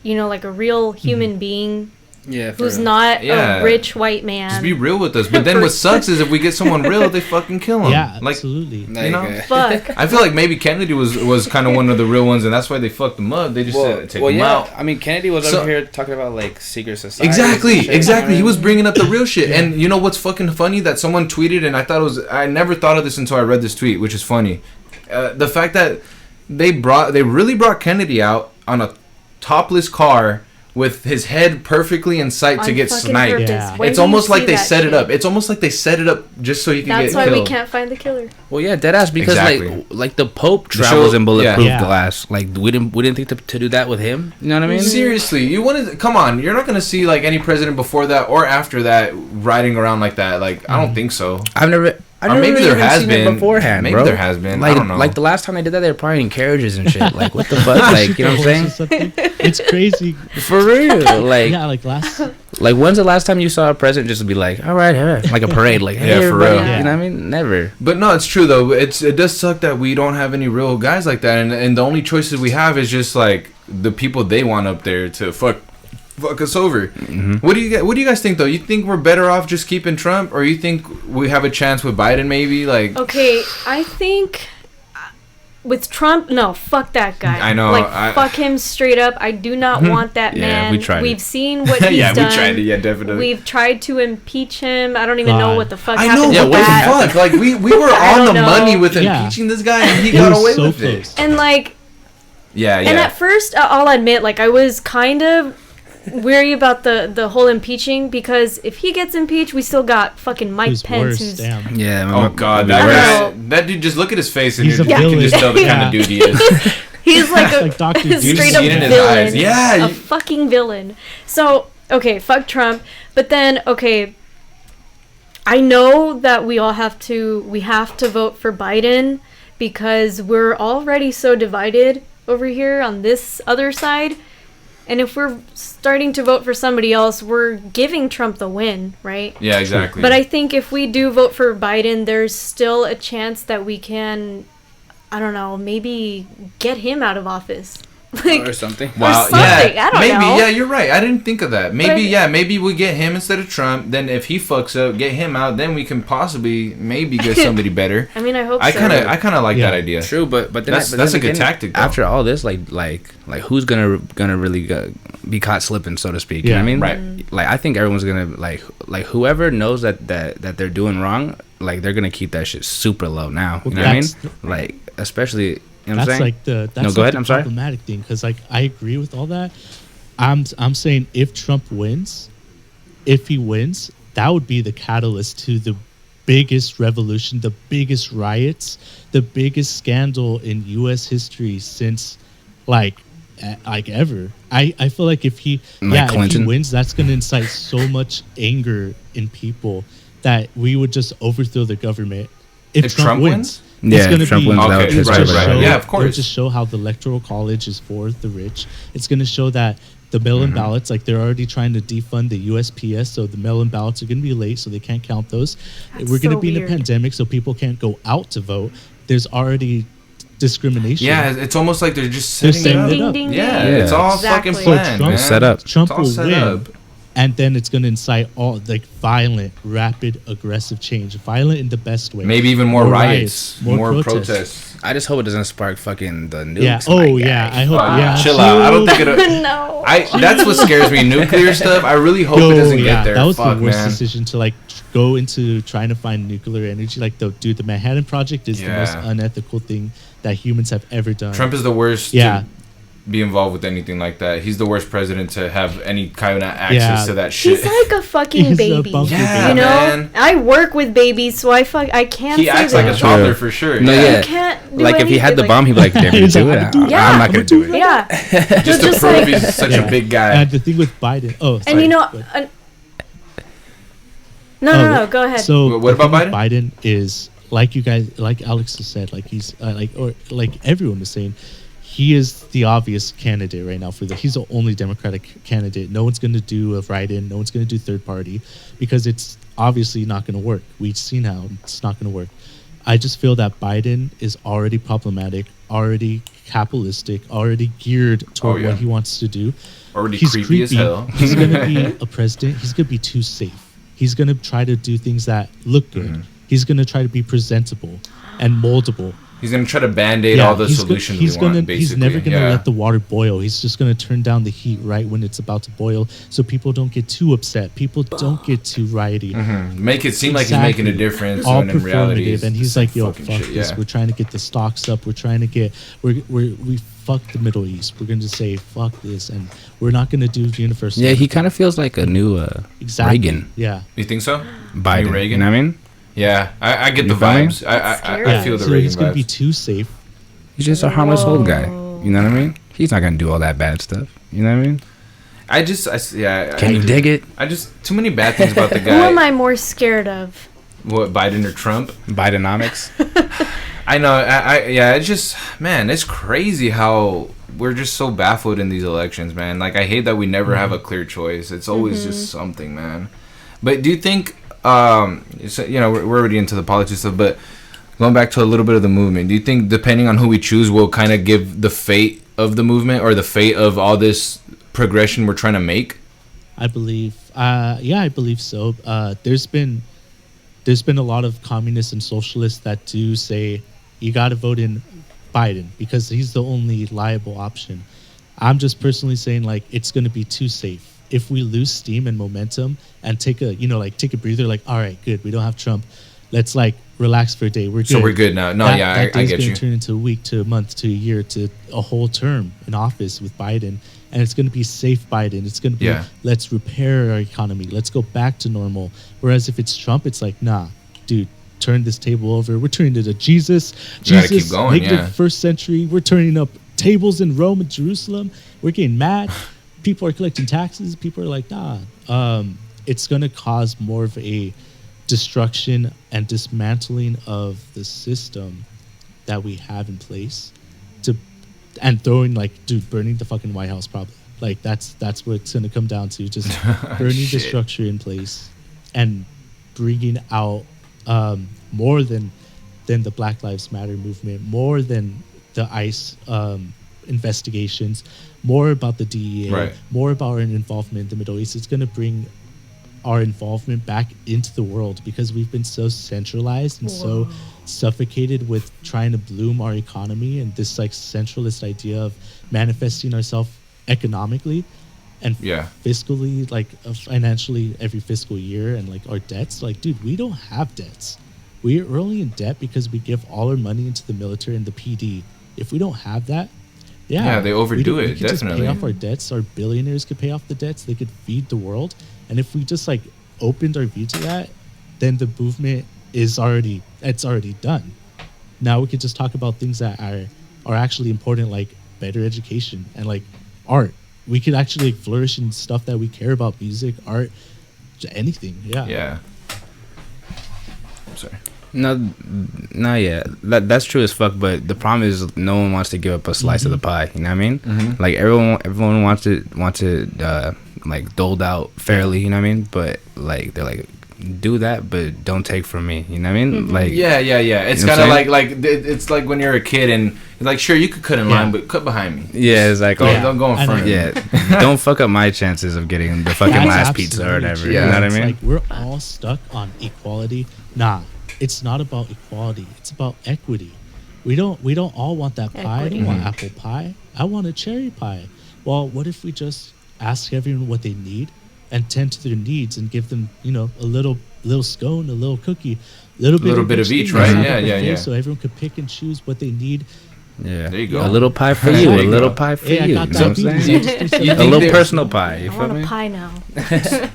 Like a real human being. Yeah, who's not a rich white man. Just be real with us. But then what sucks is if we get someone real, they fucking kill him. Yeah, absolutely. Fuck. I feel like maybe Kennedy was kind of one of the real ones, and that's why they fucked him up. They just said take him out. I mean, Kennedy was over here talking about like secret society. Exactly. He was bringing up the real shit. Yeah. And you know what's fucking funny? That someone tweeted, and I never thought of this until I read this tweet, which is funny. The fact that they really brought Kennedy out on a topless car with his head perfectly in sight to get sniped. Yeah. It's almost like they set it up. It's almost like they set it up just so he can get killed. That's why we can't find the killer. Well, yeah, deadass, because like the Pope travels in bulletproof glass. Like we didn't think to do that with him. You know what I mean? Seriously, come on, you're not gonna see like any president before that or after that riding around like that. Like I don't think so. Maybe there has been beforehand. Maybe there has been. Like, I don't know. Like the last time they did that, they were probably in carriages and shit. Like what the fuck? Like you know what I'm saying? It's crazy. For real. Like last. Like when's the last time you saw a president just be like, all right, like a parade, like hey, for real. You know what I mean? Never. But no, it's true though. It does suck that we don't have any real guys like that, and the only choices we have is just like the people they want up there to fuck us over. Mm-hmm. What do you guys think though? You think we're better off just keeping Trump, or you think we have a chance with Biden maybe? Like okay, I think with Trump, no, fuck that guy. I know. Fuck him straight up. I do not want that man. We tried. We've seen what he's done. We tried it. Yeah, definitely. We've tried to impeach him. I don't even know what the fuck happened. I know. Yeah, what the fuck? Like we were on the money with impeaching this guy, and he got away with it. And like, yeah. And at first, I'll admit, like I was kind of weary about the whole impeaching, because if he gets impeached, we still got fucking Mike Pence. Oh god, that dude, just look at his face and you can just tell the kind of dude he is. He's like a straight up villain. Yeah, a fucking villain. So okay, fuck Trump. But then okay, I know that we have to vote for Biden, because we're already so divided over here on this other side. And if we're starting to vote for somebody else, we're giving Trump the win, right? Yeah, exactly. But I think if we do vote for Biden, there's still a chance that we can, I don't know, maybe get him out of office. Or something. Wow. Yeah. I don't know. Yeah, you're right. I didn't think of that. Maybe we get him instead of Trump. Then if he fucks up, get him out. Then we can possibly maybe get somebody better. I mean, I hope. I kind of like that idea. True, but then that's a good tactic. Though. After all this, like who's gonna really be caught slipping, so to speak? Yeah, you know what I mean, right. Like I think everyone's gonna like whoever knows that they're doing wrong, like they're gonna keep that shit super low now. You know what I mean? Like especially. You know that's like the problematic thing, because like I agree with all that. I'm saying if Trump wins, if he wins, that would be the catalyst to the biggest revolution, the biggest riots, the biggest scandal in U.S. history since like ever. I feel like if he wins, that's going to incite so much anger in people that we would just overthrow the government. If Trump wins. Yeah, it's going to be right. Yeah, of course. It'll just show how the electoral college is for the rich. It's going to show that the mail-in ballots, like they're already trying to defund the USPS, so the mail-in ballots are going to be late, so they can't count those. We're going to be in a pandemic, so people can't go out to vote. There's already discrimination. Yeah, it's almost like they're just setting it up. Ding, ding, Yeah, ding. it's all Exactly. fucking planned, Trump, man. set up. Trump It's all will set win, up. and then it's going to incite all like violent, rapid, aggressive change. Violent in the best way. Maybe even more riots, more protests. I just hope it doesn't spark fucking the nukes. Yeah. Oh yeah. I hope. Yeah. Chill out. I don't think it'll. No. That's what scares me. Nuclear stuff. I really hope it doesn't get there. That was Fuck, the worst man. decision to like go into trying to find nuclear energy. Like the Manhattan Project is the most unethical thing that humans have ever done. Trump is the worst. Yeah. To be involved with anything like that. He's the worst president to have any kind of access to that shit. He's like a fucking He's baby. Yeah, you know, man. I work with babies, so I can't. He say acts that. like a toddler for sure. No, yeah. yeah. You can't do Like if he had the anything, bomb, he'd be like, "Damn, you do it. Yeah. I'm not gonna do it." Yeah. Just to just prove like- he's such a big guy. And the thing with Biden. Oh, sorry. And you know, But- no, go ahead. So What the about thing with Biden is like you guys, like Alex has said, like he's like everyone was saying, he is the obvious candidate right now for he's the only Democratic candidate. No one's going to do a write-in. No one's going to do third party because it's obviously not going to work. We've seen how it's not going to work. I just feel that Biden is already problematic, already capitalistic, already geared toward what he wants to do. Already creepy as hell. He's going to be a president. He's going to be too safe. He's going to try to do things that look good. He's going to try to be presentable and moldable. He's gonna try to band-aid all the solutions we want, basically. He's never gonna let the water boil. He's just gonna turn down the heat right when it's about to boil, so people don't get too upset. People don't get too rioty. Make it seem like he's making a difference, all when in reality, performative. And he's like, "Yo, fucking fuck shit, this. yeah. We're trying to get the stocks up. We're trying to get we fuck the Middle East. We're gonna say fuck this, and we're not gonna do universal." Yeah, he kind of feels like a new Reagan. Yeah, You think so? Biden. New Reagan? You know what I mean? Yeah, I get the You feel me? vibes. I feel the so Reagan he's gonna vibes. be too safe. He's just a harmless old guy. You know what I mean? He's not gonna do all that bad stuff. You know what I mean? Can you dig it? I just too many bad things about the Who guy. am I more scared of? What, Biden or Trump? Bidenomics. I know. It's just, man, it's crazy how we're just so baffled in these elections, man. Like, I hate that we never have a clear choice. It's always just something, man. But do you think, we're already into the politics stuff, but going back to a little bit of the movement, do you think depending on who we choose will kind of give the fate of the movement or the fate of all this progression we're trying to make? I believe. I believe so. There's been a lot of communists and socialists that do say you got to vote in Biden because he's the only liable option. I'm just personally saying like it's going to be too safe. If we lose steam and momentum and take a breather, like, all right, good, we don't have Trump. Let's like relax for a day. We're good. So we're good now. No, I get you. It's going to turn into a week to a month to a year to a whole term in office with Biden. And it's going to be safe Biden. It's going to be, let's repair our economy. Let's go back to normal. Whereas if it's Trump, it's like, nah, dude, turn this table over. We're turning it to Jesus. Jesus, keep going, make the first century. We're turning up tables in Rome and Jerusalem. We're getting mad. People are collecting taxes. People are like, nah. It's going to cause more of a destruction and dismantling of the system that we have in place and throwing burning the fucking White House probably. Like that's what it's going to come down to, just burning the structure in place and bringing out more than the Black Lives Matter movement, more than the ICE investigations, more about the DEA, more about our involvement in the Middle East. It's going to bring our involvement back into the world because we've been so centralized and so suffocated with trying to bloom our economy and this like centralist idea of manifesting ourselves economically and fiscally, like financially every fiscal year, and like our debts. Like, dude, we don't have debts. We're only in debt because we give all our money into the military and the PD. If we don't have that, they overdo it. We could Definitely just pay off our debts. Our billionaires could pay off the debts. They could feed the world. And if we just like opened our view to that, then the movement is already done. Now we could just talk about things that are actually important, like better education and like art. We could actually flourish in stuff that we care about: music, art, anything. Yeah. I'm sorry. Yeah, that's true as fuck. But the problem is, no one wants to give up a slice of the pie. You know what I mean? Like everyone wants it like doled out fairly. You know what I mean? But like they're like, do that, but don't take from me. You know what I mean? Like, yeah. It's kind of like it's like when you're a kid and you're like, sure, you could cut in line, but cut behind me. Yeah, it's like, don't go in front. Yeah, don't fuck up my chances of getting the fucking last pizza or whatever. Yeah. You know what I mean? Like we're all stuck on equality. Nah, it's not about equality. It's about equity. We don't all want that pie. I don't want apple pie. I want a cherry pie. Well, what if we just ask everyone what they need and tend to their needs and give them, a little scone, a little cookie, little bit of each, right? Yeah. So everyone could pick and choose what they need. Yeah, there you go. A little pie for you, a little pie for you. You know what I'm saying? A little personal pie. You I want a pie now.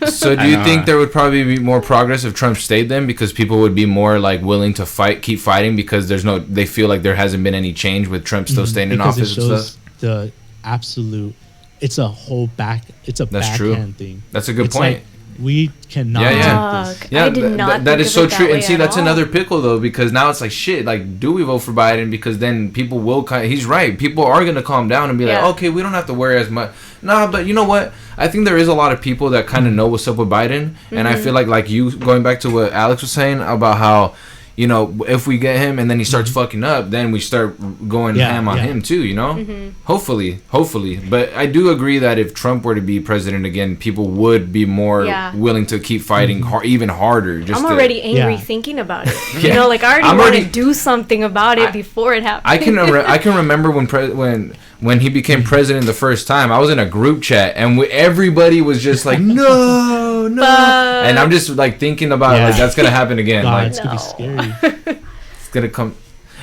So do you think there would probably be more progress if Trump stayed then, because people would be more like willing to keep fighting because they feel like there hasn't been any change with Trump still staying in office and stuff? The absolute, it's a backhand thing. That's a good point. Like, we cannot. Yeah, I did not. That is so true. And see, that's all. another pickle though, because now it's like shit. Like, do we vote for Biden? Because then people will. He's right. People are gonna calm down and be like, okay, we don't have to worry as much. Nah, but you know what? I think there is a lot of people that kind of know what's up with Biden, and I feel like you going back to what Allix was saying about how, if we get him and then he starts fucking up, then we start going ham on him too, Hopefully. But I do agree that if Trump were to be president again, people would be more willing to keep fighting even harder. I'm already angry thinking about it. I already want to do something about it before it happens. I can remember when he became president the first time. I was in a group chat and everybody was just like, no. And I'm just like thinking about like that's gonna happen again. God, like it's gonna be scary. It's gonna come.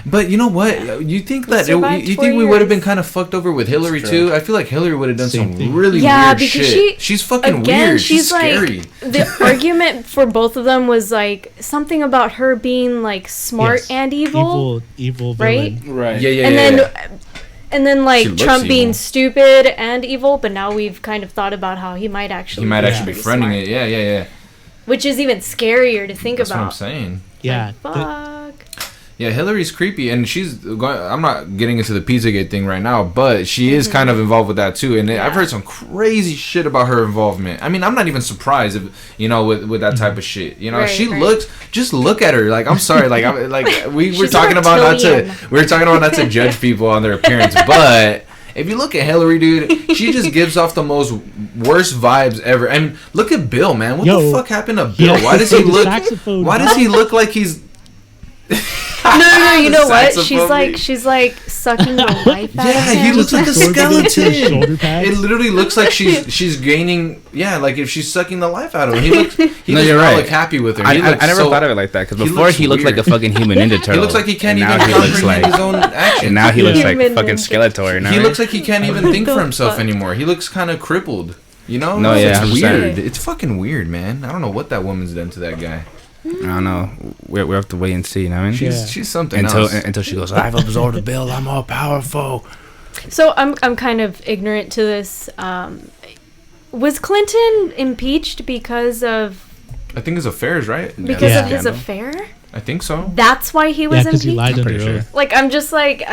But you know what? You think that you think we would have been kind of fucked over with Hillary too? I feel like Hillary would have done some really weird shit. She's fucking weird. She's scary. The argument for both of them was like something about her being like smart and evil right? Right. Yeah. And then like Trump being stupid and evil, but now we've kind of thought about how he might actually be fronting it. Yeah. Which is even scarier to think about. That's what I'm saying. Yeah. Like, fuck. Yeah, Hillary's creepy, and she's going. I'm not getting into the Pizzagate thing right now, but she is kind of involved with that too. And I've heard some crazy shit about her involvement. I mean, I'm not even surprised if with that type of shit. She looks. Just look at her. Like, I'm sorry. Like we were talking about not to judge people on their appearance, but if you look at Hillary, dude, she just gives off the most worst vibes ever. And look at Bill, man. What the fuck happened to Bill? Why does he look? Why does he look like he's? No, you know what? She's like sucking the life out of him. Yeah, he looks like a skeleton. It literally looks like she's gaining. Yeah, like if she's sucking the life out of him. He does not look happy with her. I never thought of it like that, because before he looked like a fucking human Ninja Turtle. He looks like he can't even comprehend his own action. And now he looks like fucking Skeletor. He looks like he can't even think for himself anymore. He looks kind of crippled. No, yeah, it's weird. It's fucking weird, man. I don't know what that woman's done to that guy. I don't know. We have to wait and see. You know what I mean? She's something else. Until she goes, I've absorbed a bill. I'm all powerful. So I'm kind of ignorant to this. Was Clinton impeached because of? I think his affairs, right? Because of his affair. I think so. That's why he was impeached. He lied under oath. Like, I'm just like.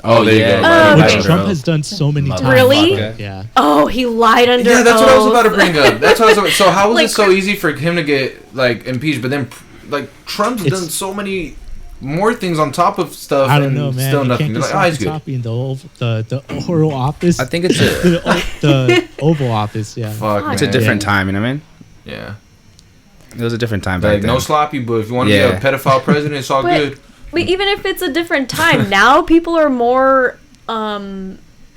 Oh, there you go. Which Trump has done so many times. Really? Yeah. Oh, he lied under oath. Yeah, that's what I was about to bring up. So how was it so easy for him to get like impeached, but then like Trump's done so many more things on top of stuff. I don't know, man. Still nothing. Can't like, he's good. Copying the Oral Office. I think it's the Oval Office. Yeah. Fuck, it's a different time. You know what I mean? Yeah. It was a different time back then. No sloppy, but if you want to be a pedophile president, it's all good. But even if it's a different time, now people are more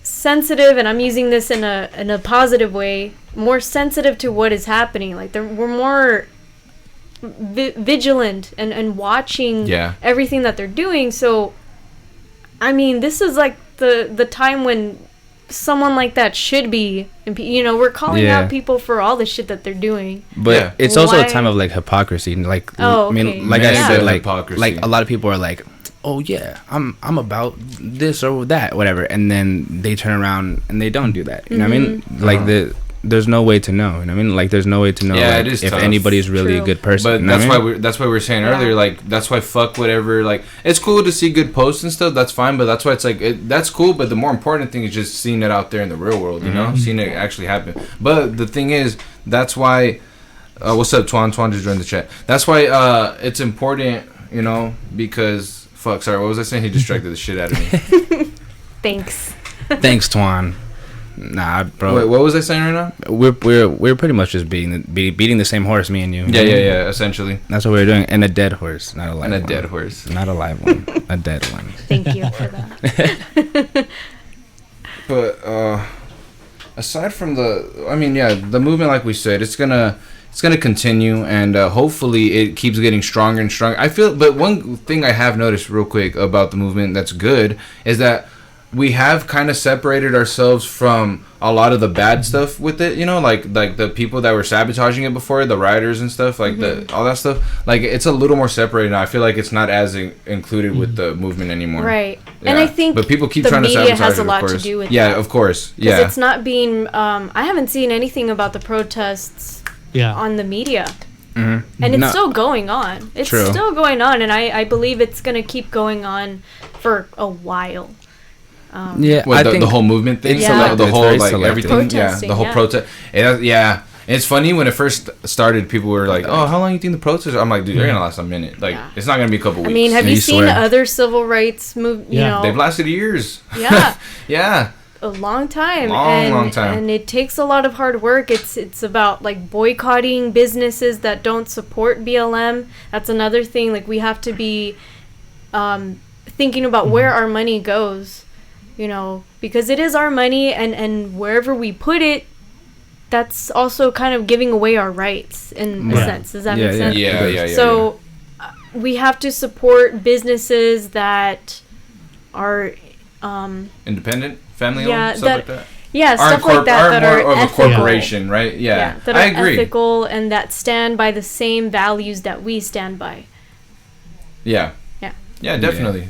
sensitive, and I'm using this in a positive way, more sensitive to what is happening. Like we're more vigilant and watching everything that they're doing. So, I mean, this is like the time when someone like that should be, we're calling out people for all the shit that they're doing. But it's also a time of like hypocrisy. Like, I mean, like I said, like a lot of people are like, oh yeah, I'm about this or that, whatever, and then they turn around and they don't do that. You know what I mean? Like there's no way to know. You know what I mean? Like there's no way to know if anybody's really a good person. But that's why we were saying earlier, like that's why fuck whatever. Like it's cool to see good posts and stuff. That's fine, but that's why it's like that's cool. But the more important thing is just seeing it out there in the real world. You know, seeing it actually happen. But the thing is, that's why What's up, Twan? Twan just joined the chat. That's why it's important, you know, because fuck. Sorry, what was I saying? He distracted the shit out of me. Thanks. Thanks, Twan. Nah, bro. Wait, what was I saying right now? We're pretty much just beating the same horse, me and you. Yeah. Essentially, that's what we're doing. And a dead horse, not a live one. And a dead horse, not a live one. A dead one. Thank you for that. But aside from the movement, like we said, it's gonna continue, and hopefully it keeps getting stronger and stronger. I feel, but one thing I have noticed real quick about the movement that's good is that we have kind of separated ourselves from a lot of the bad stuff with it, you know, like the people that were sabotaging it before, the rioters and stuff, like all that stuff. Like, it's a little more separated now. I feel like it's not as included with the movement anymore. Right. Yeah. And I think but people keep trying to sabotage it, the media has a lot to do with yeah, that. Of course. Yeah. Because it's not being, I haven't seen anything about the protests on the media. Mm-hmm. And it's still going on. It's still going on, and I believe it's going to keep going on for a while. Yeah, I think the whole movement thing, the whole like everything, the whole protest. It's funny when it first started, people were like, "Oh, how long do you think the protest?" I'm like, "Dude, they're gonna last a minute. Like, it's not gonna be a couple weeks." I mean, have you seen other civil rights move? You know, they've lasted years. Yeah, yeah, a long time. Long time, and it takes a lot of hard work. It's about like boycotting businesses that don't support BLM. That's another thing. Like, we have to be thinking about where our money goes. You know, because it is our money, and wherever we put it, that's also kind of giving away our rights in a sense. Does that make sense? Yeah. So we have to support businesses that are independent, family-owned, stuff like that. Yeah, stuff like that are more of ethical. a corporation, right? Yeah, that I are agree. ethical and that stand by the same values that we stand by. Yeah, definitely.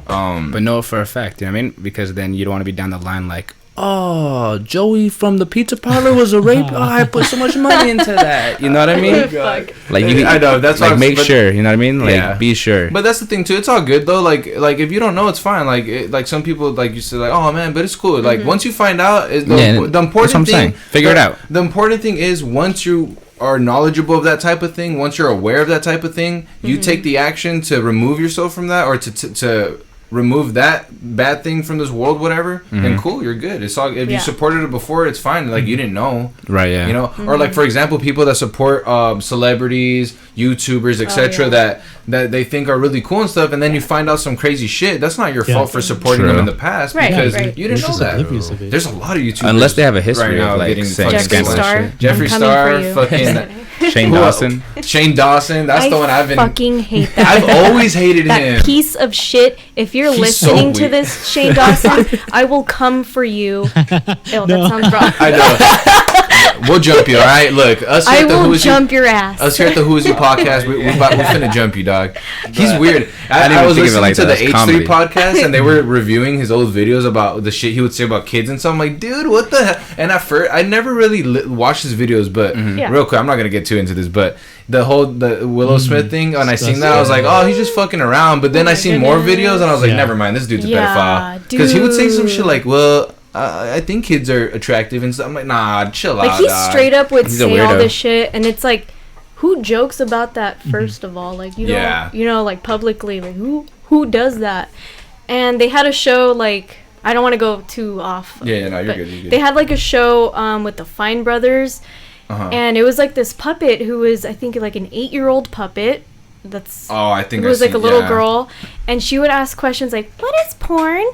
But know it for a fact, you know what I mean? Because then you don't want to be down the line like, oh, Joey from the pizza parlor was a rape. Oh, I put so much money into that. You know what I mean? Like, I know that's like, make sure. You know what I mean? Like, be sure. But that's the thing too. It's all good though. Like if you don't know, it's fine. Like some people, like you said, like, oh man, but it's cool. Like once you find out, the important thing. Figure it out. The important thing is once you are knowledgeable of that type of thing, once you're aware of that type of thing, you take the action to remove yourself from that, or to remove that bad thing from this world, whatever, then cool, you're good. It's all, if you supported it before, it's fine. Like, you didn't know, right? Yeah, you know. Or like, for example, people that support celebrities, YouTubers, etc., that they think are really cool and stuff, and then you find out some crazy shit. That's not your fault for supporting them in the past, because you didn't know that. There's a lot of YouTubers, unless they have a history right now, of like Jeffree Star, fucking Shane Dawson. That's the one I've been. Fucking hate that. I've always hated that him. Piece of shit. If you're listening to this, Shane Dawson, I will come for you. Ew, that sounds wrong. I know. We'll jump you, all right? Look, us here I at the will Who Is You, jump your ass. Us here at the Who Is You podcast, we finna jump you, dog. He's weird. I was listening to the H3 podcast, and they were reviewing his old videos about the shit he would say about kids and stuff. I'm like, dude, what the hell? And at first, I never really watched his videos, but real quick, I'm not gonna get too into this, but the Willow Smith thing, when I seen that, I was like, oh, he's just fucking around. But then I seen more videos, and I was like, never mind, this dude's a pedophile. Because he would say some shit like, well, I think kids are attractive and stuff. I'm like, nah, chill out. Like, he straight up would say all this shit, and it's like, who jokes about that, first of all? Like, you don't, you know, like, publicly, like, who does that? And they had a show, like, I don't want to go too off. Yeah, no, you're good. They had, like, a show with the Fine Brothers, and it was, like, this puppet who was, I think, like, an 8-year-old puppet. I think it was like a little girl, and she would ask questions like, "What is porn?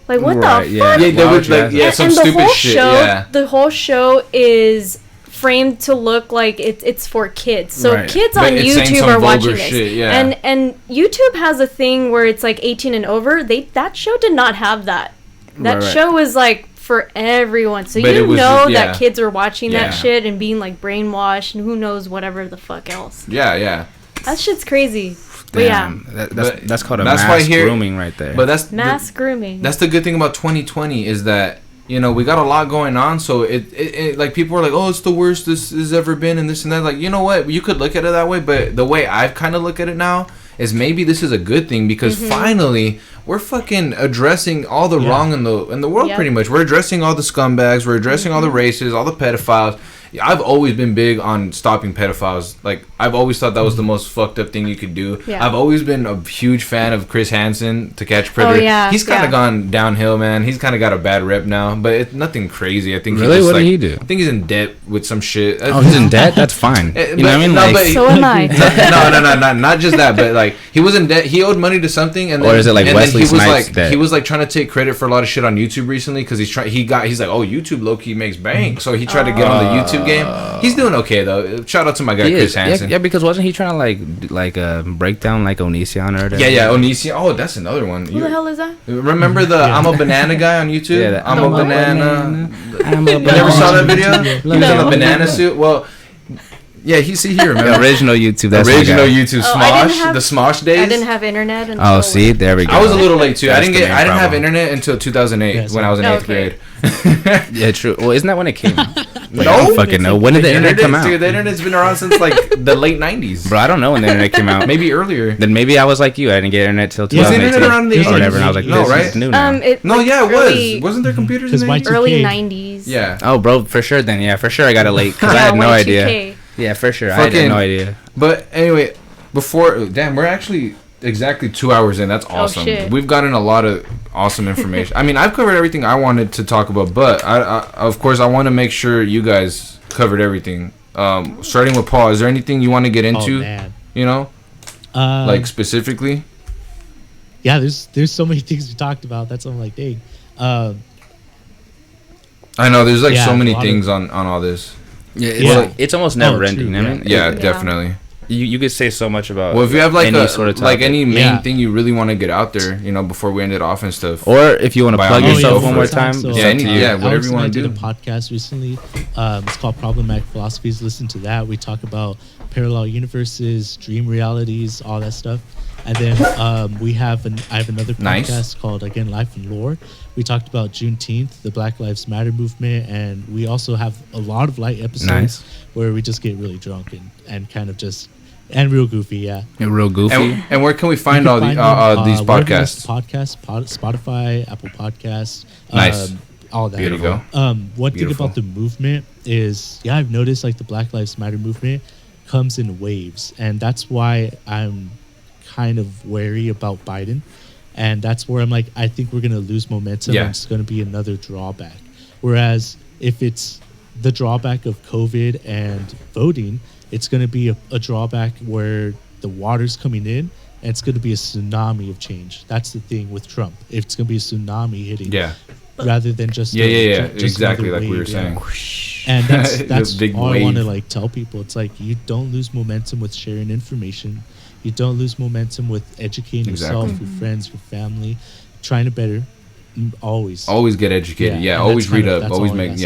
Like, what the fuck?" Yeah, they would like some stupid shit. The whole show is framed to look like it's for kids. So kids on YouTube are watching this. Shit, and YouTube has a thing where it's like 18 and over. That show did not have that. That show was like for everyone. So but that kids are watching that shit and being like brainwashed and who knows whatever the fuck else. Yeah. That shit's crazy. Damn, that's called a mass grooming right there. But that's mass grooming. That's the good thing about 2020 is that, you know, we got a lot going on. So it like people are like, oh, it's the worst this has ever been and this and that. Like, you know what? You could look at it that way, but the way I've kind of look at it now is maybe this is a good thing because finally we're fucking addressing all the wrong in the world. Pretty much, we're addressing all the scumbags. We're addressing all the racists, all the pedophiles. I've always been big on stopping pedophiles. Like, I've always thought that was the most fucked up thing you could do. Yeah. I've always been a huge fan of Chris Hansen, To Catch Predator. Oh, yeah. He's kind of gone downhill, man. He's kind of got a bad rep now, but it's nothing crazy. I think really, what did he do? I think he's in debt with some shit. Oh, he's in debt? That's fine. You know what I mean? No, like, so am I. Not just that, but like he was in debt. He owed money to something, and then, or is it like Wesley Snipes debt? He was like trying to take credit for a lot of shit on YouTube recently because he's like, oh, YouTube low key makes bank, so he tried to get on the YouTube game. He's doing okay though. Shout out to my guy Chris Hansen. Yeah, because wasn't he trying to like break down like Onision or whatever? Yeah, Onision. Oh, that's another one. Who the hell is that? Remember the I'm a banana guy on YouTube? Yeah, I'm a banana. You never saw that video? He was in a banana suit. Well, yeah, here. Remember the original YouTube? That's original YouTube Smosh. The Smosh days. I didn't have internet. Until see, there we go. I was a little late too. I didn't have internet until 2008 when I was in 8th grade. Yeah, true. Well, isn't that when it came out? Like, no, I don't fucking know. When did the internet come out? Dude, the internet's been around since like the late 90s. Bro, I don't know when the internet came out. Maybe earlier. Then maybe I was like you. I didn't get internet till 2018. Was the internet around the 80s? Or whatever, and I was like, no, right? Is new now. It was. Wasn't there computers in the 80s? Early 90s. Yeah. Oh, bro, for sure then. Yeah, for sure I got it late because I had no idea. Yeah, for sure. I had no idea. But anyway, we're actually exactly 2 hours in. That's awesome. Oh, shit. We've gotten a lot of awesome information. I mean, I've covered everything I wanted to talk about, but I of course I want to make sure you guys covered everything. Starting with Paul, is there anything you want to get into? Oh, man. You know, like specifically. Yeah, there's so many things we talked about. That's I'm like, dang. I know there's like so many things on all this. Yeah, it's almost never ending. True, I mean, yeah, definitely. You could say so much about. Well, if you have like any sort of topic. like any main thing you really want to get out there, you know, before we end it off and stuff. Or if you want to plug yourself one more time, so, whatever you want to do. I did a podcast recently. It's called Problematic Philosophies. Listen to that. We talk about parallel universes, dream realities, all that stuff. And then I have another podcast called again Life and Lore. We talked about Juneteenth, the Black Lives Matter movement, and we also have a lot of light episodes where we just get really drunk and kind of just and real goofy, yeah. And real goofy. And where can we find all these podcasts? Spotify, Apple Podcasts, nice. All that. Beautiful. One thing about the movement is, I've noticed like the Black Lives Matter movement comes in waves, and that's why I'm kind of wary about Biden, and that's where I'm like, I think we're gonna lose momentum and it's gonna be another drawback. Whereas if it's the drawback of COVID and voting, it's gonna be a drawback where the water's coming in and it's gonna be a tsunami of change. That's the thing with Trump. It's gonna be a tsunami hitting. Yeah. Rather than just just exactly like we were saying. And that's all I want to like tell people. It's like you don't lose momentum with sharing information. You don't lose momentum with educating yourself, your friends, your family, trying to better. Always get educated. Yeah, always read up. Always make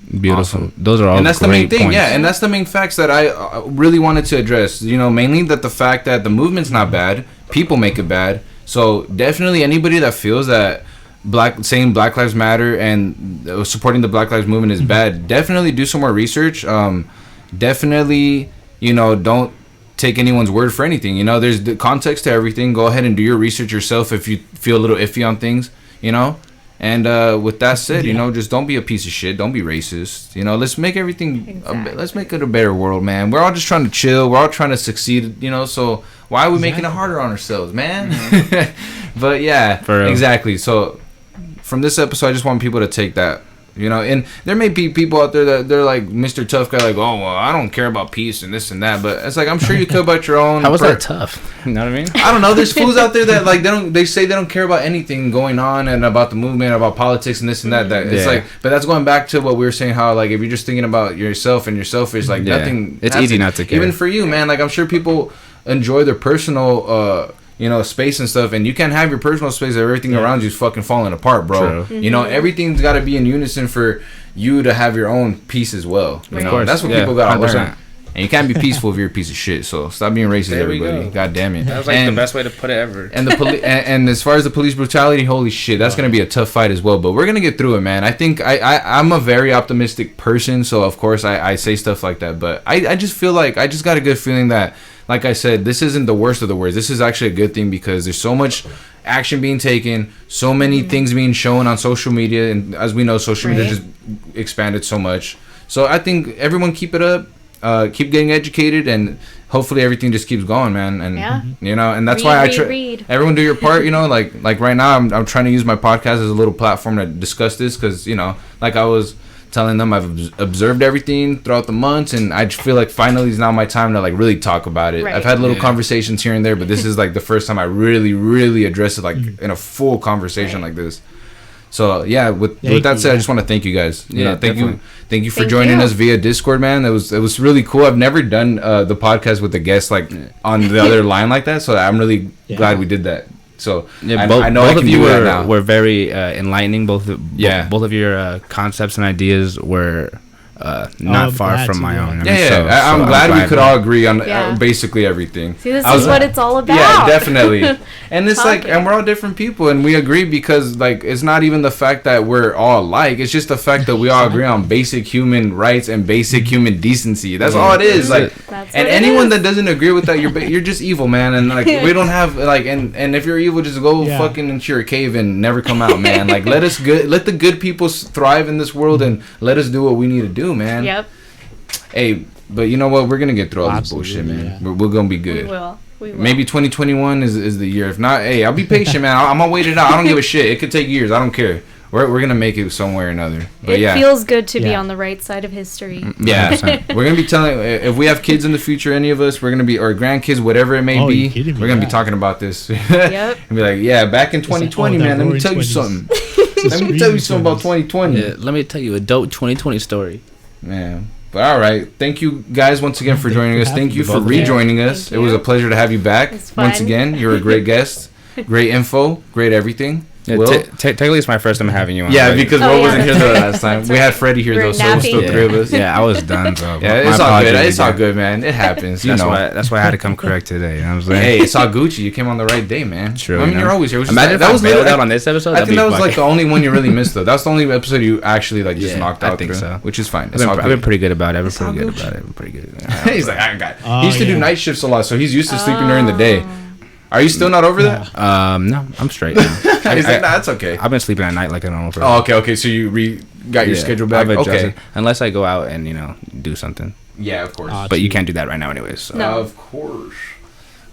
Beautiful. Awesome. Those are all and that's great the main thing. Points. Yeah, and that's the main facts that I really wanted to address. You know, mainly that the fact that the movement's not bad, people make it bad. So definitely anybody that feels that saying Black Lives Matter and supporting the Black Lives Movement is bad, definitely do some more research. Definitely, you know, don't take anyone's word for anything. You know, there's the context to everything. Go ahead and do your research yourself if you feel a little iffy on things, you know. And with that said, you know, just don't be a piece of shit. Don't be racist. You know, let's make everything. Let's make it a better world, man. We're all just trying to chill. We're all trying to succeed. You know, so why are we making it harder on ourselves, man? But yeah, exactly. So from this episode, I just want people to take that. You know, and there may be people out there that they're like Mr. Tough Guy, like, oh, well, I don't care about peace and this and that. But it's like, I'm sure you care about your own. How was that tough? You know what I mean? I don't know. There's fools out there that like they say they don't care about anything going on and about the movement, about politics and this and that. It's like, but that's going back to what we were saying. How like if you're just thinking about yourself and you're selfish, like nothing. It's easy not to care. Even for you, man. Like I'm sure people enjoy their personal. You know, space and stuff, and you can't have your personal space if everything around you is fucking falling apart, bro. You know, everything's got to be in unison for you to have your own peace as well. You know, that's what people got to learn. And you can't be peaceful if you're a piece of shit. So stop being racist, everybody. God damn it. That was like the best way to put it ever. And the and as far as the police brutality, holy shit, that's gonna be a tough fight as well. But we're gonna get through it, man. I think I'm a very optimistic person, so of course I say stuff like that. But I just feel like I just got a good feeling that, like I said, this isn't the worst of the worst. This is actually a good thing because there's so much action being taken, so many things being shown on social media, and as we know, social media just expanded so much. So I think everyone keep it up, keep getting educated, and hopefully everything just keeps going, man. And you know, and that's why I try. Everyone do your part, you know. Like right now, I'm trying to use my podcast as a little platform to discuss this, because you know, like I was telling them, I've observed everything throughout the months, and I feel like finally is now my time to like really talk about it. I've had little conversations here and there, but this is like the first time I really address it like in a full conversation like this. So yeah, with that said, I just want to thank you guys. You know, thank you for joining us via Discord, man. It was really cool. I've never done the podcast with a guest like on the other line like that, so I'm really glad we did that. So I know both of you were very enlightening. Both of your concepts and ideas were not far from my own. I'm glad we could all agree on basically everything. See, this is what it's all about. Yeah, definitely. And it's like, and we're all different people, and we agree because like it's not even the fact that we're all alike. It's just the fact that we all agree on basic human rights and basic human decency. That's all it is. Like, and anyone that doesn't agree with that, you're just evil, man. And like we don't have like, and if you're evil, just go fucking into your cave and never come out, man. Like let the good people thrive in this world, and let us do what we need to do, man. Yep. Hey, but you know what? We're gonna get through all this bullshit, man. We're gonna be good. We will. Maybe 2021 is the year. If not, hey, I'll be patient, man. I'm gonna wait it out. I don't give a shit. It could take years. I don't care. We're gonna make it somewhere or another. But it feels good to be on the right side of history. Yeah, we're gonna be telling. If we have kids in the future, any of us, we're gonna be, or grandkids, whatever it may be. We're gonna be talking about this. Yep. And be like, back in 2020, man. Let me tell you something. Let me tell you something about 2020. Yeah, let me tell you a dope 2020 story. Man. But all right, thank you guys once again for joining us. Thank you for rejoining us. It was a pleasure to have you back once again. You're a great guest, great info, great everything. Yeah, technically, it's my first time having you on. Yeah, because Will wasn't here the last time. We had Freddie here though, so it was still three of us. Yeah, I was done. So yeah, it's all good. It's all good, man. It happens. You know, that's why I had to come correct today. You know what I'm saying? Hey, it's all Gucci. You came on the right day, man. True. I mean, you're always here. Imagine that was bailed out on this episode. I think that was like the only one you really missed though. That's the only episode you actually like just knocked out. I think so, which is fine. I've been pretty good about it. I've been pretty good. He's like, I got. He used to do night shifts a lot, so he's used to sleeping during the day. Are you still not over that? No, I'm straight. He's like, nah, that's okay. I've been sleeping at night like a normal person. Oh, okay. So you got your schedule back? Okay. Unless I go out and, do something. Yeah, of course. But you can't do that right now anyways. So. No. Of course.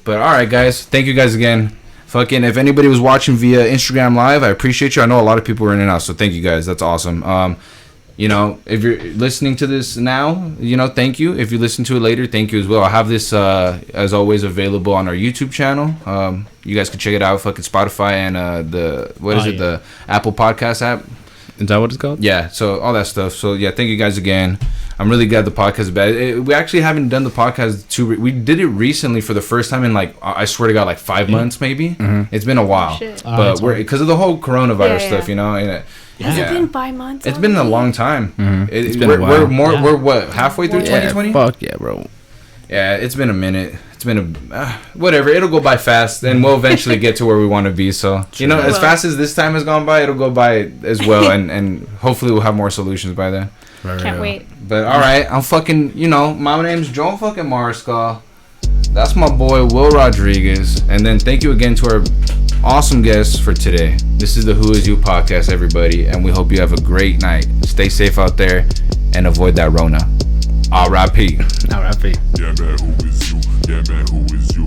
But all right, guys. Thank you guys again. Fucking, if anybody was watching via Instagram Live, I appreciate you. I know a lot of people were in and out, so thank you guys. That's awesome. If you're listening to this now, thank you. If you listen to it later, thank you as well. I have this, as always, available on our YouTube channel. You guys can check it out. Fucking Spotify and the Apple Podcast app. Is that what it's called? Yeah, so all that stuff. So, yeah, thank you guys again. I'm really glad the podcast is back. We actually haven't done the podcast we did it recently for the first time in, I swear to God, 5 months maybe. Mm-hmm. It's been a while. But because of the whole coronavirus stuff, and has it been 5 months? It's been a long time. Mm-hmm. It's been a while. We're what, halfway through 2020? Fuck yeah, bro. Yeah, it's been a minute. It's been whatever. It'll go by fast, and we'll eventually get to where we want to be. So as fast as this time has gone by, it'll go by as well, and hopefully we'll have more solutions by then. Can't wait. But all right, I'm fucking. My name's Joel fucking Mariscal. That's my boy Will Rodriguez, and then thank you again to our awesome guests for today. This is the Who Is You podcast, everybody, and we hope you have a great night. Stay safe out there and avoid that Rona. R.I.P. R.I.P. Yeah, man, who is you? Yeah, man, who is you?